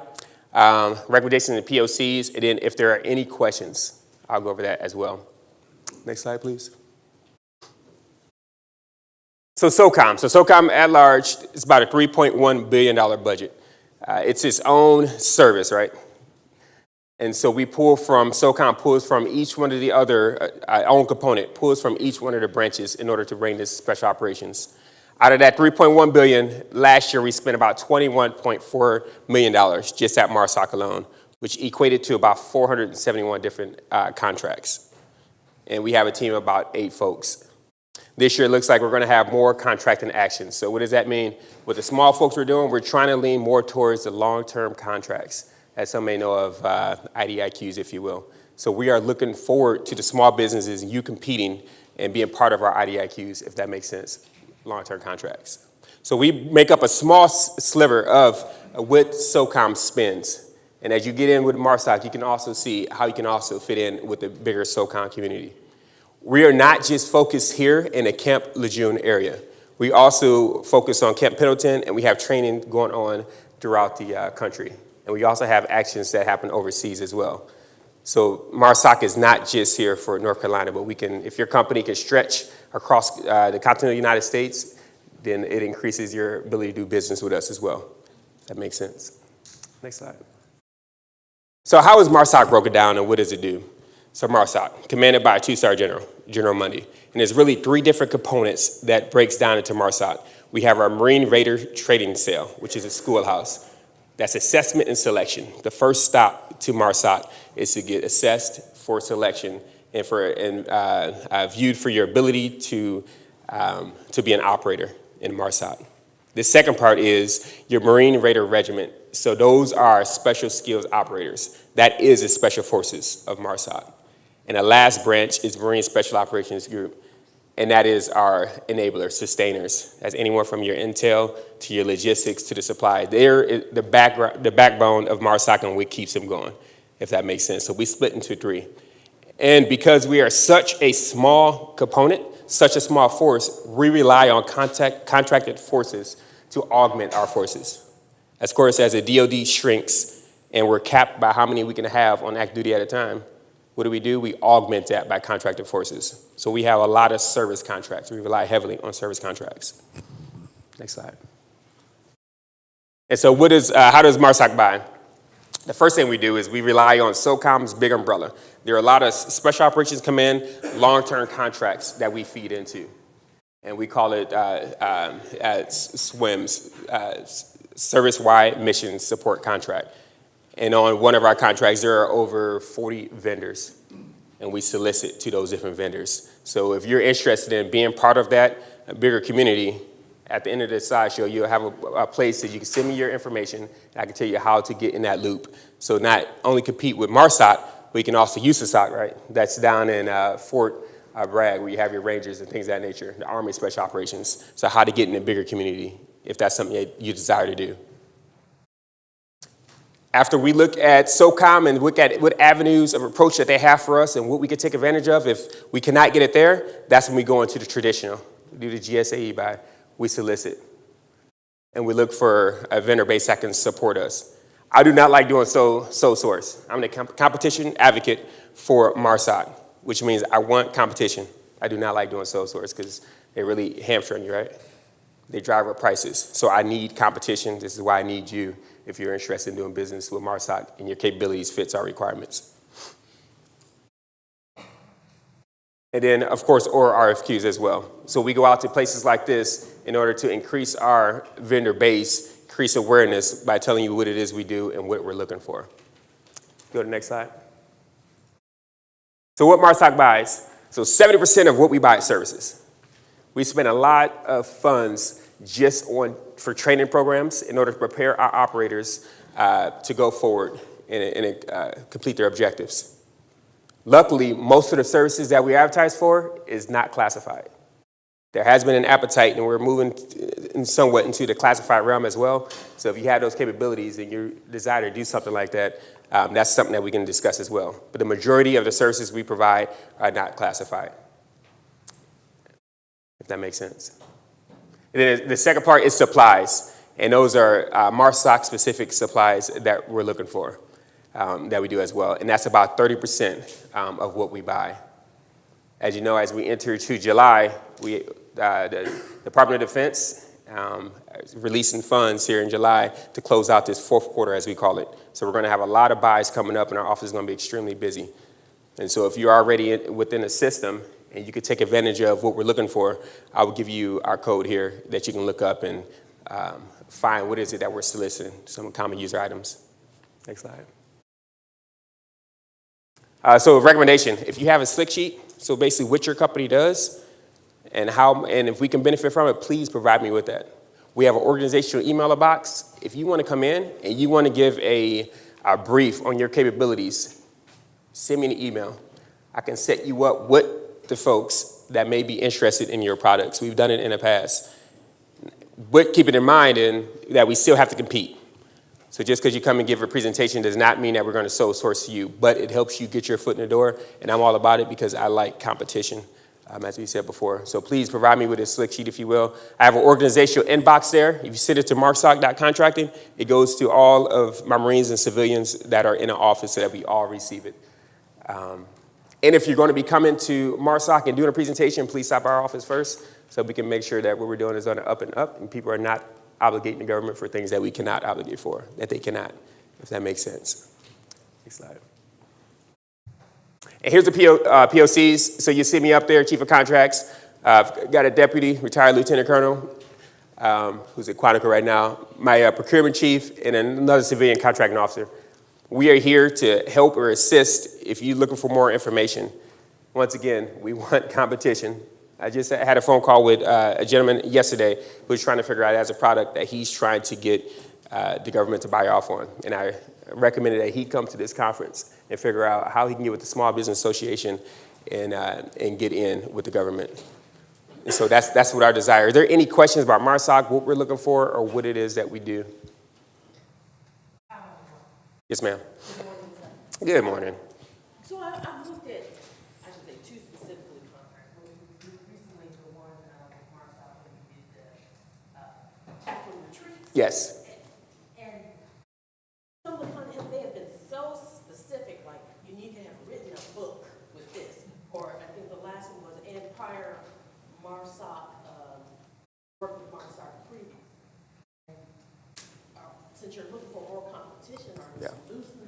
Speaker 13: recommendations and POCs, and then if there are any questions, I'll go over that as well. Next slide, please. So SOCOM at large is about a $3.1 billion budget. It's its own service, right? And so we pull from, SOCOM pulls from each one of the other, own component, pulls from each one of the branches in order to bring this special operations. Out of that $3.1 billion, last year we spent about $21.4 million just at MARSOC alone, which equated to about 471 different contracts. And we have a team of about 8 folks. This year it looks like we're gonna have more contracting actions. So what does that mean? With the small folks we're doing, we're trying to lean more towards the long-term contracts, as some may know of IDIQs, if you will. So we are looking forward to the small businesses and you competing and being part of our IDIQs, if that makes sense, long-term contracts. So we make up a small sliver of what SOCOM spends. And as you get in with MARSOC, you can also see how you can also fit in with the bigger SOCOM community. We are not just focused here in the Camp Lejeune area. We also focus on Camp Pendleton, and we have training going on throughout the country. And we also have actions that happen overseas as well. So MARSOC is not just here for North Carolina, but we can, if your company can stretch across the continental United States, then it increases your ability to do business with us as well. That makes sense. Next slide. So how is MARSOC broken down and what does it do? So MARSOC, commanded by a 2-star general, General Mundy. And there's really 3 different components that breaks down into MARSOC. We have our Marine Raider Trading Cell, which is a schoolhouse. That's assessment and selection. The first stop to MARSOC is to get assessed for selection and viewed for your ability to be an operator in MARSOC. The second part is your Marine Raider Regiment. So those are special skills operators. That is the special forces of MARSOC. And the last branch is Marine Special Operations Group. And that is our enablers, sustainers. That's anyone from your intel to your logistics to the supply. They're the backbone of MARSOC and what keeps them going, if that makes sense. So we split into 3. And because we are such a small component, such a small force, we rely on contracted forces to augment our forces. Of course, as the DOD shrinks and we're capped by how many we can have on active duty at a time, what do? We augment that by contracted forces. So we have a lot of service contracts. We rely heavily on service contracts. Next slide. And so how does MARSOC buy? The first thing we do is we rely on SOCOM's big umbrella. There are a lot of special operations come in, long-term contracts that we feed into. And we call it SWIMS, Service-Wide Mission Support Contract. And on one of our contracts, there are over 40 vendors, and we solicit to those different vendors. So if you're interested in being part of that bigger community, at the end of this slideshow, you'll have a place that you can send me your information, and I can tell you how to get in that loop. So not only compete with MARSOC, but you can also use USASOC, right? That's down in Fort Bragg, where you have your Rangers and things of that nature, the Army Special Operations. So how to get in a bigger community, if that's something that you desire to do. After we look at SOCOM and look at what avenues of approach that they have for us and what we can take advantage of, if we cannot get it there, that's when we go into the traditional. We do the GSAE buy, we solicit, and we look for a vendor base that can support us. I do not like doing sole source. I'm the competition advocate for MARSOC, which means I want competition. I do not like doing sole source because they really hamstring you, right? They drive up prices. So I need competition. This is why I need you if you're interested in doing business with MARSOC and your capabilities fits our requirements. And then, of course, or RFQs as well. So we go out to places like this in order to increase our vendor base, increase awareness by telling you what it is we do and what we're looking for. Go to the next slide. So what MARSOC buys? So 70% of what we buy is services. We spend a lot of funds just for training programs in order to prepare our operators to go forward and complete their objectives. Luckily, most of the services that we advertise for is not classified. There has been an appetite, and we're moving somewhat into the classified realm as well. So if you have those capabilities and you desire to do something like that, that's something that we can discuss as well. But the majority of the services we provide are not classified, if that makes sense. And then the second part is supplies, and those are MARSOC-specific supplies that we're looking for. That we do as well, and that's about 30% of what we buy. As you know, as we enter to July, the Department of Defense is releasing funds here in July to close out this fourth quarter, as we call it. So we're going to have a lot of buys coming up, and our office is going to be extremely busy. And so if you're already within the system and you could take advantage of what we're looking for, I will give you our code here that you can look up and find what is it that we're soliciting, some common user items. Next slide. So recommendation, if you have a slick sheet, so basically what your company does and if we can benefit from it, please provide me with that. We have an organizational email box. If you want to come in and you want to give a brief on your capabilities, send me an email. I can set you up with the folks that may be interested in your products. We've done it in the past. But keep it in mind that we still have to compete. So just because you come and give a presentation does not mean that we're going to sole source you, but it helps you get your foot in the door, and I'm all about it because I like competition, as we said before. So please provide me with a slick sheet, if you will. I have an organizational inbox there. If you send it to marsoc.contracting, it goes to all of my Marines and civilians that are in the office so that we all receive it. And if you're going to be coming to MARSOC and doing a presentation, please stop by our office first so we can make sure that what we're doing is on the up and up, and people are not obligating the government for things that we cannot obligate for, that they cannot, if that makes sense. Next slide. And here's the POCs. So you see me up there, Chief of Contracts. I've got a deputy, retired Lieutenant Colonel, who's at Quantico right now, my procurement chief, and another civilian contracting officer. We are here to help or assist if you're looking for more information. Once again, we want competition. I just had a phone call with a gentleman yesterday who was trying to figure out as a product that he's trying to get the government to buy off on. And I recommended that he come to this conference and figure out how he can get with the Small Business Association and get in with the government. And so that's what our desire. Are there any questions about MARSOC, what we're looking for, or what it is that we do? Yes, ma'am. Good morning.
Speaker 14: So I've looked at, I should say, two specifically contracts. Recently, the one with MARSOC, when you did the chaplain retreats.
Speaker 13: Yes.
Speaker 14: And some of the content, they have been so specific, like you need to have written a book with this. Or I think the last one was, and prior MARSOC, worked with MARSOC previously. Since you're looking for more competition, are there solutions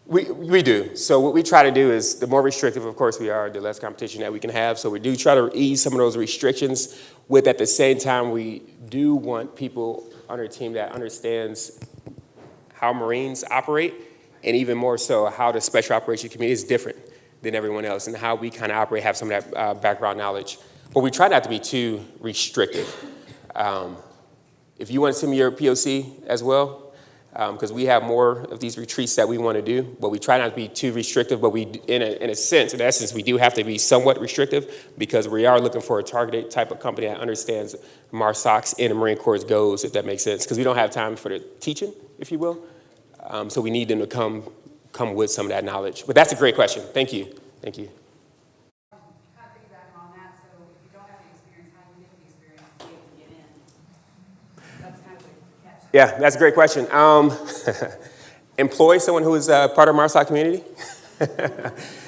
Speaker 13: We do. So what we try to do is, the more restrictive, of course, we are, the less competition that we can have. So we do try to ease some of those restrictions, with at the same time, we do want people on our team that understands how Marines operate, and even more so, how the special operations community is different than everyone else, and how we kind of operate, have some of that background knowledge. But we try not to be too restrictive. If you want to send me your POC as well, because we have more of these retreats that we want to do, but we try not to be too restrictive, but we, in essence, we do have to be somewhat restrictive, because we are looking for a targeted type of company that understands MARSOC's and the Marine Corps' goals, if that makes sense, because we don't have time for the teaching, if you will. So we need them to come with some of that knowledge. But that's a great question. Thank you. Thank you. Yeah, that's a great question. Employ someone who is part of MARSOC community?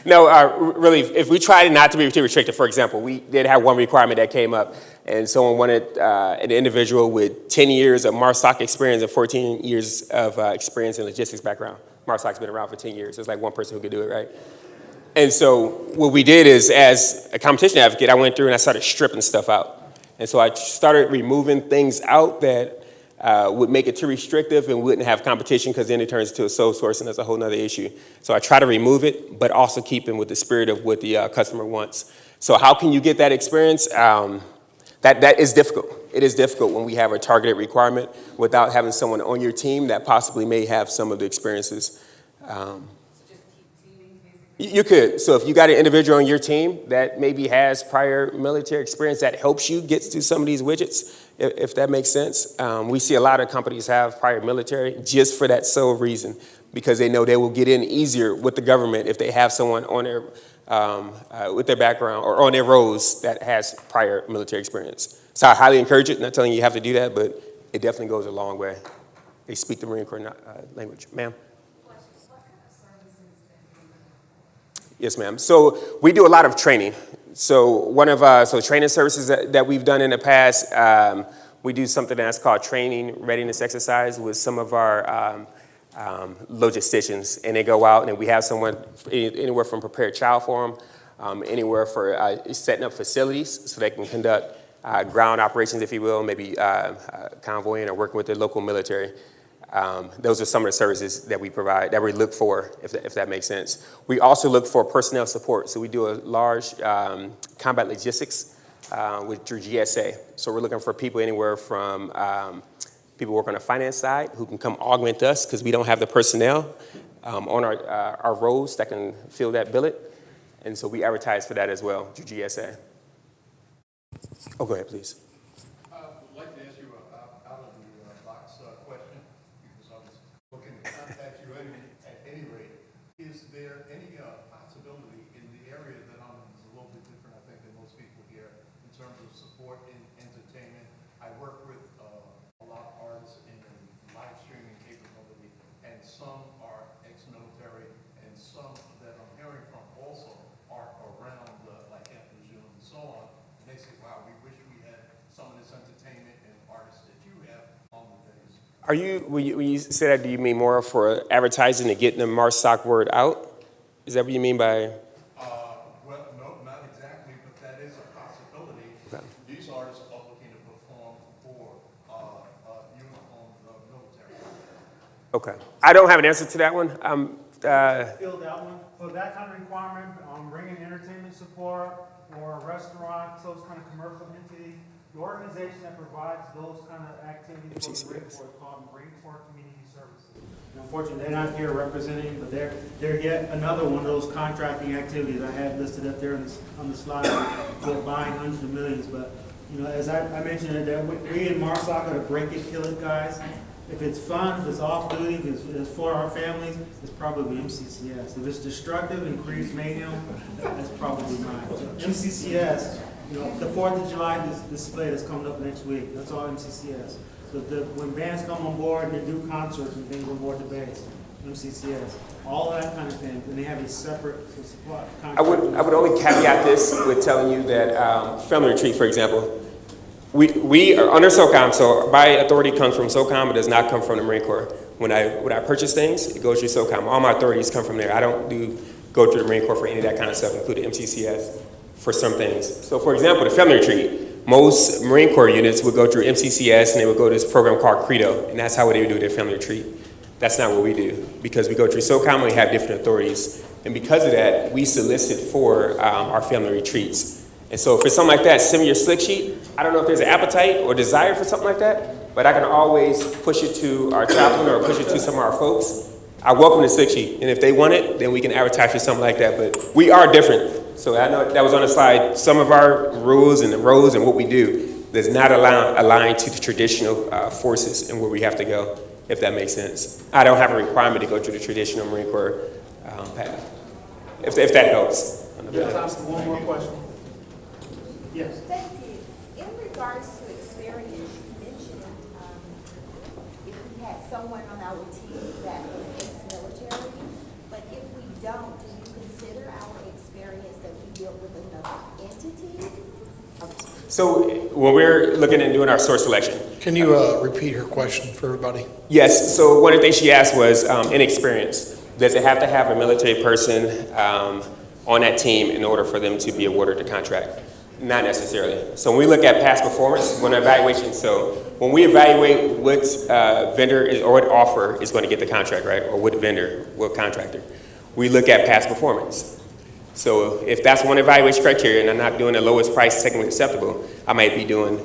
Speaker 13: No, really, if we try not to be too restrictive, for example, we did have one requirement that came up, and someone wanted an individual with 10 years of MARSOC experience and 14 years of experience in logistics background. MARSOC's been around for 10 years. There's like one person who could do it, right? And so what we did is, as a competition advocate, I went through and I started stripping stuff out. And so I started removing things out that would make it too restrictive and wouldn't have competition, because then it turns into a sole source and that's a whole nother issue. So I try to remove it, but also keep in with the spirit of what the customer wants. So how can you get that experience? That is difficult. It is difficult when we have a targeted requirement without having someone on your team that possibly may have some of the experiences. You could. So if you got an individual on your team that maybe has prior military experience, that helps you get to some of these widgets, if that makes sense. We see a lot of companies have prior military just for that sole reason, because they know they will get in easier with the government if they have someone on their, with their background or on their roles that has prior military experience. So I highly encourage it. Not telling you have to do that, but it definitely goes a long way. They speak the Marine Corps language. Ma'am? Yes, ma'am. So we do a lot of training. So one of training services that we've done in the past, we do something that's called training readiness exercise with some of our logisticians, and they go out and we have someone anywhere from prepared child for them, anywhere for setting up facilities so they can conduct ground operations, if you will, maybe convoying or working with the local military. Those are some of the services that we provide, that we look for, if that makes sense. We also look for personnel support. So we do a large combat logistics through GSA. So we're looking for people anywhere from people who work on the finance side who can come augment us, because we don't have the personnel on our roles that can fill that billet. And so we advertise for that as well through GSA. Oh, go ahead, please.
Speaker 6: I'd like to ask you out of the box question, because I was looking to contact you at any rate. Is there any possibility in the area that I'm in is a little bit different, I think, than most people here in terms of support in entertainment? I work with a lot of artists in live streaming capability, and some are ex-military, and some that I'm hearing from also are around like at Lejeune and so on. And they say, wow, we wish we had some of this entertainment and artists that you have on the days.
Speaker 13: Are you, when you say that, do you mean more for advertising and getting the MARSOC word out? Is that what you mean by?
Speaker 6: Well, no, not exactly, but that is a possibility. Okay. These artists are looking to perform for uniformed military.
Speaker 13: Okay. I don't have an answer to that one.
Speaker 1: Fill that one. For that kind of requirement, bringing entertainment support or restaurants, those kind of commercial entities, the organization that provides those kind of activities for the Marine Corps is called Marine Corps Community Services. And unfortunately, they're not here representing, but they're yet another one of those contracting activities I had listed up there on the slide with buying hundreds of millions. But you know, as I mentioned, that we in MARSOC are the break it, kill it guys. If it's fun, if it's off duty, if it's for our families, it's probably MCCS. If it's destructive and creates mayhem, that's probably mine. So MCCS, you know, the 4th of July display that's coming up next week, that's all MCCS. So when bands come on board and they do concerts and things on board the base, MCCS, all of that kind of thing, and they have a separate support contract.
Speaker 13: I would only caveat this with telling you that family retreat, for example, We are under SOCOM, so my authority comes from SOCOM. It does not come from the Marine Corps. When I purchase things, it goes through SOCOM. All my authorities come from there. I don't go through the Marine Corps for any of that kind of stuff, including MCCS for some things. So for example, the family retreat, most Marine Corps units would go through MCCS and they would go to this program called Credo, and that's how they would do their family retreat. That's not what we do, because we go through SOCOM, we have different authorities. And because of that, we solicit for our family retreats. And so for something like that, send me your slick sheet. I don't know if there's an appetite or desire for something like that, but I can always push it to our chaplain or push it to some of our folks. I welcome the slick sheet, and if they want it, then we can advertise for something like that. But we are different. So I know that was on the slide. Some of our rules and the roles and what we do does not align to the traditional forces and where we have to go, if that makes sense. I don't have a requirement to go through the traditional Marine Corps path, if that helps.
Speaker 1: You have time for one more question? Yes.
Speaker 12: Thank you. In regards to experience, you mentioned if we had someone on our team that was ex-military, but if we don't, do you consider our experience that we deal with another entity?
Speaker 13: So when we're looking and doing our source selection.
Speaker 15: Can you repeat her question for everybody?
Speaker 13: Yes, so one of the things she asked was inexperience. Does it have to have a military person on that team in order for them to be awarded the contract? Not necessarily. So when we look at past performance, when evaluation, so when we evaluate what vendor or what offer is going to get the contract, right? Or what vendor, what contractor, we look at past performance. So if that's one evaluation criteria and I'm not doing the lowest price technically acceptable, I might be doing,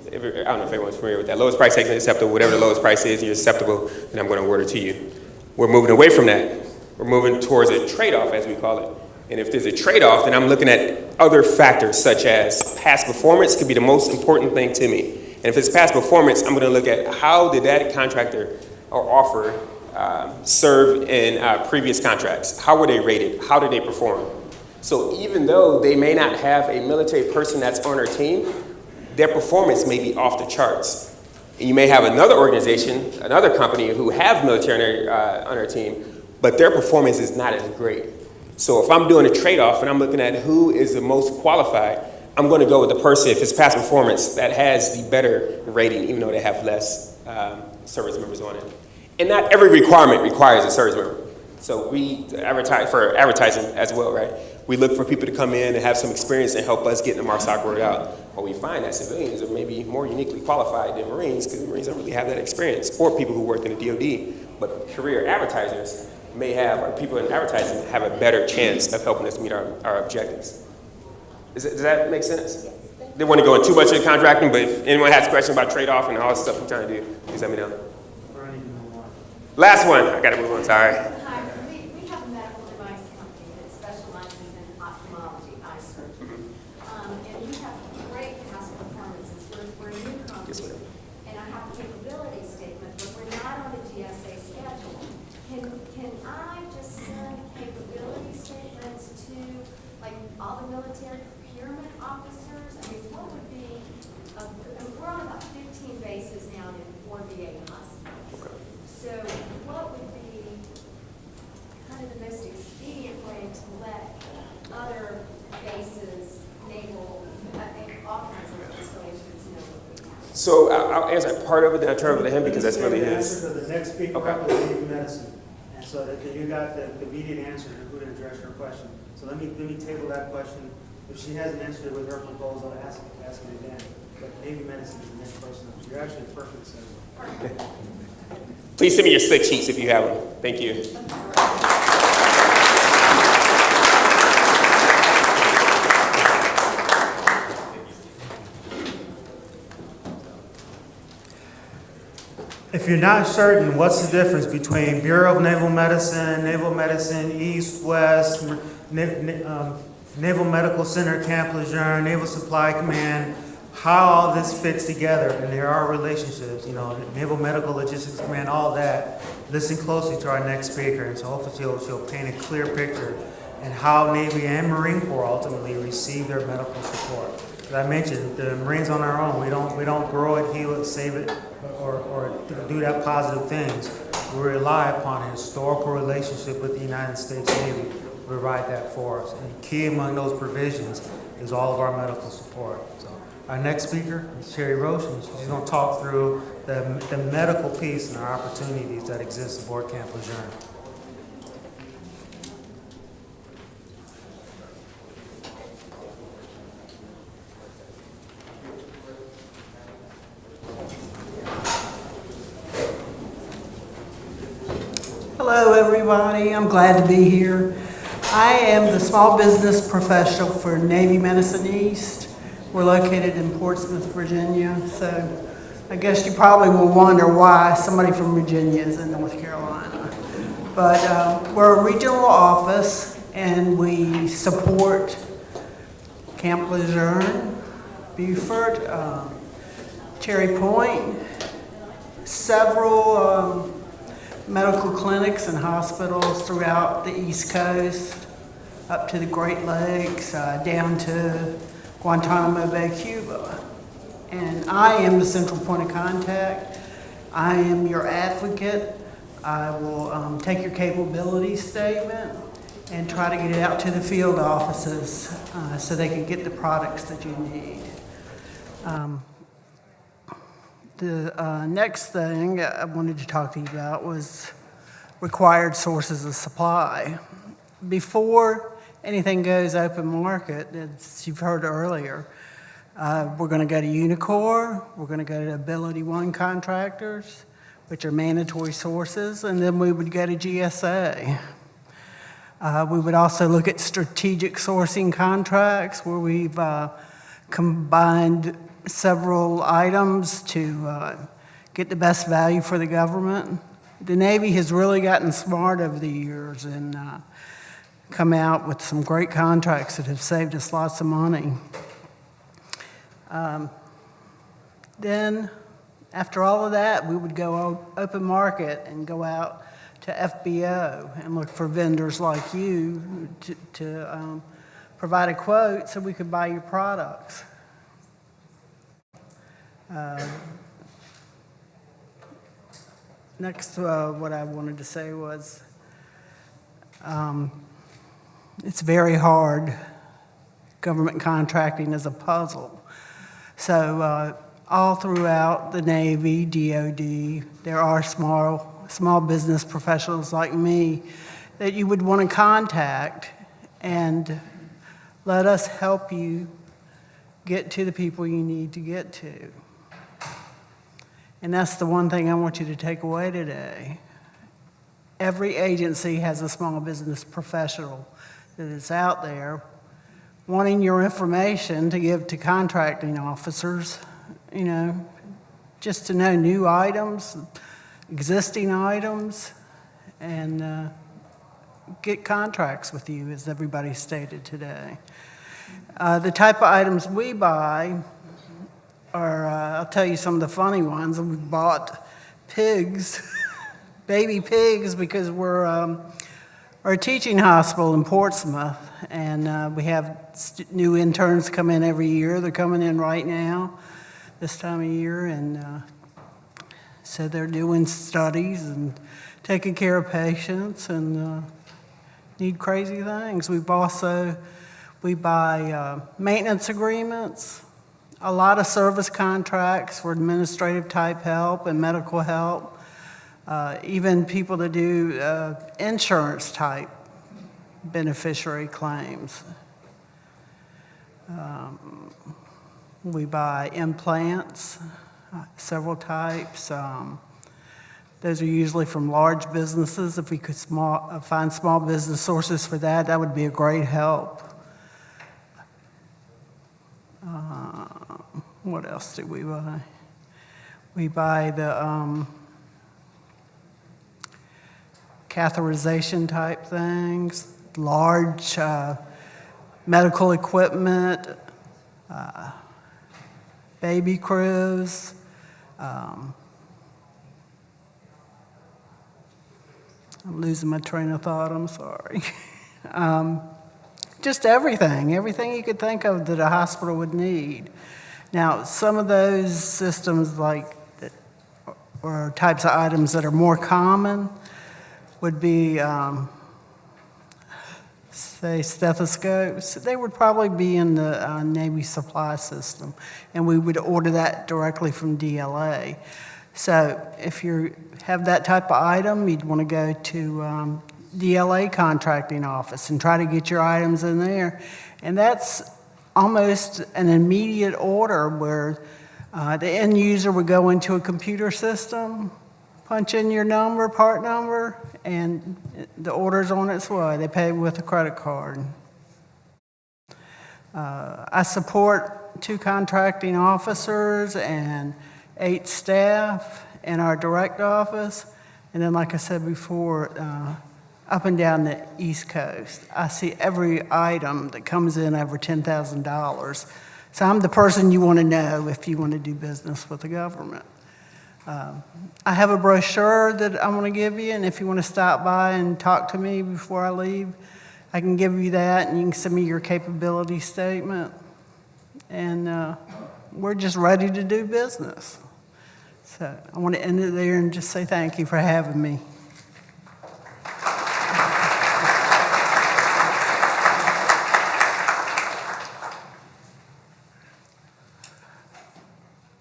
Speaker 13: I don't know if everyone's familiar with that, lowest price technically acceptable, whatever the lowest price is and you're acceptable, then I'm going to award it to you. We're moving away from that. We're moving towards a trade-off, as we call it. And if there's a trade-off, then I'm looking at other factors, such as past performance could be the most important thing to me. And if it's past performance, I'm going to look at how did that contractor or offer serve in previous contracts? How were they rated? How did they perform? So even though they may not have a military person that's on their team, their performance may be off the charts. And you may have another organization, another company who have military on their team, but their performance is not as great. So if I'm doing a trade-off and I'm looking at who is the most qualified, I'm going to go with the person, if it's past performance, that has the better rating, even though they have less service members on it. And not every requirement requires a service member. So we advertise for advertising as well, right? We look for people to come in and have some experience and help us get the MARSOC word out. But we find that civilians are maybe more uniquely qualified than Marines, because Marines don't really have that experience, or people who work in the DoD. But career advertisers may have, or people in advertising have a better chance of helping us meet our objectives. Does that make sense? They want to go in too much into contracting, but if anyone has questions about trade-off and all the stuff we're trying to do, please let me know. Last one. I got to move on. Sorry.
Speaker 16: Hi. We have a medical device company that specializes in ophthalmology, eye surgery. And we have great past performances. We're a new company.
Speaker 13: Yes, ma'am.
Speaker 16: And I have a capability statement, but we're not on the GSA schedule. Can I just send capability statements to, like, all the military procurement officers? I mean, what would be, we're on about 15 bases now in 4 VA hospitals. So what would be kind of the most expedient way to let other bases, naval, all kinds of installations know what we have?
Speaker 13: So I'll answer part of it, then I'll turn over to him because that's really his.
Speaker 1: Answer to the next speaker
Speaker 13: Okay.
Speaker 1: was Navy medicine. And so that you got the immediate answer to who to address your question. So let me table that question. If she hasn't answered it with her proposal, ask it again. But Navy medicine is the next person. You're actually a perfect segue.
Speaker 13: Please send me your slick sheets if you have them. Thank you.
Speaker 1: If you're not certain, what's the difference between Bureau of Naval Medicine, East, West, Naval Medical Center, Camp Lejeune, Naval Supply Command, how all this fits together, and there are relationships, Naval Medical Logistics Command, all that. Listen closely to our next speaker, and so hopefully she'll paint a clear picture and how Navy and Marine Corps ultimately receive their medical support. As I mentioned, the Marines on our own, we don't grow it, heal it, save it, or do that positive things. We rely upon a historical relationship with the United States Navy to provide that for us. And key among those provisions is all of our medical support. So Our next speaker is Sherry Roche, and she's going to talk through the medical piece and our opportunities that exist aboard Camp Lejeune.
Speaker 17: Hello, everybody. I'm glad to be here. I am the small business professional for Navy Medicine East. We're located in Portsmouth, Virginia. So I guess you probably will wonder why somebody from Virginia is in North Carolina. But we're a regional office, and we support Camp Lejeune, Beaufort, Cherry Point, several medical clinics and hospitals throughout the East Coast, up to the Great Lakes, down to Guantanamo Bay, Cuba. And I am the central point of contact. I am your advocate. I will take your capability statement and try to get it out to the field offices so they can get the products that you need. The next thing I wanted to talk to you about was required sources of supply. Before anything goes open market, as you've heard earlier, we're going to go to Unicor, we're going to go to Ability One contractors, which are mandatory sources, and then we would go to GSA. We would also look at strategic sourcing contracts where we've combined several items to get the best value for the government. The Navy has really gotten smart over the years and come out with some great contracts that have saved us lots of money. Then, after all of that, we would go open market and go out to FBO and look for vendors like you to provide a quote so we could buy your products. Next, what I wanted to say was it's very hard. Government contracting is a puzzle. So all throughout the Navy, DOD, there are small business professionals like me that you would want to contact and let us help you get to the people you need to get to. And that's the one thing I want you to take away today. Every agency has a small business professional that is out there wanting your information to give to contracting officers, just to know new items, existing items, and get contracts with you, as everybody stated today. The type of items we buy are, I'll tell you some of the funny ones. We bought pigs, baby pigs, because we're a teaching hospital in Portsmouth, and we have new interns come in every year. They're coming in right now, this time of year, and so they're doing studies and taking care of patients and need crazy things. We buy maintenance agreements, a lot of service contracts for administrative type help and medical help, even people that do insurance type beneficiary claims. We buy implants, several types. Those are usually from large businesses. If we could find small business sources for that, that would be a great help. What else do we buy? We buy the catheterization type things, large medical equipment, baby cribs, I'm losing my train of thought, I'm sorry. Just everything you could think of that a hospital would need. Now, some of those systems or types of items that are more common would be say stethoscopes, they would probably be in the Navy supply system, and we would order that directly from DLA. So if you have that type of item, you'd want to go to DLA contracting office and try to get your items in there. And that's almost an immediate order where the end user would go into a computer system, punch in your number, part number, and the order's on its way. They pay with a credit card. I support 2 contracting officers and 8 staff in our direct office. And then, like I said before, up and down the East Coast, I see every item that comes in over $10,000. So I'm the person you want to know if you want to do business with the government. I have a brochure that I want to give you, and if you want to stop by and talk to me before I leave, I can give you that, and you can send me your capability statement. And we're just ready to do business. So I want to end it there and just say thank you for having me.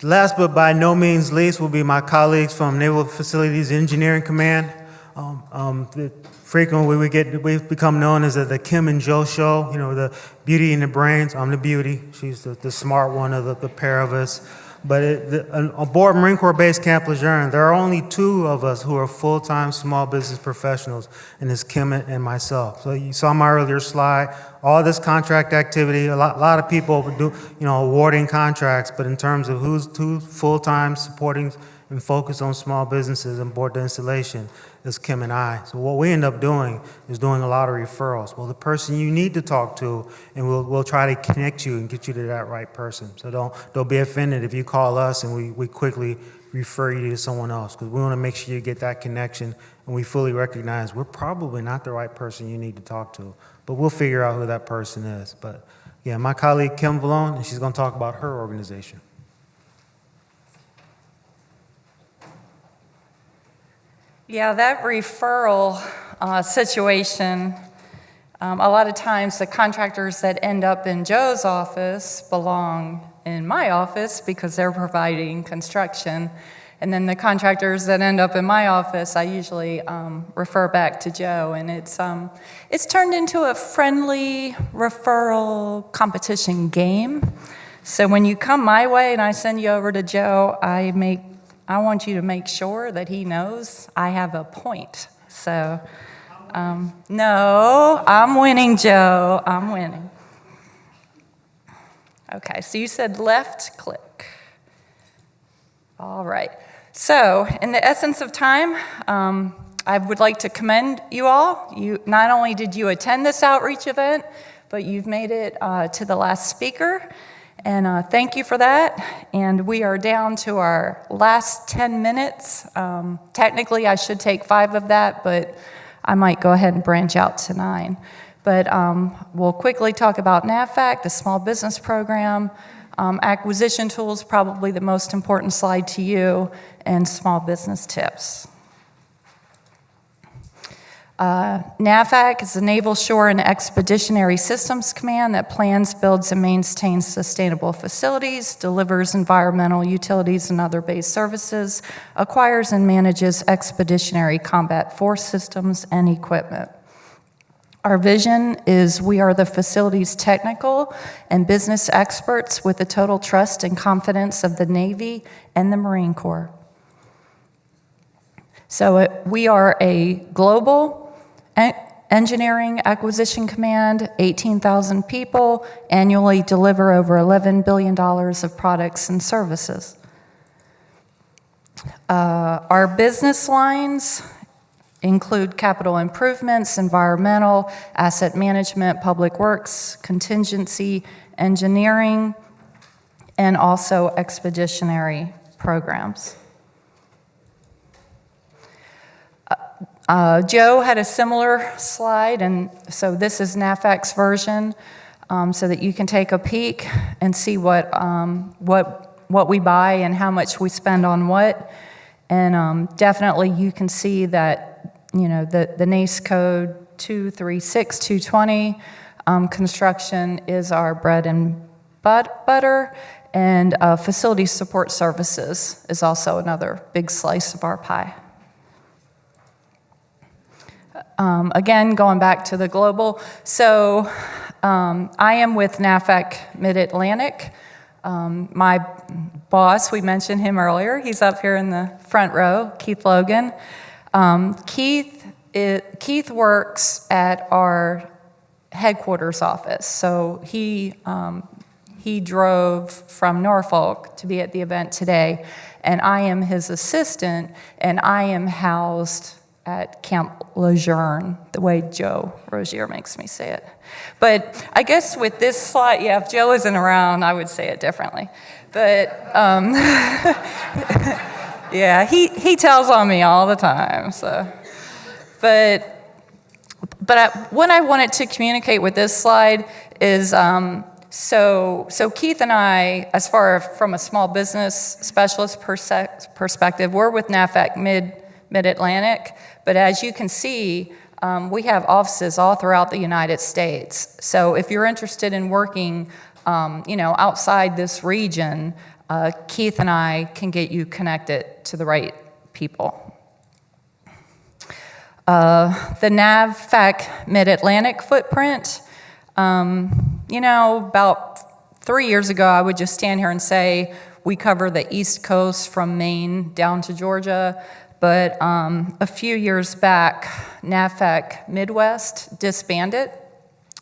Speaker 1: Last but by no means least will be my colleagues from Naval Facilities Engineering Command. Frequently we've become known as the Kim and Joe show, you know, the beauty and the brains. I'm the beauty. She's the smart one of the pair of us. But aboard Marine Corps Base Camp Lejeune, there are only 2 of us who are full-time small business professionals, and it's Kim and myself. So you saw my earlier slide, all this contract activity, a lot of people do, you know, awarding contracts, but in terms of who's full-time supporting and focused on small businesses and board the installation, is Kim and I. So what we end up doing is doing a lot of referrals. Well, the person you need to talk to, and we'll try to connect you and get you to that right person. So don't be offended if you call us and we quickly refer you to someone else, because we want to make sure you get that connection, and we fully recognize we're probably not the right person you need to talk to, but we'll figure out who that person is. But yeah, my colleague Kim Vallone, and she's going to talk about her organization.
Speaker 4: Yeah, that referral situation, a lot of times the contractors that end up in Joe's office belong in my office because they're providing construction. And then the contractors that end up in my office, I usually refer back to Joe. And it's turned into a friendly referral competition game. So when you come my way and I send you over to Joe, I want you to make sure that he knows I have a point. So, no, I'm winning, Joe. I'm winning. Okay, so you said left click. All right. So, in the essence of time, I would like to commend you all. Not only did you attend this outreach event, but you've made it to the last speaker. And thank you for that. And we are down to our last 10 minutes. Technically, I should take 5 of that, but I might go ahead and branch out to 9. But we'll quickly talk about NAVFAC, the small business program, acquisition tools, probably the most important slide to you, and small business tips. NAVFAC is the Naval Shore and Expeditionary Systems Command that plans, builds, and maintains sustainable facilities, delivers environmental utilities and other base services, acquires and manages expeditionary combat force systems and equipment. Our vision is we are the facilities technical and business experts with the total trust and confidence of the Navy and the Marine Corps. So we are a global engineering acquisition command, 18,000 people, annually deliver over $11 billion of products and services. Our business lines include capital improvements, environmental, asset management, public works, contingency, engineering, and also expeditionary programs. Joe had a similar slide, and so this is NAVFAC's version, so that you can take a peek and see what we buy and how much we spend on what. And definitely you can see that, you know, the NACE code 236, 220. Construction is our bread and butter, and facility support services is also another big slice of our pie. Again, going back to the global, so I am with NAFAC Mid-Atlantic. My boss, we mentioned him earlier, he's up here in the front row, Keith Logan. Keith works at our headquarters office, so he drove from Norfolk to be at the event today, and I am his assistant, and I am housed at Camp Lejeune, the way Joe Rozier makes me say it. But I guess with this slide, yeah, if Joe isn't around, I would say it differently. But yeah, he tells on me all the time. So, but what I wanted to communicate with this slide is so Keith and I, as far from a small business specialist perspective, we're with NAFAC Mid-Atlantic, but as you can see, we have offices all throughout the United States. So if you're interested in working, outside this region, Keith and I can get you connected to the right people. The NAFAC Mid-Atlantic footprint, about 3 years ago, I would just stand here and say we cover the East Coast from Maine down to Georgia. But a few years back, NAFAC Midwest disbanded.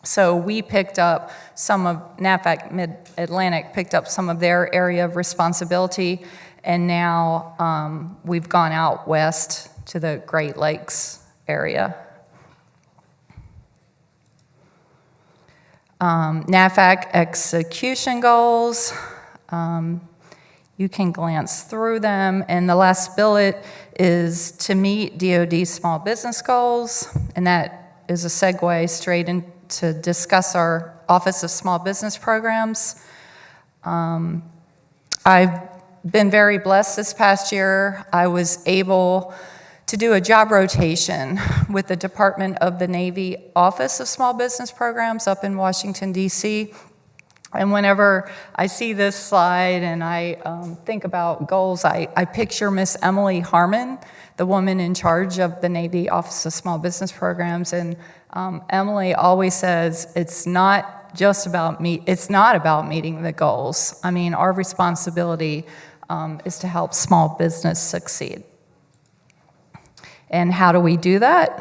Speaker 4: So we picked up NAFAC Mid-Atlantic picked up some of their area of responsibility, and now we've gone out west to the Great Lakes area. NAFAC execution goals. You can glance through them, and the last bullet is to meet DoD small business goals, and that is a segue straight in to discuss our Office of Small Business Programs. I've been very blessed this past year. I was able to do a job rotation with the Department of the Navy Office of Small Business Programs up in Washington, D.C., and whenever I see this slide and I think about goals, I picture Miss Emily Harmon, the woman in charge of the Navy Office of Small Business Programs. And Emily always says, it's not about meeting the goals. I mean, our responsibility is to help small business succeed. And how do we do that?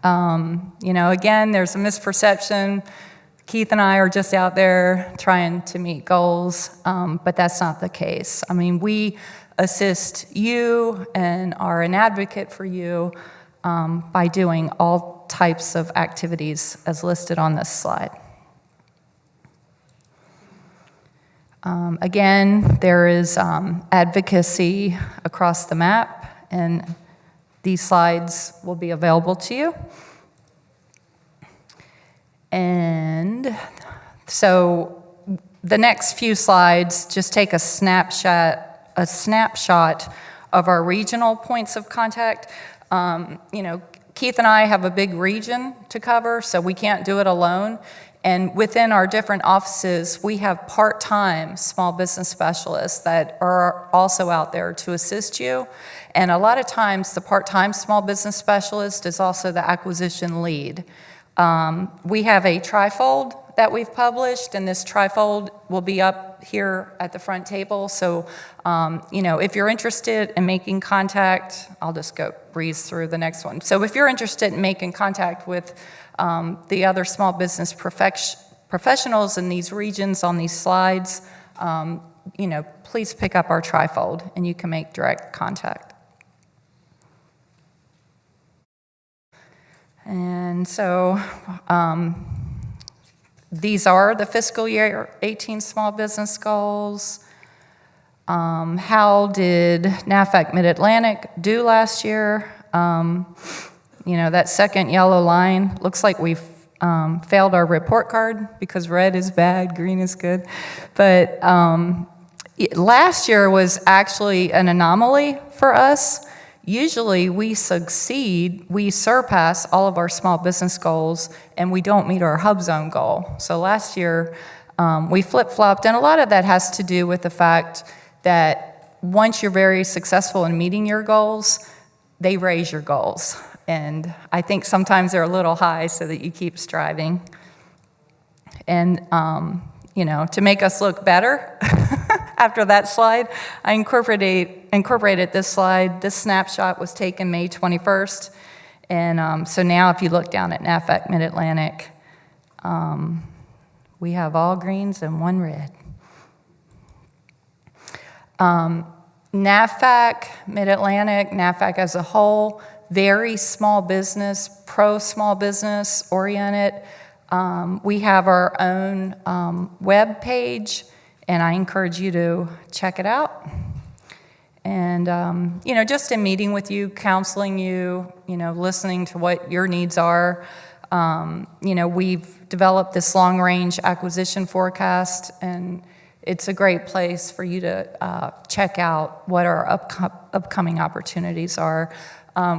Speaker 4: Again, there's a misperception. Keith and I are just out there trying to meet goals, but that's not the case. I mean, we assist you and are an advocate for you by doing all types of activities as listed on this slide. Again, there is advocacy across the map, and these slides will be available to you. And so the next few slides just take a snapshot of our regional points of contact. Keith and I have a big region to cover, so we can't do it alone. And within our different offices, we have part-time small business specialists that are also out there to assist you. And a lot of times, the part-time small business specialist is also the acquisition lead. We have a trifold that we've published, and this trifold will be up here at the front table. So, if you're interested in making contact, I'll just breeze through the next one. So if you're interested in making contact with the other small business professionals in these regions on these slides, please pick up our trifold and you can make direct contact. And so these are the fiscal year 18 small business goals. How did NAFAC Mid-Atlantic do last year? That second yellow line looks like we've failed our report card because red is bad, green is good. But last year was actually an anomaly for us. usually we succeed, we surpass all of our small business goals, and we don't meet our hub zone goal. So last year, we flip-flopped, and a lot of that has to do with the fact that once you're very successful in meeting your goals, they raise your goals. And I think sometimes they're a little high so that you keep striving. And, to make us look better, after that slide, I incorporated this slide. This snapshot was taken May 21st. And so now if you look down at NAFAC Mid-Atlantic, we have all greens and one red. NAFAC Mid-Atlantic, NAFAC as a whole, very small business, pro-small business oriented. We have our own web page, and I encourage you to check it out. And, just in meeting with you, counseling you, listening to what your needs are. We've developed this long-range acquisition forecast, and it's a great place for you to check out what our upcoming opportunities are.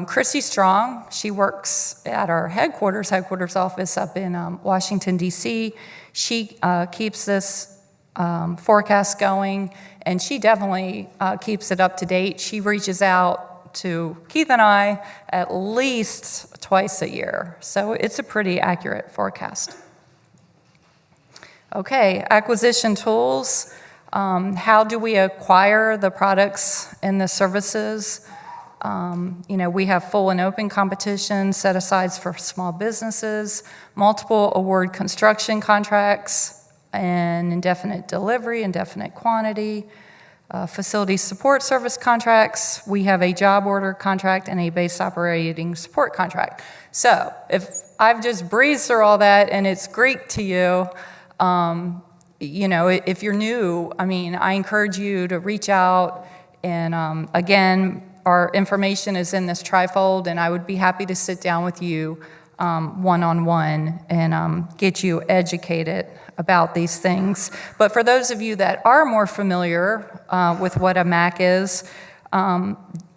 Speaker 4: Chrissy Strong, she works at our headquarters office up in Washington, D.C. She keeps this forecast going, and she definitely keeps it up to date. She reaches out to Keith and I at least twice a year, so it's a pretty accurate forecast. Okay, acquisition tools. How do we acquire the products and the services? We have full and open competition, set-asides for small businesses, multiple award construction contracts, and indefinite delivery, indefinite quantity, facility support service contracts. We have a job order contract and a base operating support contract. So if I've just breezed through all that and it's Greek to you, if you're new, I encourage you to reach out. And again, our information is in this trifold, and I would be happy to sit down with you one-on-one and get you educated about these things. But for those of you that are more familiar with what a MAC is,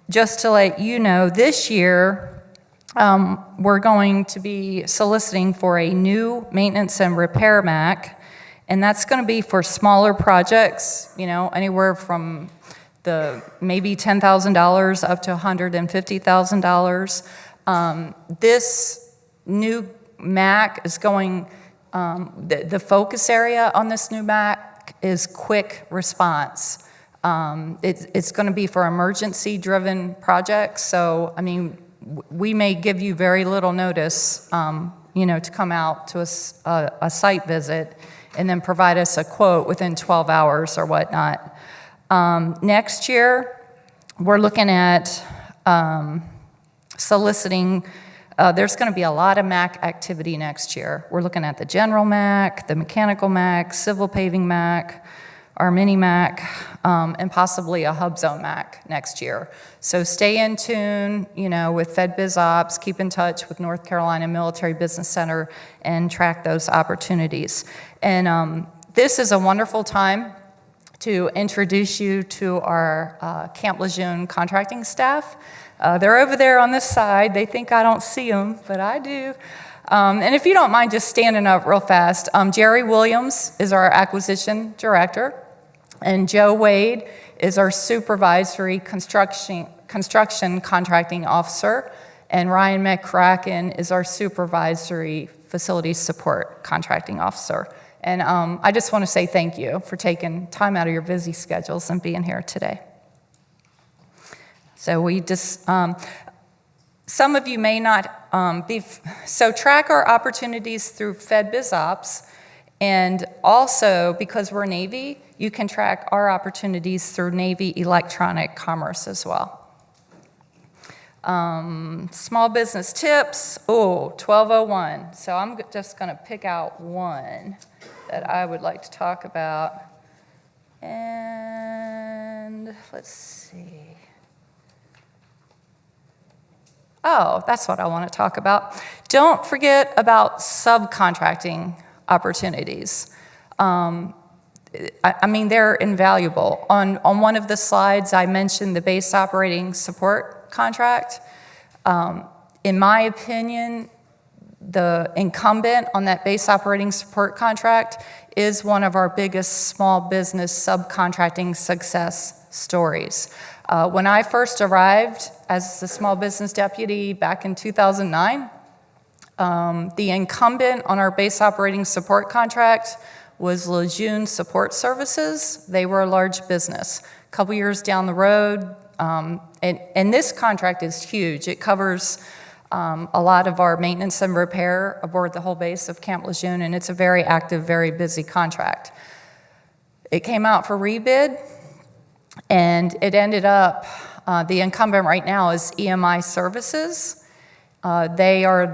Speaker 4: just to let you know, this year we're going to be soliciting for a new maintenance and repair MAC, and that's going to be for smaller projects, anywhere from the maybe $10,000 up to $150,000. This new MAC is going, the focus area on this new MAC is quick response. It's going to be for emergency-driven projects, so, we may give you very little notice, to come out to a site visit and then provide us a quote within 12 hours or whatnot. Next year, we're looking at soliciting. There's going to be a lot of MAC activity next year. We're looking at the general MAC, the mechanical MAC, civil paving MAC, our mini MAC, and possibly a hub zone MAC next year. So stay in tune, with Fed Biz Ops, keep in touch with North Carolina Military Business Center, and track those opportunities. And this is a wonderful time to introduce you to our Camp Lejeune contracting staff. They're over there on this side. They think I don't see them, but I do. And if you don't mind just standing up real fast, Jerry Williams is our acquisition director, and Joe Wade is our supervisory construction contracting officer, and Ryan McCracken is our supervisory facility support contracting officer. And I just want to say thank you for taking time out of your busy schedules and being here today. So we just, some of you may not so track our opportunities through Fed Biz Ops, and also because we're Navy, you can track our opportunities through Navy Electronic Commerce as well. Small business tips, 1201. So I'm just gonna pick out one that I would like to talk about. And let's see. Oh, that's what I want to talk about. Don't forget about subcontracting opportunities. They're invaluable. On one of the slides, I mentioned the base operating support contract. In my opinion, the incumbent on that base operating support contract is one of our biggest small business subcontracting success stories. When I first arrived as the small business deputy back in 2009, the incumbent on our base operating support contract was Lejeune Support Services. They were a large business. A couple years down the road, and this contract is huge. It covers a lot of our maintenance and repair aboard the whole base of Camp Lejeune, and it's a very active, very busy contract. It came out for rebid, and it ended up, the incumbent right now is EMI Services. They are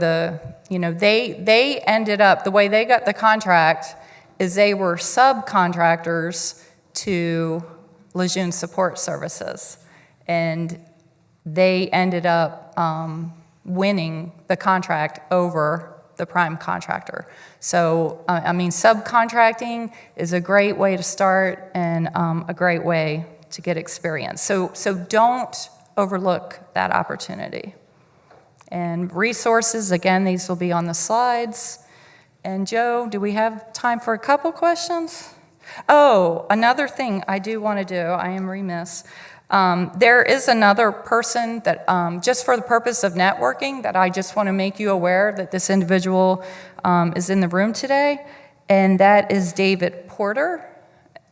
Speaker 4: they ended up, the way they got the contract is they were subcontractors to Lejeune Support Services, and they ended up winning the contract over the prime contractor. So, I mean, subcontracting is a great way to start and a great way to get experience. So don't overlook that opportunity. And resources, again, these will be on the slides. And Joe, do we have time for a couple questions? Oh, another thing I do want to do, I am remiss. There is another person that, just for the purpose of networking, that I just want to make you aware that this individual is in the room today, and that is David Porter.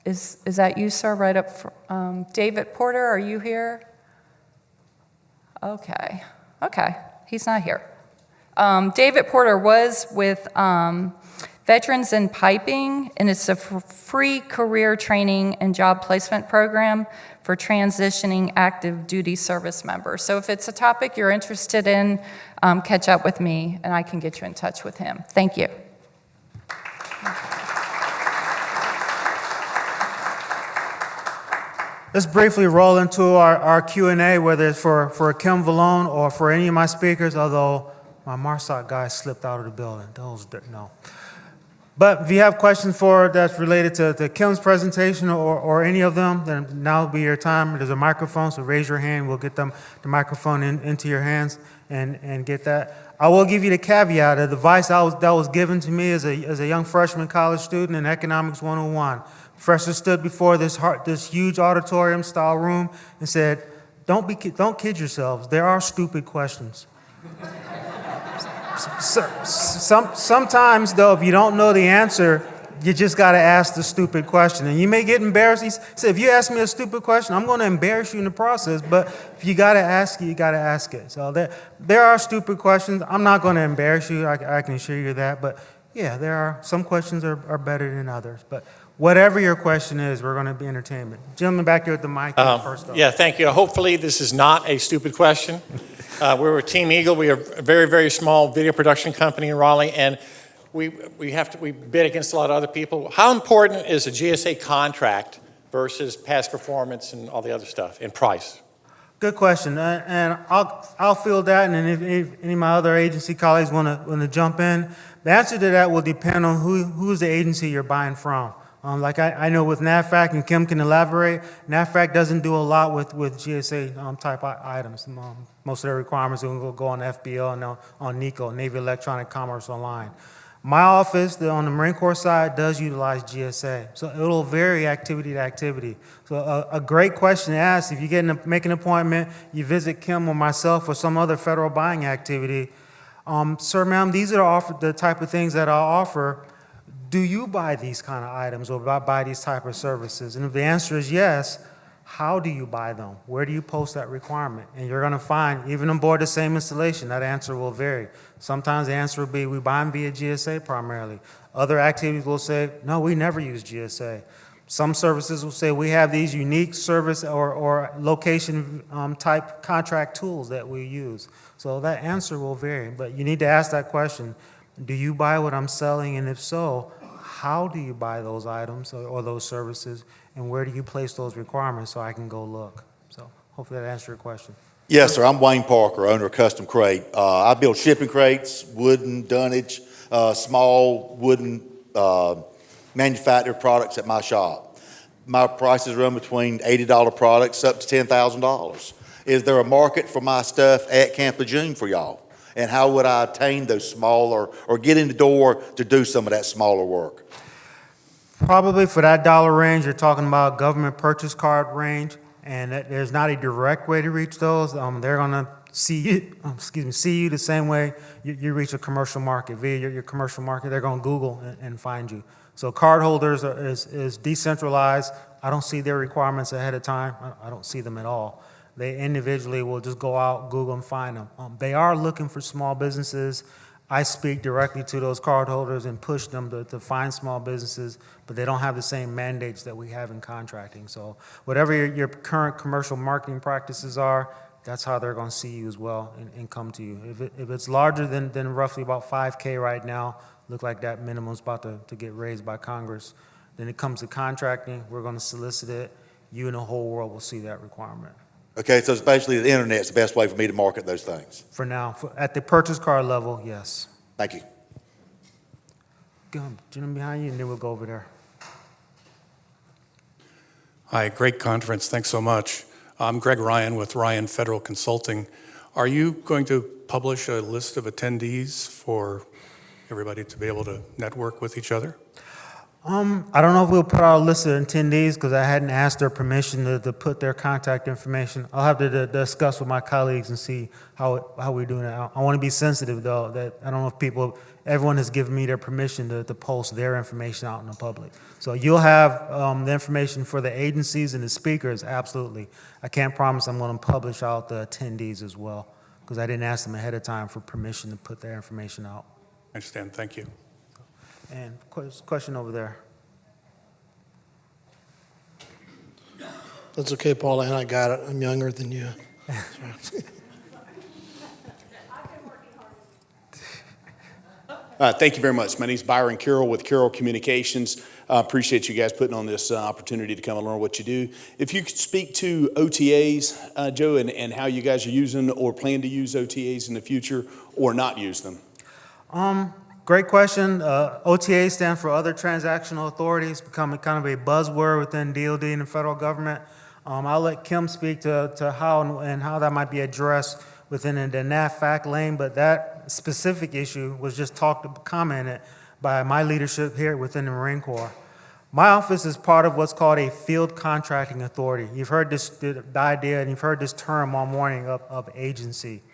Speaker 4: Is that you, sir, right up front? David Porter, are you here? Okay, he's not here. David Porter was with Veterans in Piping, and it's a free career training and job placement program for transitioning active duty service members. So if it's a topic you're interested in, catch up with me and I can get you in touch with him. Thank you.
Speaker 1: Let's briefly roll into our Q&A, whether it's for Kim Vallone or for any of my speakers, although my MARSOC guy slipped out of the building. No. But if you have questions that's related to Kim's presentation or any of them, then now will be your time. There's a microphone, so raise your hand. We'll get the microphone into your hands and get that. I will give you the caveat. The advice that was given to me as a young freshman college student in Economics 101. Professor stood before this huge auditorium-style room and said, "Don't kid yourselves. There are stupid questions." Sometimes, though, if you don't know the answer, you just got to ask the stupid question. And you may get embarrassed. He said, if you ask me a stupid question, I'm going to embarrass you in the process. But if you got to ask it, you got to ask it. So there are stupid questions. I'm not going to embarrass you. I can assure you that. But, yeah, there are some questions are better than others. But whatever your question is, we're going to be entertainment. Gentleman back here with the mic first up.
Speaker 18: Yeah, thank you. Hopefully this is not a stupid question. We're with Team Eagle. We are a very, very small video production company in Raleigh, and we bid against a lot of other people. How important is a GSA contract versus past performance and all the other stuff in price?
Speaker 1: Good question, and I'll field that, and if any of my other agency colleagues want to jump in, the answer to that will depend on who's the agency you're buying from. Like I know with NAVFAC, and Kim can elaborate, NAVFAC doesn't do a lot with GSA type items. Most of their requirements will go on FBO and on NECO, Navy Electronic Commerce Online. My office, on the Marine Corps side, does utilize GSA. So it'll vary activity to activity. So a great question to ask, if you make an appointment, you visit Kim or myself or some other federal buying activity, sir, ma'am, these are the type of things that I'll offer. Do you buy these kind of items or buy these type of services? And if the answer is yes, how do you buy them? Where do you post that requirement? And you're going to find, even on board the same installation, that answer will vary. Sometimes the answer will be, we buy them via GSA primarily. Other activities will say, no, we never use GSA. Some services will say, we have these unique service or location type contract tools that we use. So that answer will vary, but you need to ask that question. Do you buy what I'm selling? And if so, how do you buy those items or those services? And where do you place those requirements so I can go look? So hopefully that answers your question.
Speaker 19: Yes, sir. I'm Wayne Parker, owner of Custom Crate. I build shipping crates, wooden dunnage, small wooden manufactured products at my shop. My prices run between $80 products up to $10,000. Is there a market for my stuff at Camp Lejeune for y'all? And how would I obtain those smaller, or get in the door to do some of that smaller work?
Speaker 1: Probably for that dollar range, you're talking about government purchase card range, and there's not a direct way to reach those. They're gonna see you the same way you reach a commercial market. Via your commercial market, they're gonna Google and find you. So cardholders is decentralized. I don't see their requirements ahead of time. I don't see them at all. They individually will just go out, Google, and find them. They are looking for small businesses. I speak directly to those cardholders and push them to find small businesses, but they don't have the same mandates that we have in contracting. So whatever your current commercial marketing practices are, that's how they're going to see you as well and come to you. If it's larger than roughly about 5K right now, look like that minimum's about to get raised by Congress. Then it comes to contracting, we're going to solicit it. You and the whole world will see that requirement.
Speaker 19: Okay, so it's basically the internet's the best way for me to market those things.
Speaker 1: For now, at the purchase card level, yes.
Speaker 19: Thank you.
Speaker 1: Gentleman behind you, and then we'll go over there.
Speaker 20: Hi, great conference. Thanks so much. I'm Greg Ryan with Ryan Federal Consulting. Are you going to publish a list of attendees for everybody to be able to network with each other?
Speaker 1: I don't know if we'll put out a list of attendees because I hadn't asked their permission to put their contact information. I'll have to discuss with my colleagues and see how we're doing it. I want to be sensitive, though, that I don't know if everyone has given me their permission to post their information out in the public. So you'll have the information for the agencies and the speakers, absolutely. I can't promise I'm going to publish out the attendees as well because I didn't ask them ahead of time for permission to put their information out.
Speaker 20: I understand. Thank you.
Speaker 1: And question over there.
Speaker 15: That's okay, Paula, and I got it. I'm younger than you.
Speaker 21: Thank you very much. My name is Byron Carroll with Carroll Communications. Appreciate you guys putting on this opportunity to come and learn what you do. If you could speak to OTAs, Joe, and how you guys are using or plan to use OTAs in the future or not use them.
Speaker 1: Great question. OTA stands for Other Transactional Authorities, becoming kind of a buzzword within DOD and the federal government. I'll let Kim speak to how and how that might be addressed within the NAFAC lane, but that specific issue was just commented by my leadership here within the Marine Corps. My office is part of what's called a field contracting authority. You've heard the idea and you've heard this term all morning of agency.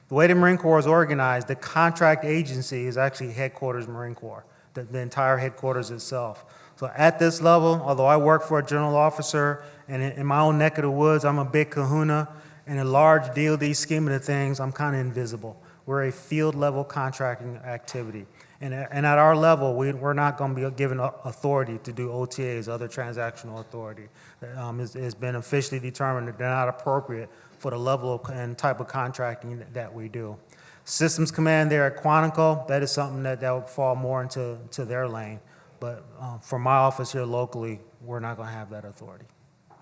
Speaker 1: The way the Marine Corps is organized, the contract agency is actually headquarters Marine Corps, the entire headquarters itself. So at this level, although I work for a general officer and in my own neck of the woods, I'm a big kahuna, in a large DOD scheme of the things, I'm kind of invisible. We're a field level contracting activity. And at our level, we're not going to be given authority to do OTAs, other transactional authority. It's been officially determined that they're not appropriate for the level and type of contracting that we do. Systems Command there at Quantico, that is something that would fall more into their lane. But for my office here locally, we're not going to have that authority.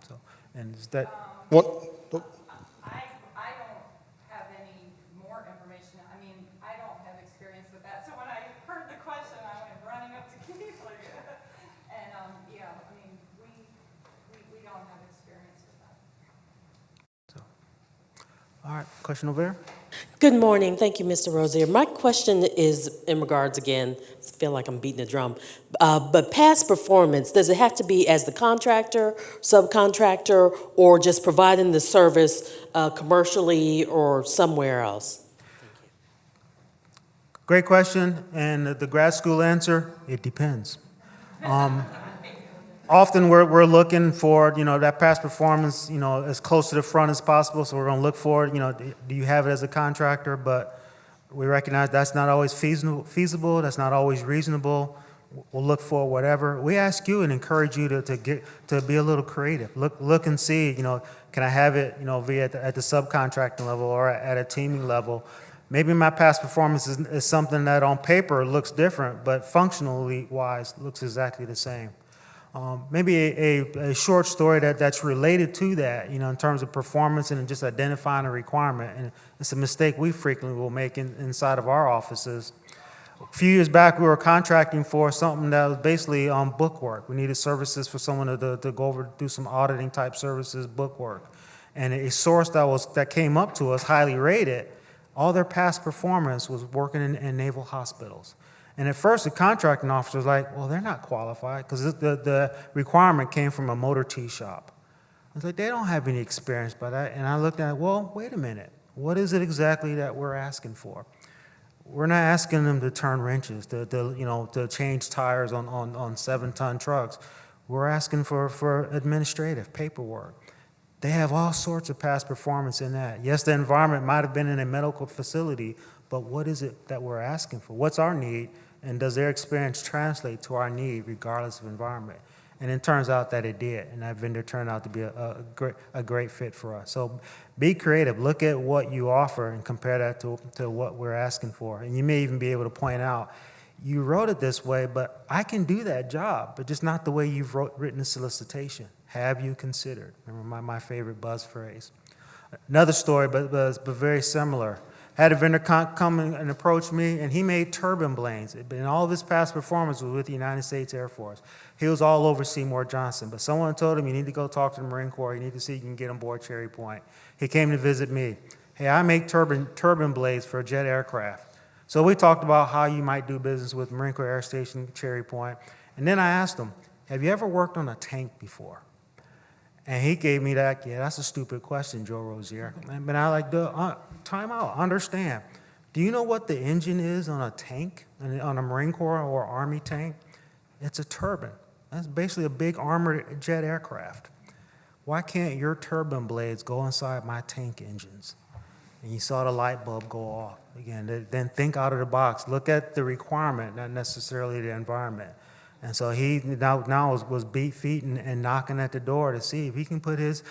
Speaker 1: So, and is that
Speaker 15: What?
Speaker 4: I don't have any more information. I mean, I don't have experience with that. So when I heard the question, I went running up to Keith and yeah, I mean, we don't have experience with that.
Speaker 1: all right? Question over there.
Speaker 14: Good morning. Thank you, Mr. Rozier. My question is in regards, again, I feel like I'm beating the drum, but past performance, does it have to be as the contractor, subcontractor, or just providing the service commercially or somewhere else?
Speaker 1: Great question, and the grad school answer, it depends. Often we're looking for, that past performance, as close to the front as possible, so we're going to look for it, do you have it as a contractor? But we recognize that's not always feasible, that's not always reasonable. We'll look for whatever. We ask you and encourage you to be a little creative. Look and see, can I have it, via at the subcontracting level or at a teaming level? Maybe my past performance is something that on paper looks different, but functionally wise looks exactly the same. Maybe a short story that's related to that, in terms of performance and just identifying a requirement. And it's a mistake we frequently will make inside of our offices. A few years back, we were contracting for something that was basically book work. We needed services for someone to go over, do some auditing type services, book work. and a source that came up to us, highly rated, all their past performance was working in naval hospitals. And at first, the contracting officer was like, well, they're not qualified, because the requirement came from a motor T shop. I was like, they don't have any experience by that. And I looked at it, well, wait a minute. What is it exactly that we're asking for? We're not asking them to turn wrenches, to change tires on 7-ton trucks. We're asking for administrative paperwork. They have all sorts of past performance in that. Yes, the environment might have been in a medical facility, but what is it that we're asking for? What's our need, and does their experience translate to our need regardless of environment? And it turns out that it did, and that vendor turned out to be a great fit for us. So be creative. Look at what you offer and compare that to what we're asking for. And you may even be able to point out, you wrote it this way, but I can do that job, but just not the way you've written the solicitation. Have you considered? Remember my favorite buzz phrase. Another story, but very similar. Had a vendor come and approach me, and he made turbine blades. And all of his past performance was with the United States Air Force. He was all over Seymour Johnson, but someone told him, you need to go talk to the Marine Corps. You need to see if you can get on board Cherry Point. He came to visit me. Hey, I make turbine blades for jet aircraft. So we talked about how you might do business with Marine Corps Air Station Cherry Point. And then I asked him, have you ever worked on a tank before? And he gave me that, yeah, that's a stupid question, Joe Rozier. But I like, time out, understand. Do you know what the engine is on a tank, on a Marine Corps or Army tank? It's a turbine. That's basically a big armored jet aircraft. Why can't your turbine blades go inside my tank engines? And you saw the light bulb go off. Again, then think out of the box. Look at the requirement, not necessarily the environment. And so he now was beat feet and knocking at the door to see if he can put his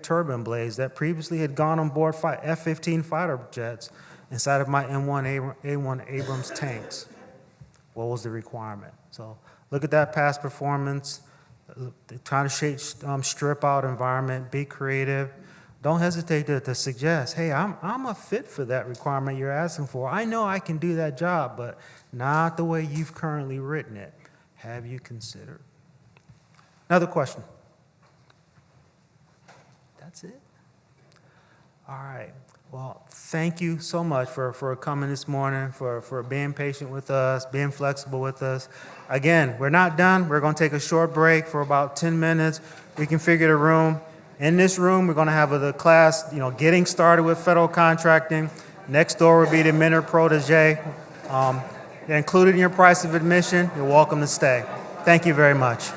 Speaker 1: turbine blades that previously had gone on board F-15 fighter jets inside of my A1 Abrams tanks. What was the requirement? So look at that past performance. Trying to strip out environment, be creative. Don't hesitate to suggest, hey, I'm a fit for that requirement you're asking for. I know I can do that job, but not the way you've currently written it. Have you considered? Another question. That's it? All right. Well, thank you so much for coming this morning, for being patient with us, being flexible with us. Again, we're not done. We're going to take a short break for about 10 minutes. We can figure the room. In this room, we're going to have the class, getting started with federal contracting. Next door will be the mentor protege. They're included in your price of admission. You're welcome to stay. Thank you very much.